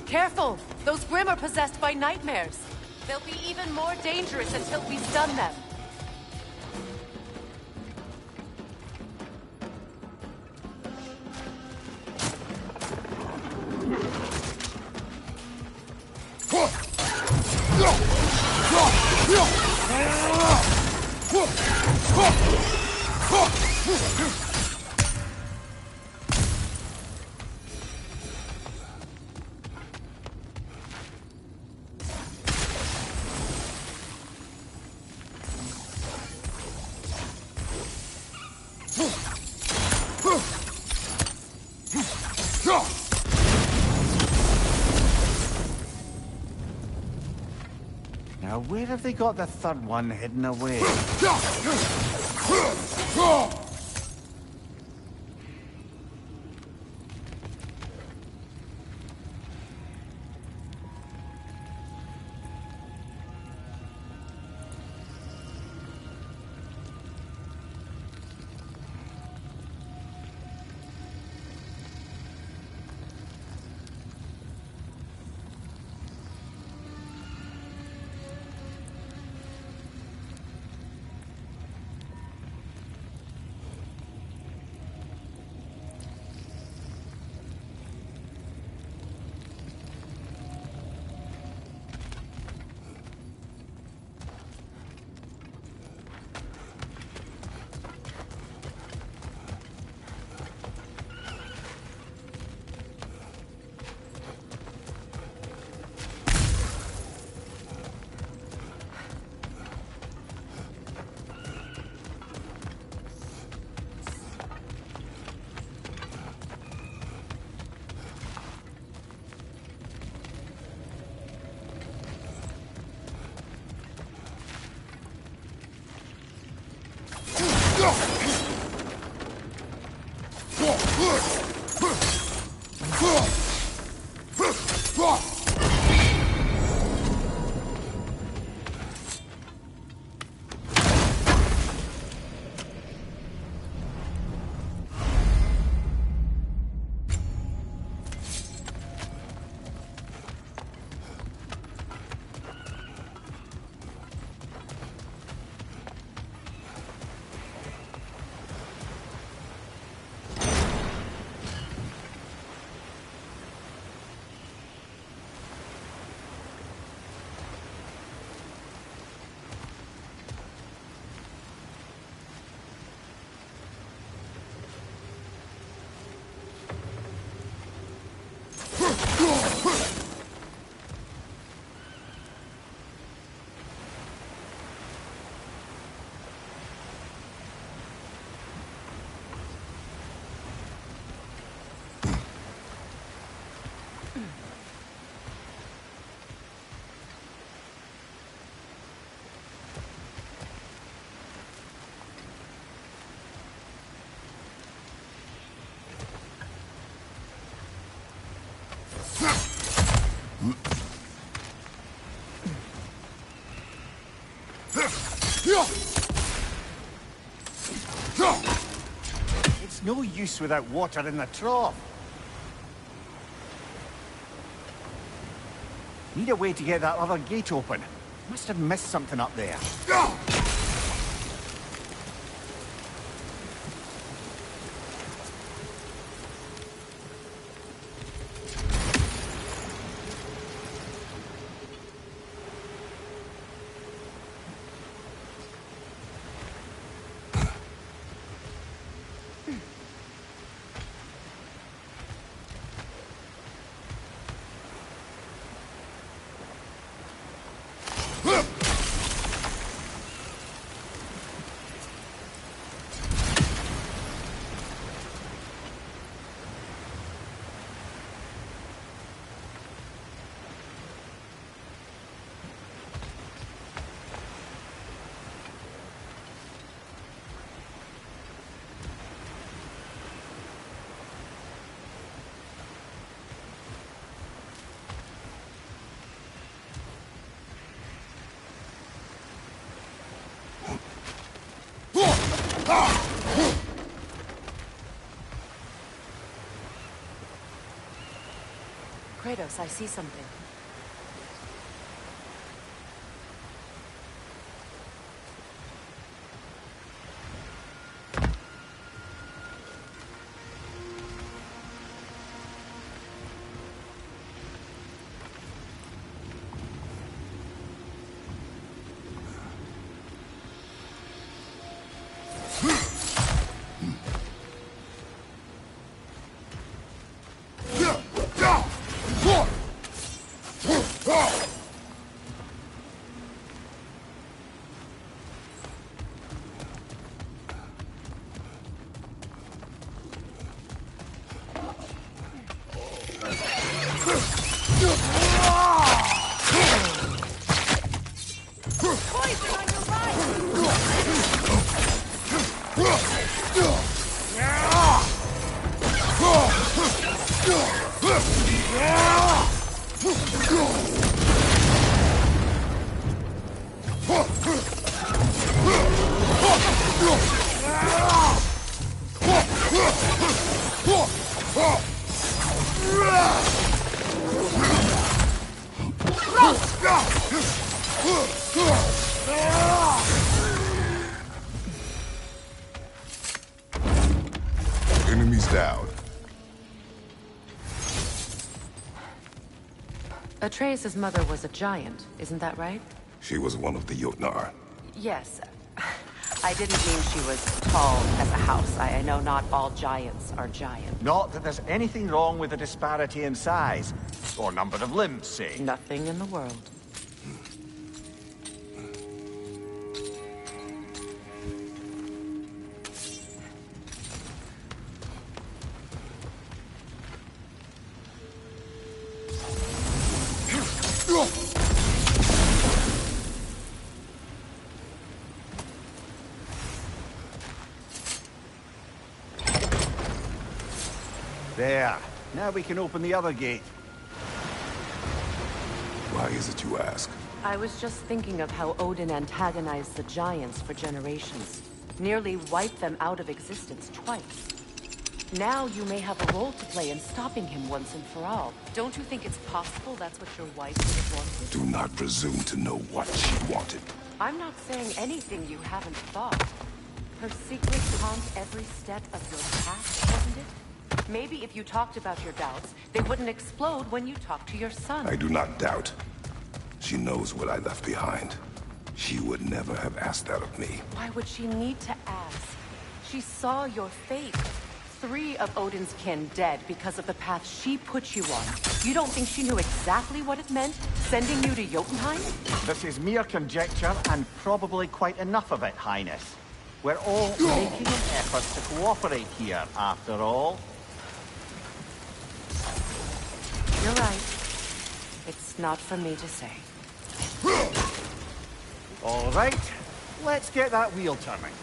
Careful! Those Grimm are possessed by nightmares. They'll be even more dangerous until we stun them. Now, where have they got the third one hidden away? It's no use without water in the trough. Need a way to get that other gate open. Must have missed something up there. Kratos, I see something. Enemies down. Atreus' mother was a giant, isn't that right? She was one of the Jotnar. Yes. I didn't mean she was tall as a house. I know not all giants are giant. Not that there's anything wrong with the disparity in size. Or number of limbs, say. Nothing in the world. Now we can open the other gate. Why is it you ask? I was just thinking of how Odin antagonized the giants for generations. Nearly wiped them out of existence twice. Now you may have a role to play in stopping him once and for all. Don't you think it's possible that's what your wife would have wanted? Do not presume to know what she wanted. I'm not saying anything you haven't thought. Her secrets haunt every step of your path, wasn't it? Maybe if you talked about your doubts, they wouldn't explode when you talked to your son. I do not doubt. She knows what I left behind. She would never have asked that of me. Why would she need to ask? She saw your fate. 3 of Odin's kin dead because of the path she put you on. You don't think she knew exactly what it meant, sending you to Jotunheim? This is mere conjecture, and probably quite enough of it, Highness. We're all making an effort to cooperate here, after all. You're right. It's not for me to say. All right, let's get that wheel turning.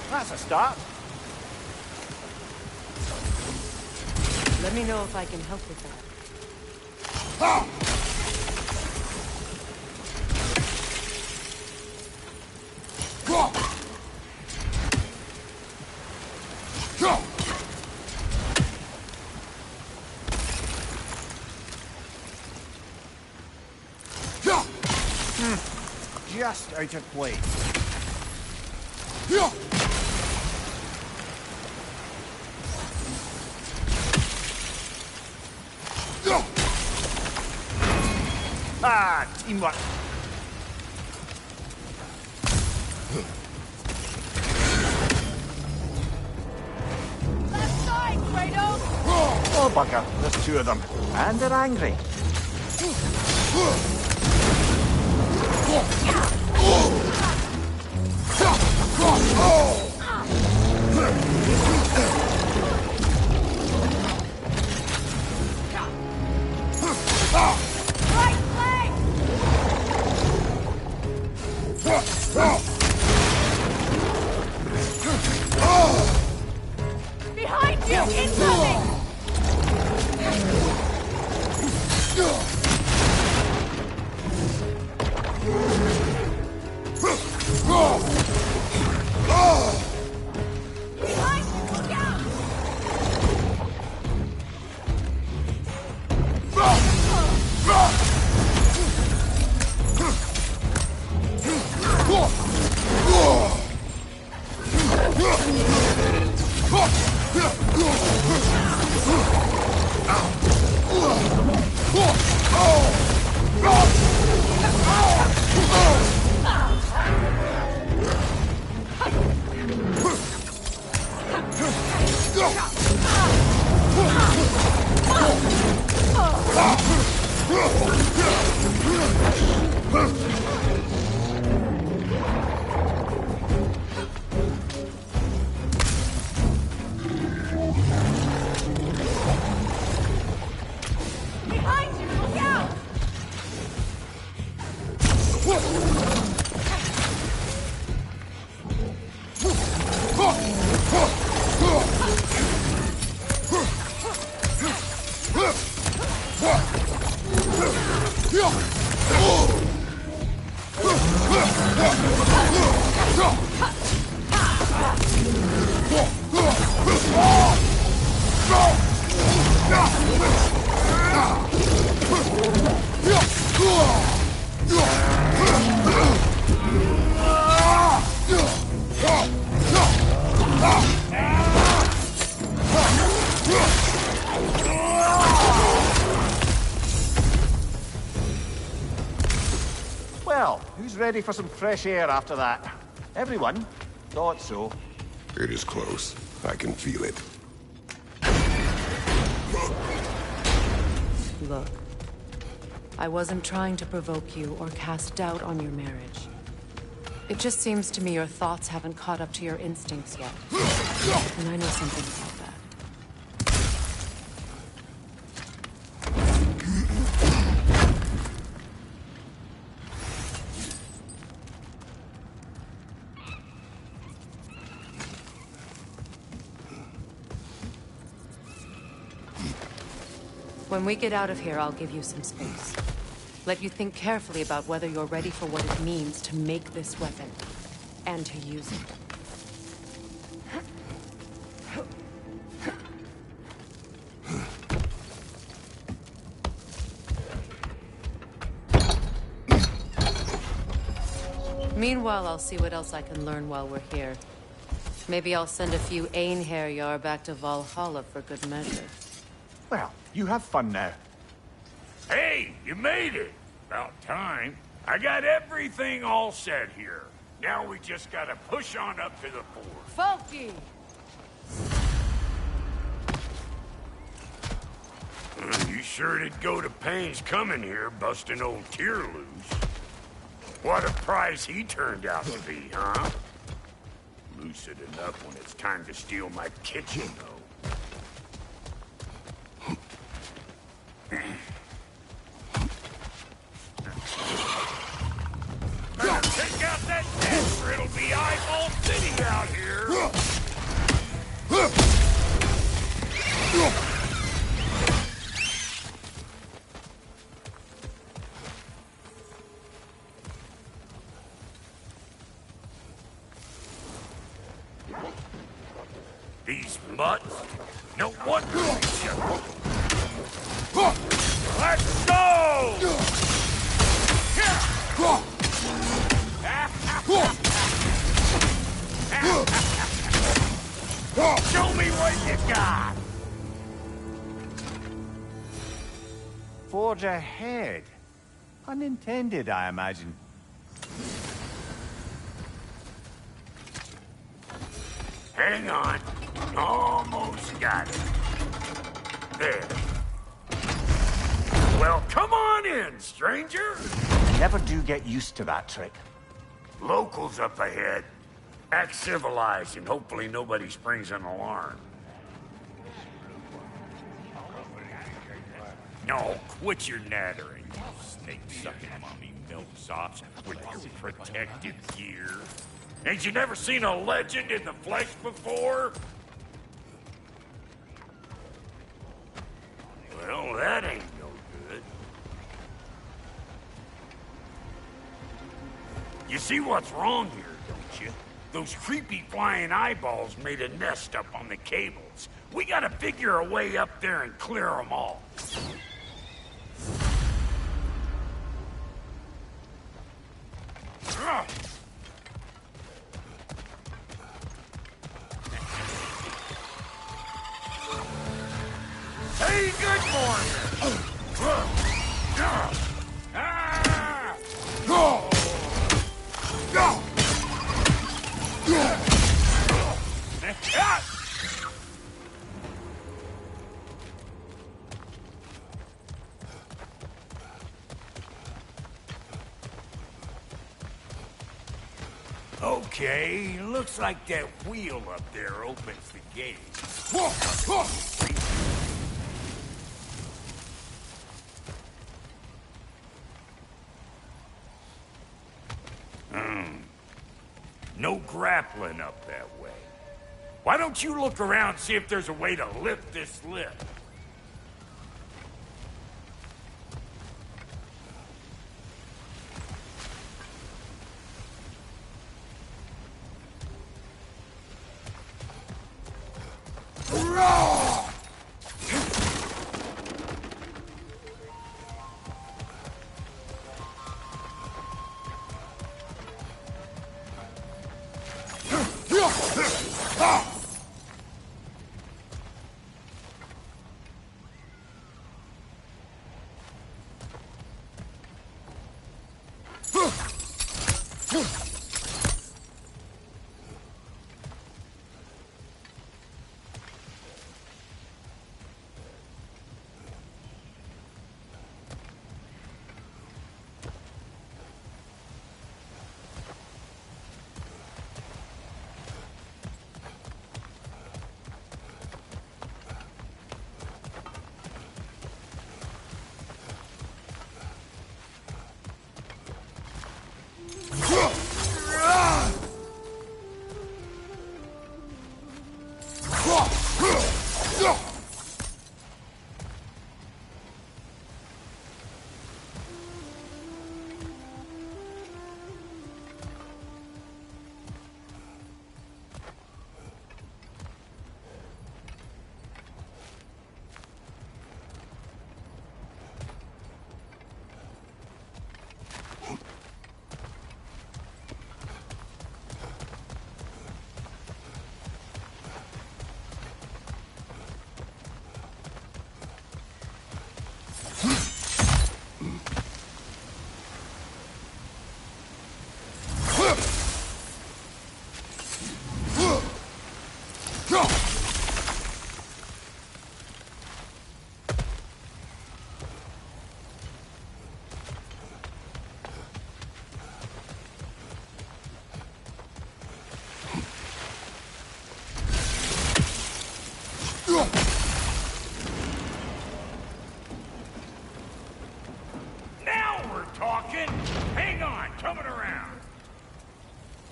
That's a start. Let me know if I can help with Just out of place. Ah, teamwork. Left side, Kratos! Oh, bugger. There's 2 of them. And they're angry. Right leg! Behind you! Incoming! Behind you! Look out! Behind you! Look out! Well, who's ready for some fresh air after that? Everyone? Thought so. It is close. I can feel it. Look, I wasn't trying to provoke you or cast doubt on your marriage. It just seems to me your thoughts haven't caught up to your instincts yet. And I know something about that. When we get out of here, I'll give you some space. Let you think carefully about whether you're ready for what it means to make this weapon, and to use it. Meanwhile, I'll see what else I can learn while we're here. Maybe I'll send a few Einherjar back to Valhalla for good measure. Well, you have fun now. Hey, you made it! About time. I got everything all set here. Now we just gotta push on up to the fort. Funky! You sure did go to pains coming here, busting old Tyr loose. What a prize he turned out to be, huh? Lucid enough when it's time to steal my kitchen, though. Better take out that desk or it'll be eyeball city out here! These mutts? No wonder they shut up. Let's go! Show me what you got! Forge ahead. Unintended, I imagine. Hang on. Almost got it. There. Well, come on in, stranger. Never do get used to that trick. Locals up ahead. Act civilized and hopefully nobody springs an alarm. No, quit your nattering, you snake-sucking mommy milksops with your protective gear. Ain't you never seen a legend in the flesh before? Well, that ain't no good. You see what's wrong here, don't you? Those creepy flying eyeballs made a nest up on the cables. We gotta figure a way up there and clear them all. Hey, good morning! Okay, looks like that wheel up there opens the gate. No grappling up that way. Why don't you look around and see if there's a way to lift this lift?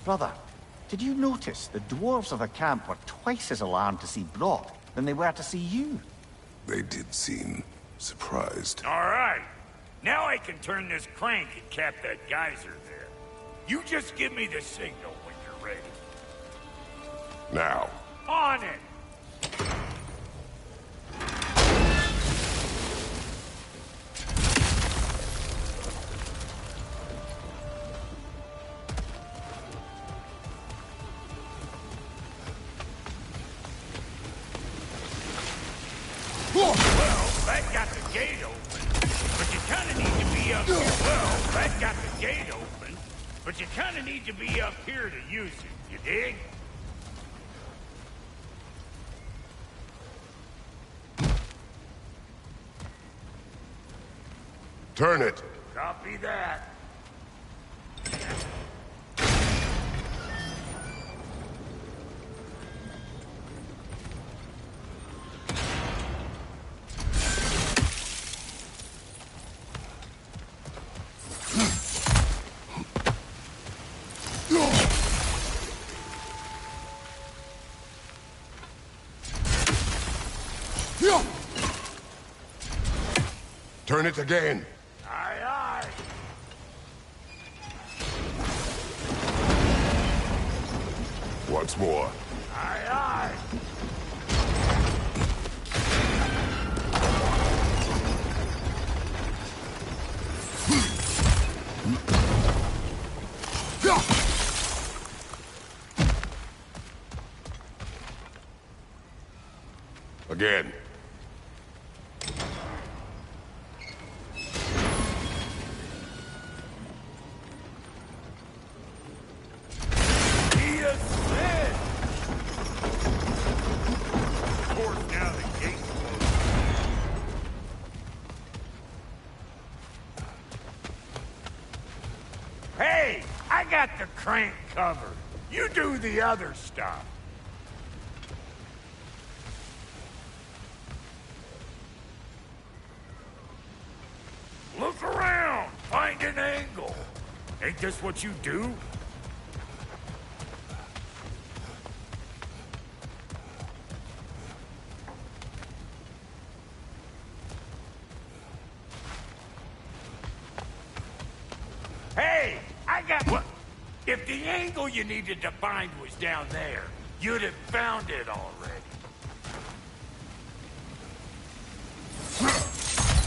Brother, did you notice the dwarves of the camp were twice as alarmed to see Brock than they were to see you? They did seem surprised. All right. Now I can turn this crank and cap that geyser there. You just give me the signal when you're ready. Now. On it! Well, that got the gate open, but you kind of need to be up here. Well, that got the gate open, but you kind of need to be up here to use it, you dig? Turn it. Copy that. Turn it again. Aye, aye. Once more. Aye, aye. Again. Hey, I got the crank covered. You do the other stuff. Look around. Find an angle. Ain't this what you do? Hey, I got what? If the angle you needed to find was down there, you'd have found it already.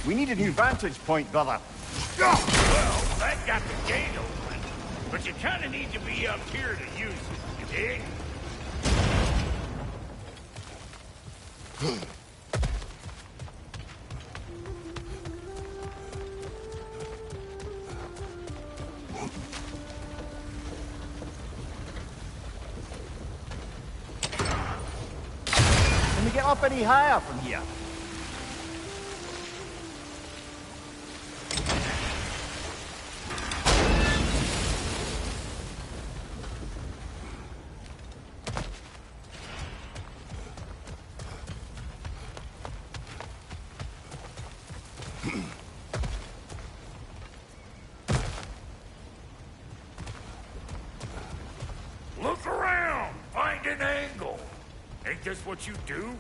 We need a new vantage point, brother. Well, that got the gate open, but you kind of need to be up here to use it, you dig? Can we get up any higher from here? Look around! Find an angle! Ain't this what you do?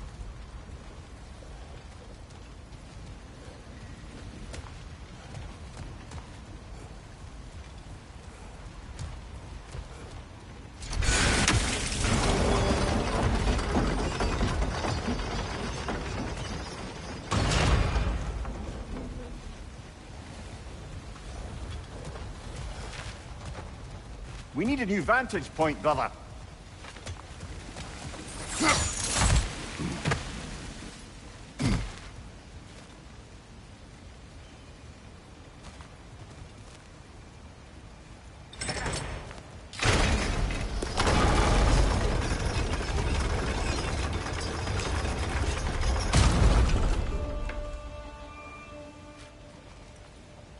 We need a new vantage point, brother.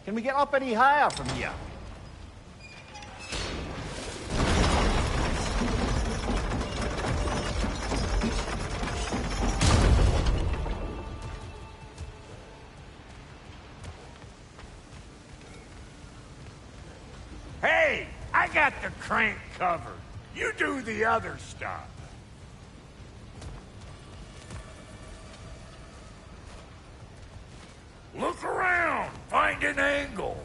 Can we get up any higher from here? Hey, I got the crank covered. You do the other stuff. Look around. Find an angle.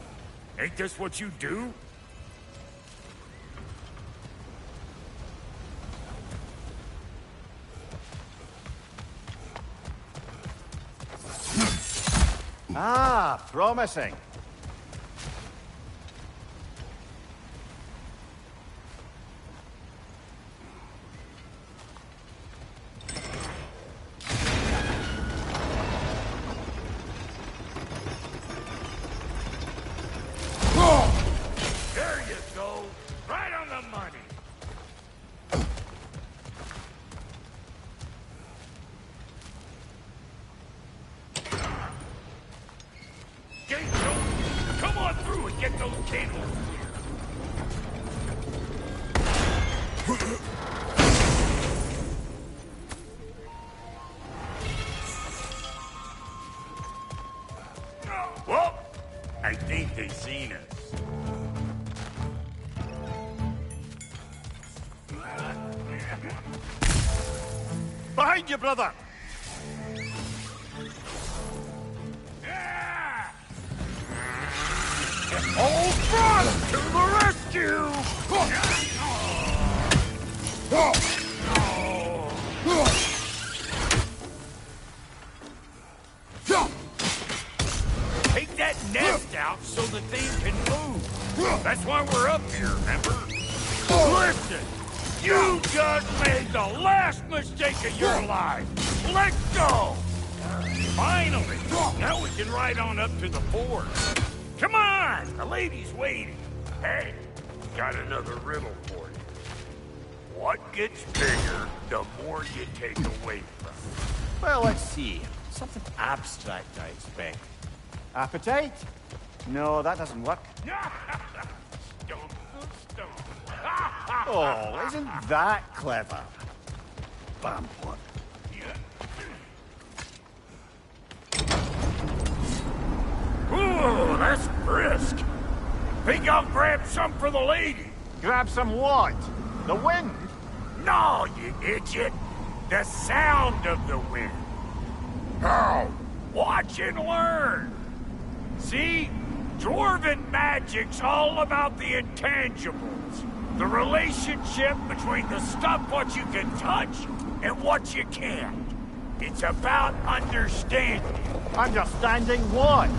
Ain't this what you do? Ah, promising. There you go. Right on the money. Gates open. Come on through and get those cables. Well, I think they seen us. Behind you, brother! Old front to the rescue! Take that nest out so the thing can move. That's why we're up here, remember? Listen, you just made the last mistake of your life. Let go! Finally! Now we can ride on up to the fort. Come on! The lady's waiting. Hey, got another riddle for you. What gets bigger the more you take away from it? Well, let's see. Something abstract, I expect. Appetite? No, that doesn't work. Oh, isn't that clever? Bam, what? Ooh, that's brisk. Think I'll grab some for the lady. Grab some what? The wind? No, you idiot. The sound of the wind. How? Watch and learn. See? Dwarven magic's all about the intangibles. The relationship between the stuff what you can touch and what you can't. It's about understanding. Understanding what?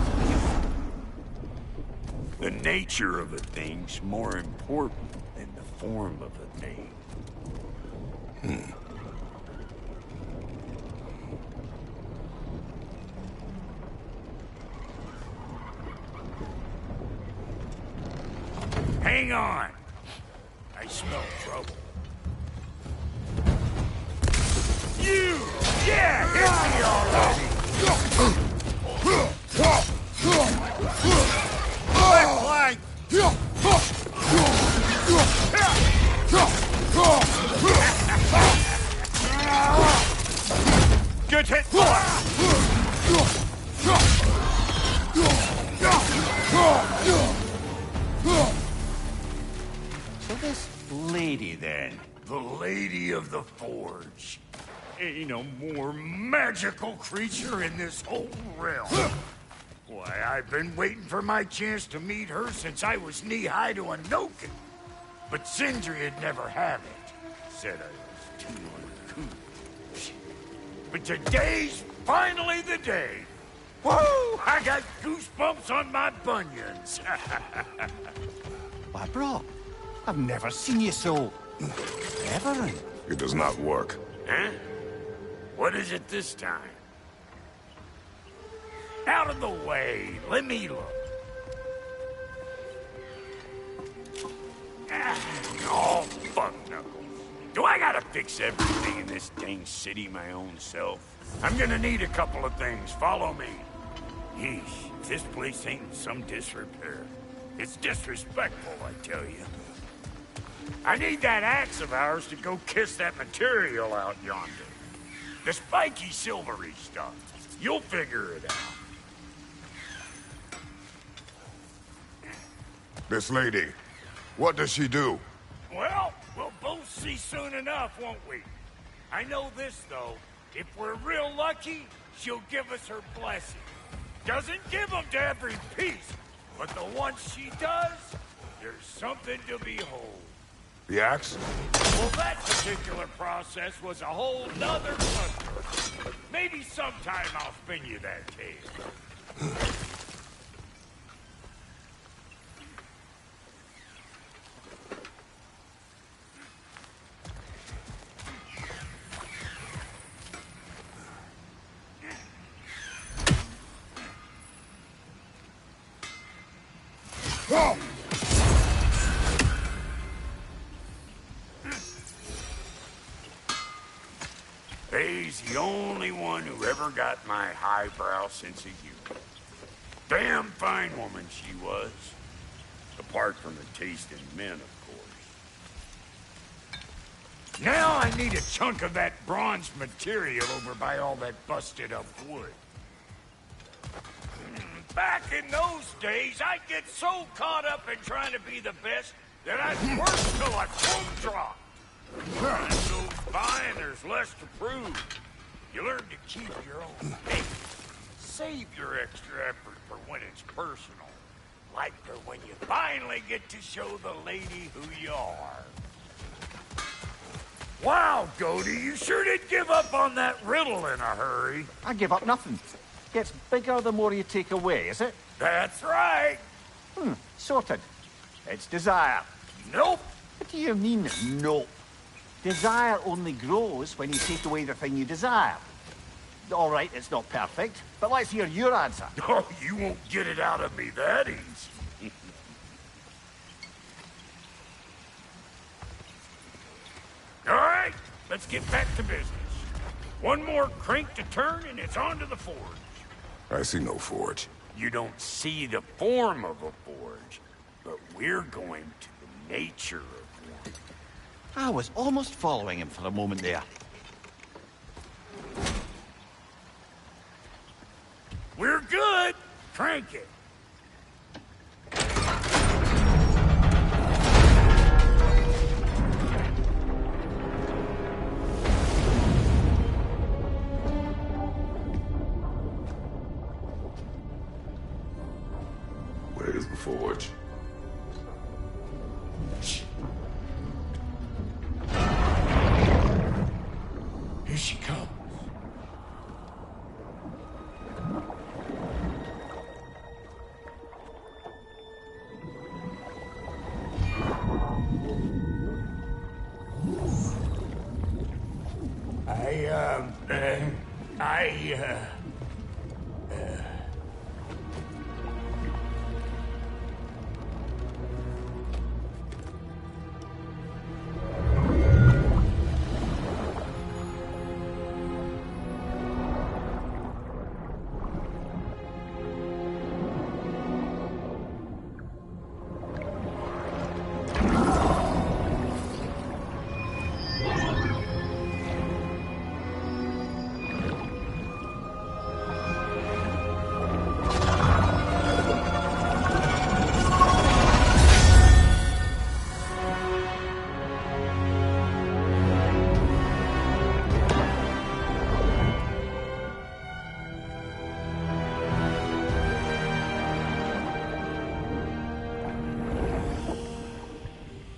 The nature of a thing's more important than the form of a thing. Hang on. I smell trouble. You! Yeah! Hit me already! Left flank! Good hit, So this lady, then? The Lady of the Forge. Ain't no more magical creature in this whole realm. Why, I've been waiting for my chance to meet her since I was knee-high to a Noken. But Sindri would never have it. Said I was too uncouth. But today's finally the day. Woo! I got goosebumps on my bunions. Why, bro, I've never seen you so... reverent. It does not work. Huh? What is it this time? Out of the way. Let me look. Oh, fuck knuckles. Do I gotta fix everything in this dang city my own self? I'm gonna need a couple of things. Follow me. Yeesh, if this place ain't in some disrepair. It's disrespectful, I tell you. I need that axe of ours to go kiss that material out yonder. The spiky silvery stuff. You'll figure it out. This lady, what does she do? Well, we'll both see soon enough, won't we? I know this, though. If we're real lucky, she'll give us her blessing. Doesn't give them to every piece, but the ones she does, there's something to behold. The axe? Well, that particular process was a whole nother cluster. Maybe sometime I'll spin you that tale. He's the only one who ever got my highbrow sense of humor. Damn fine woman she was. Apart from the taste in men, of course. Now I need a chunk of that bronze material over by all that busted up wood. Back in those days, I'd get so caught up in trying to be the best that I'd work till I plumb dropped. Time goes by and there's less to prove. You learn to keep your own pace. Save your extra effort for when it's personal. Like for when you finally get to show the lady who you are. Wow, Goldie, you sure did give up on that riddle in a hurry. I give up nothing. Gets bigger the more you take away, is it? That's right. Sorted. It's desire. Nope. What do you mean, nope? Desire only grows when you take away the thing you desire. All right, it's not perfect, but let's hear your answer. Oh, you won't get it out of me that easy. All right, let's get back to business. One more crank to turn and it's on to the forge. I see no forge. You don't see the form of a forge, but we're going to the nature of one. I was almost following him for a moment there. We're good. Crank it. Where's the forge? Here she comes.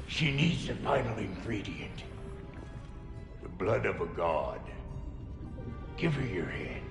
She needs the final ingredient. The blood of a god. Give her your hand.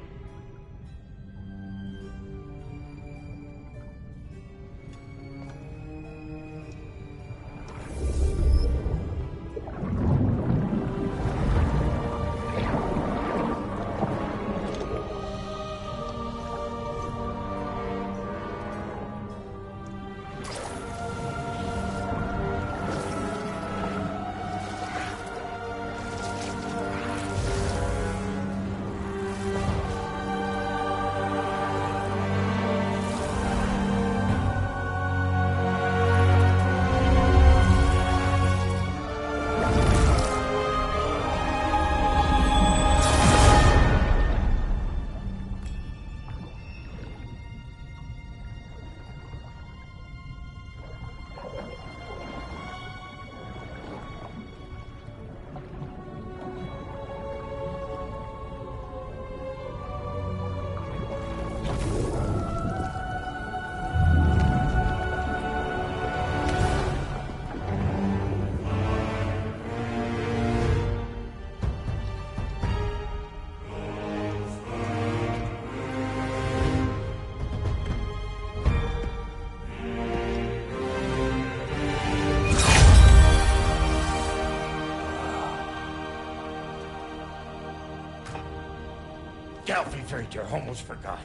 Galfy, almost forgot.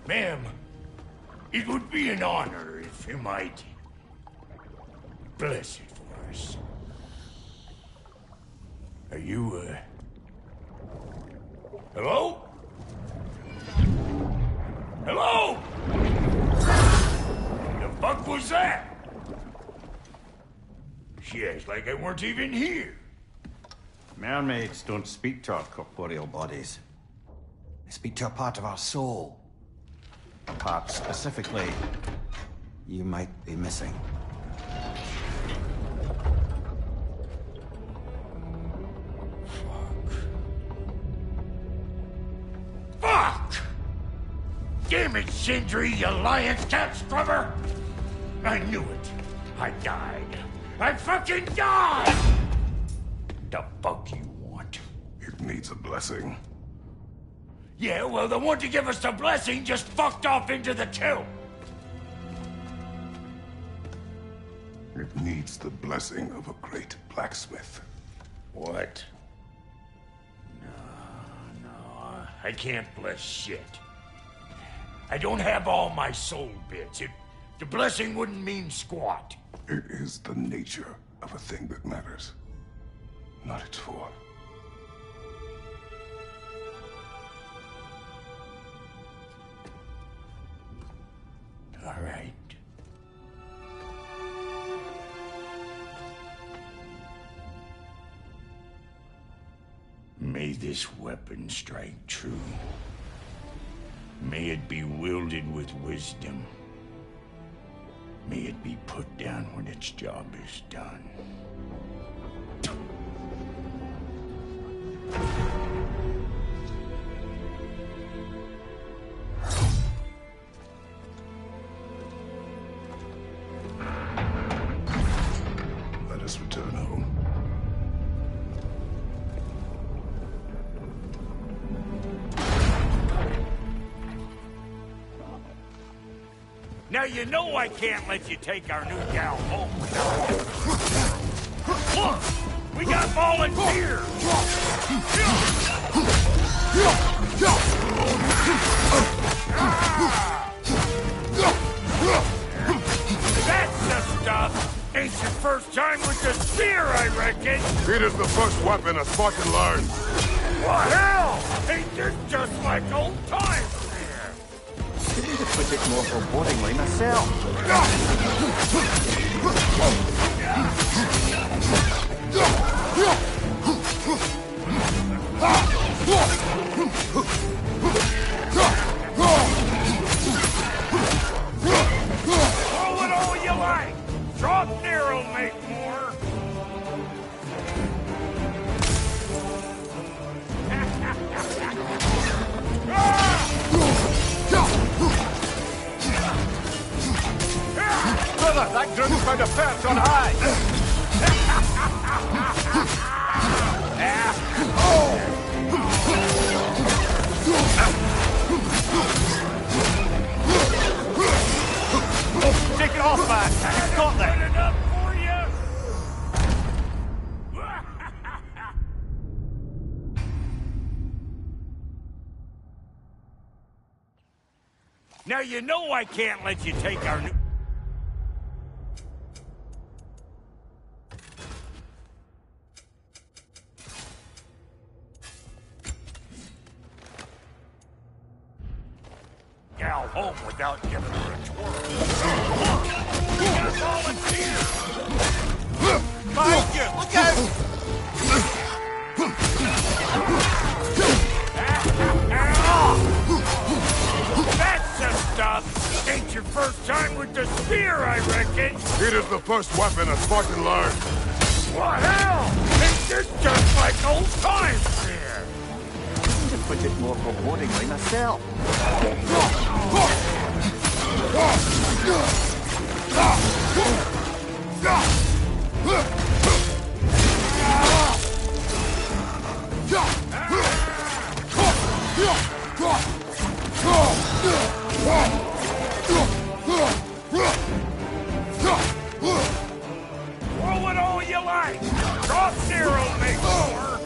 Ma'am, it would be an honor if you might bless it for us. Are you, hello? Hello? The fuck was that? She acts like I weren't even here. Mermaids don't speak to our corporeal bodies. They speak to a part of our soul. A part specifically you might be missing. Fuck! Damn it, Sindri, you lion's cat scrubber! I knew it. I died. I fucking died! The fuck you want? It needs a blessing. Yeah, well, the one to give us the blessing just fucked off into the tomb. It needs the blessing of a great blacksmith. What? No, I can't bless shit. I don't have all my soul bits. The blessing wouldn't mean squat. It is the nature of a thing that matters, not its form. All right. May this weapon strike true. May it be wielded with wisdom. May it be put down when its job is done. Let us return home. Now you know I can't let you take our new gal home without... Look! We got volunteers! That's the stuff! Ain't your first time with the spear, I reckon! It is the first weapon a Spartan learned. What hell? Ain't this just like old times? I need to put it more forebodingly myself. Throw it all you like! Drop near'll make more! Brother, that grunt's found a perch on high! Take it off, man! It's got there! Enough for you? Now you know I can't let you take our new... gal home without giving her a twirl. Look! We got volunteers! Behind you! Look out! That's the stuff! Ain't your first time with the spear, I reckon! It is the first weapon a Spartan learned. What hell? Ain't this just like old times here? I need to put it more forebodingly myself. Throw it all you like! Drop zero, make more!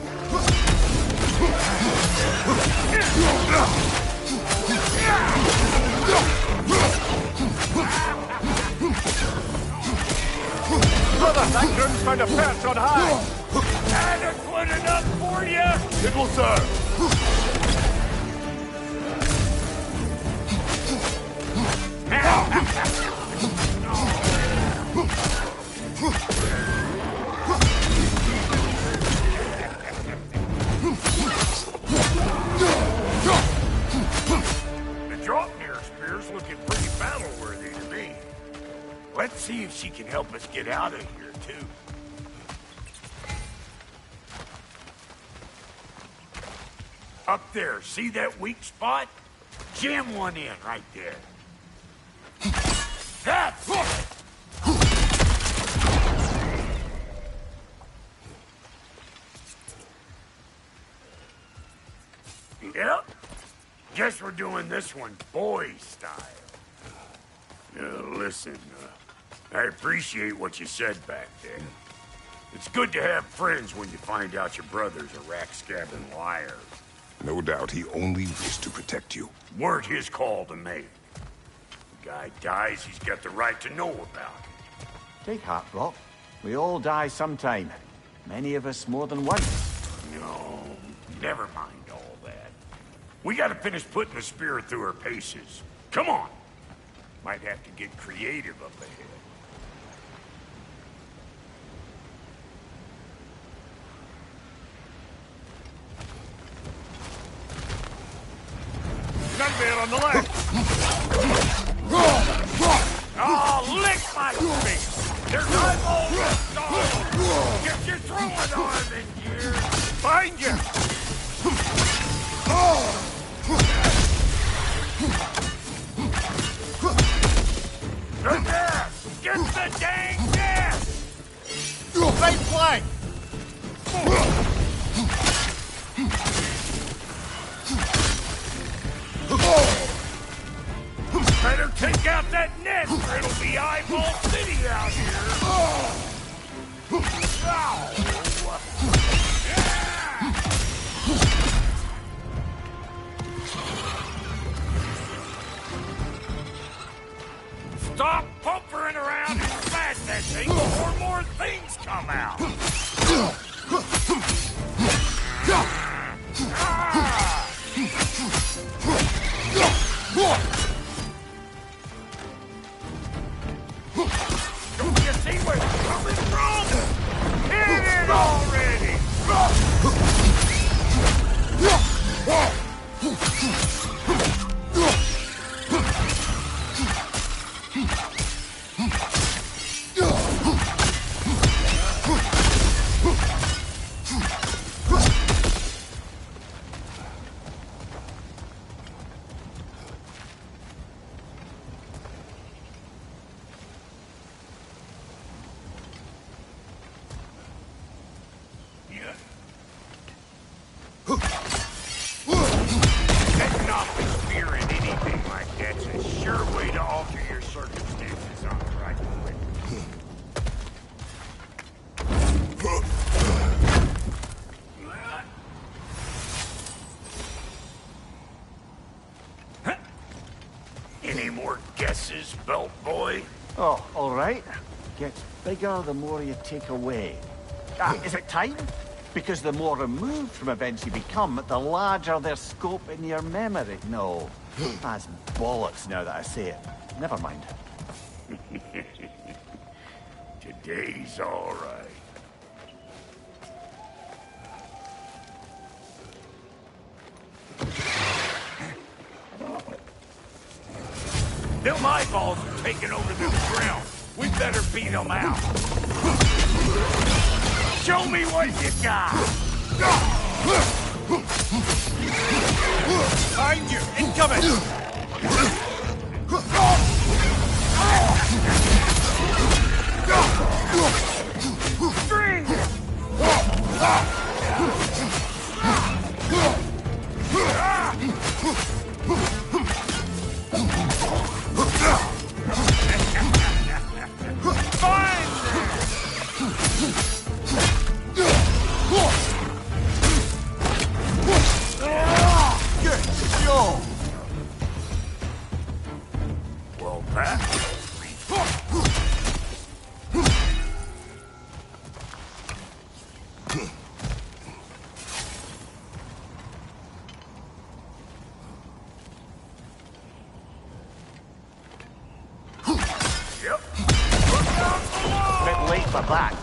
Brother, that gun's found a perch on high. Adequate enough for you? It will serve. The Draupnir spear's looking pretty battle-worthy to me. Let's see if she can help us get out of here, too. Up there, see that weak spot? Jam one in right there. That's it! Yep. Guess we're doing this one boy style. Listen, I appreciate what you said back then. It's good to have friends when you find out your brother's a rack-scabbing liar. No doubt he only wished to protect you. Weren't his call to make. The guy dies, he's got the right to know about it. Take heart, Brock. We all die sometime. Many of us more than once. No, never mind all that. We gotta finish putting the spear through her paces. Come on! Might have to get creative up ahead. Gunbear on the left! Oh, lick my face! There's eyeballs and stars! Get your throwing arm in gear! Find you! The gas! Get the dang gas! Right flank! Better take out that net, or it'll be Eyeball City out here! Stop pumpering around and smash that thing before more things come out! Don't you see where it's coming from? Hit it already! Setting off the spear in anything like that's a sure way to alter your circumstances on the right foot. Any more guesses, belt boy? Oh, all right. Gets bigger the more you take away. Is it time? Because the more removed from events you become, the larger their scope in your memory. No, that's bollocks now that I say it. Never mind. Today's all right. Them eyeballs are taking over the ground. We better beat them out. Show me what you got! Find you! Incoming! String! Fine! Bit late for that.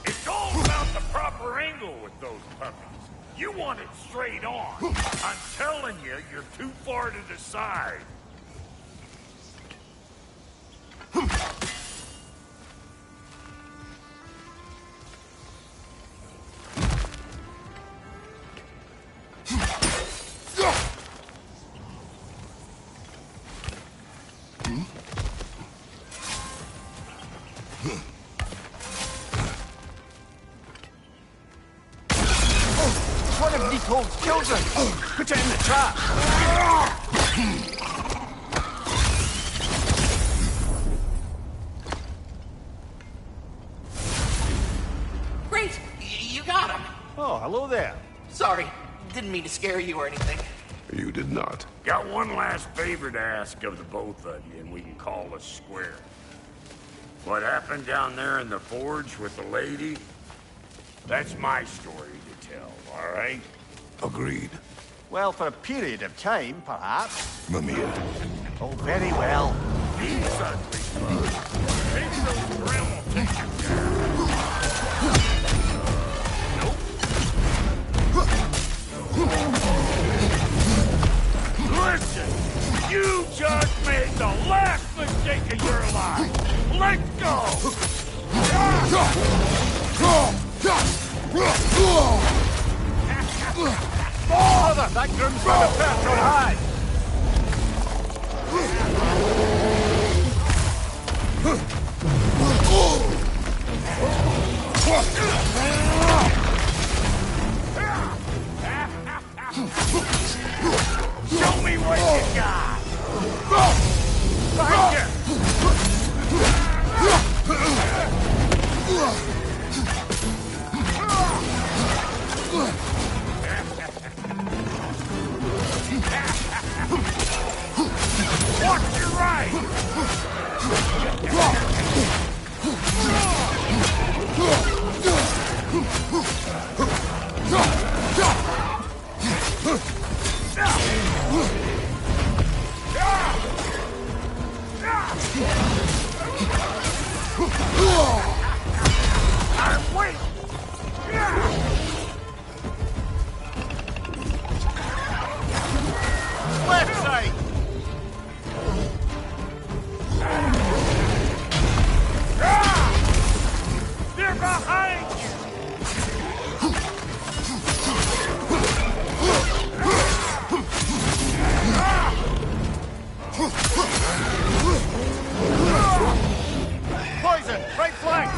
It's all about the proper angle with those puppies. You want it straight on. I'm telling you, you're too far to the side. One of Nicole's children! Put it in the trap! Great! You got him! Oh, hello there. Sorry, didn't mean to scare you or anything. You did not. Got one last favor to ask of the both of you, and we can call us square. What happened down there in the forge with the lady? That's my story to tell, all right? Agreed. Well, for a period of time, perhaps. Mimir. Oh, very well. He's ugly, bud. Maybe those Grimm will take him down. Listen, you just made the last mistake of your life. Let's go! Father, that groom's got a perch on high! Show me what you got! Right here! Watch your right! I'm waiting! Left side! They're behind you! Poison! Right flank!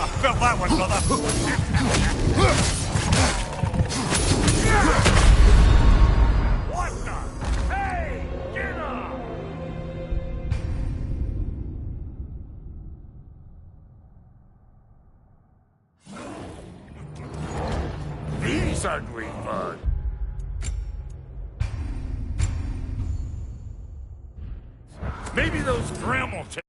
I felt that one, brother. What the? Hey, get up! These ugly bugs. Maybe those Grimm will take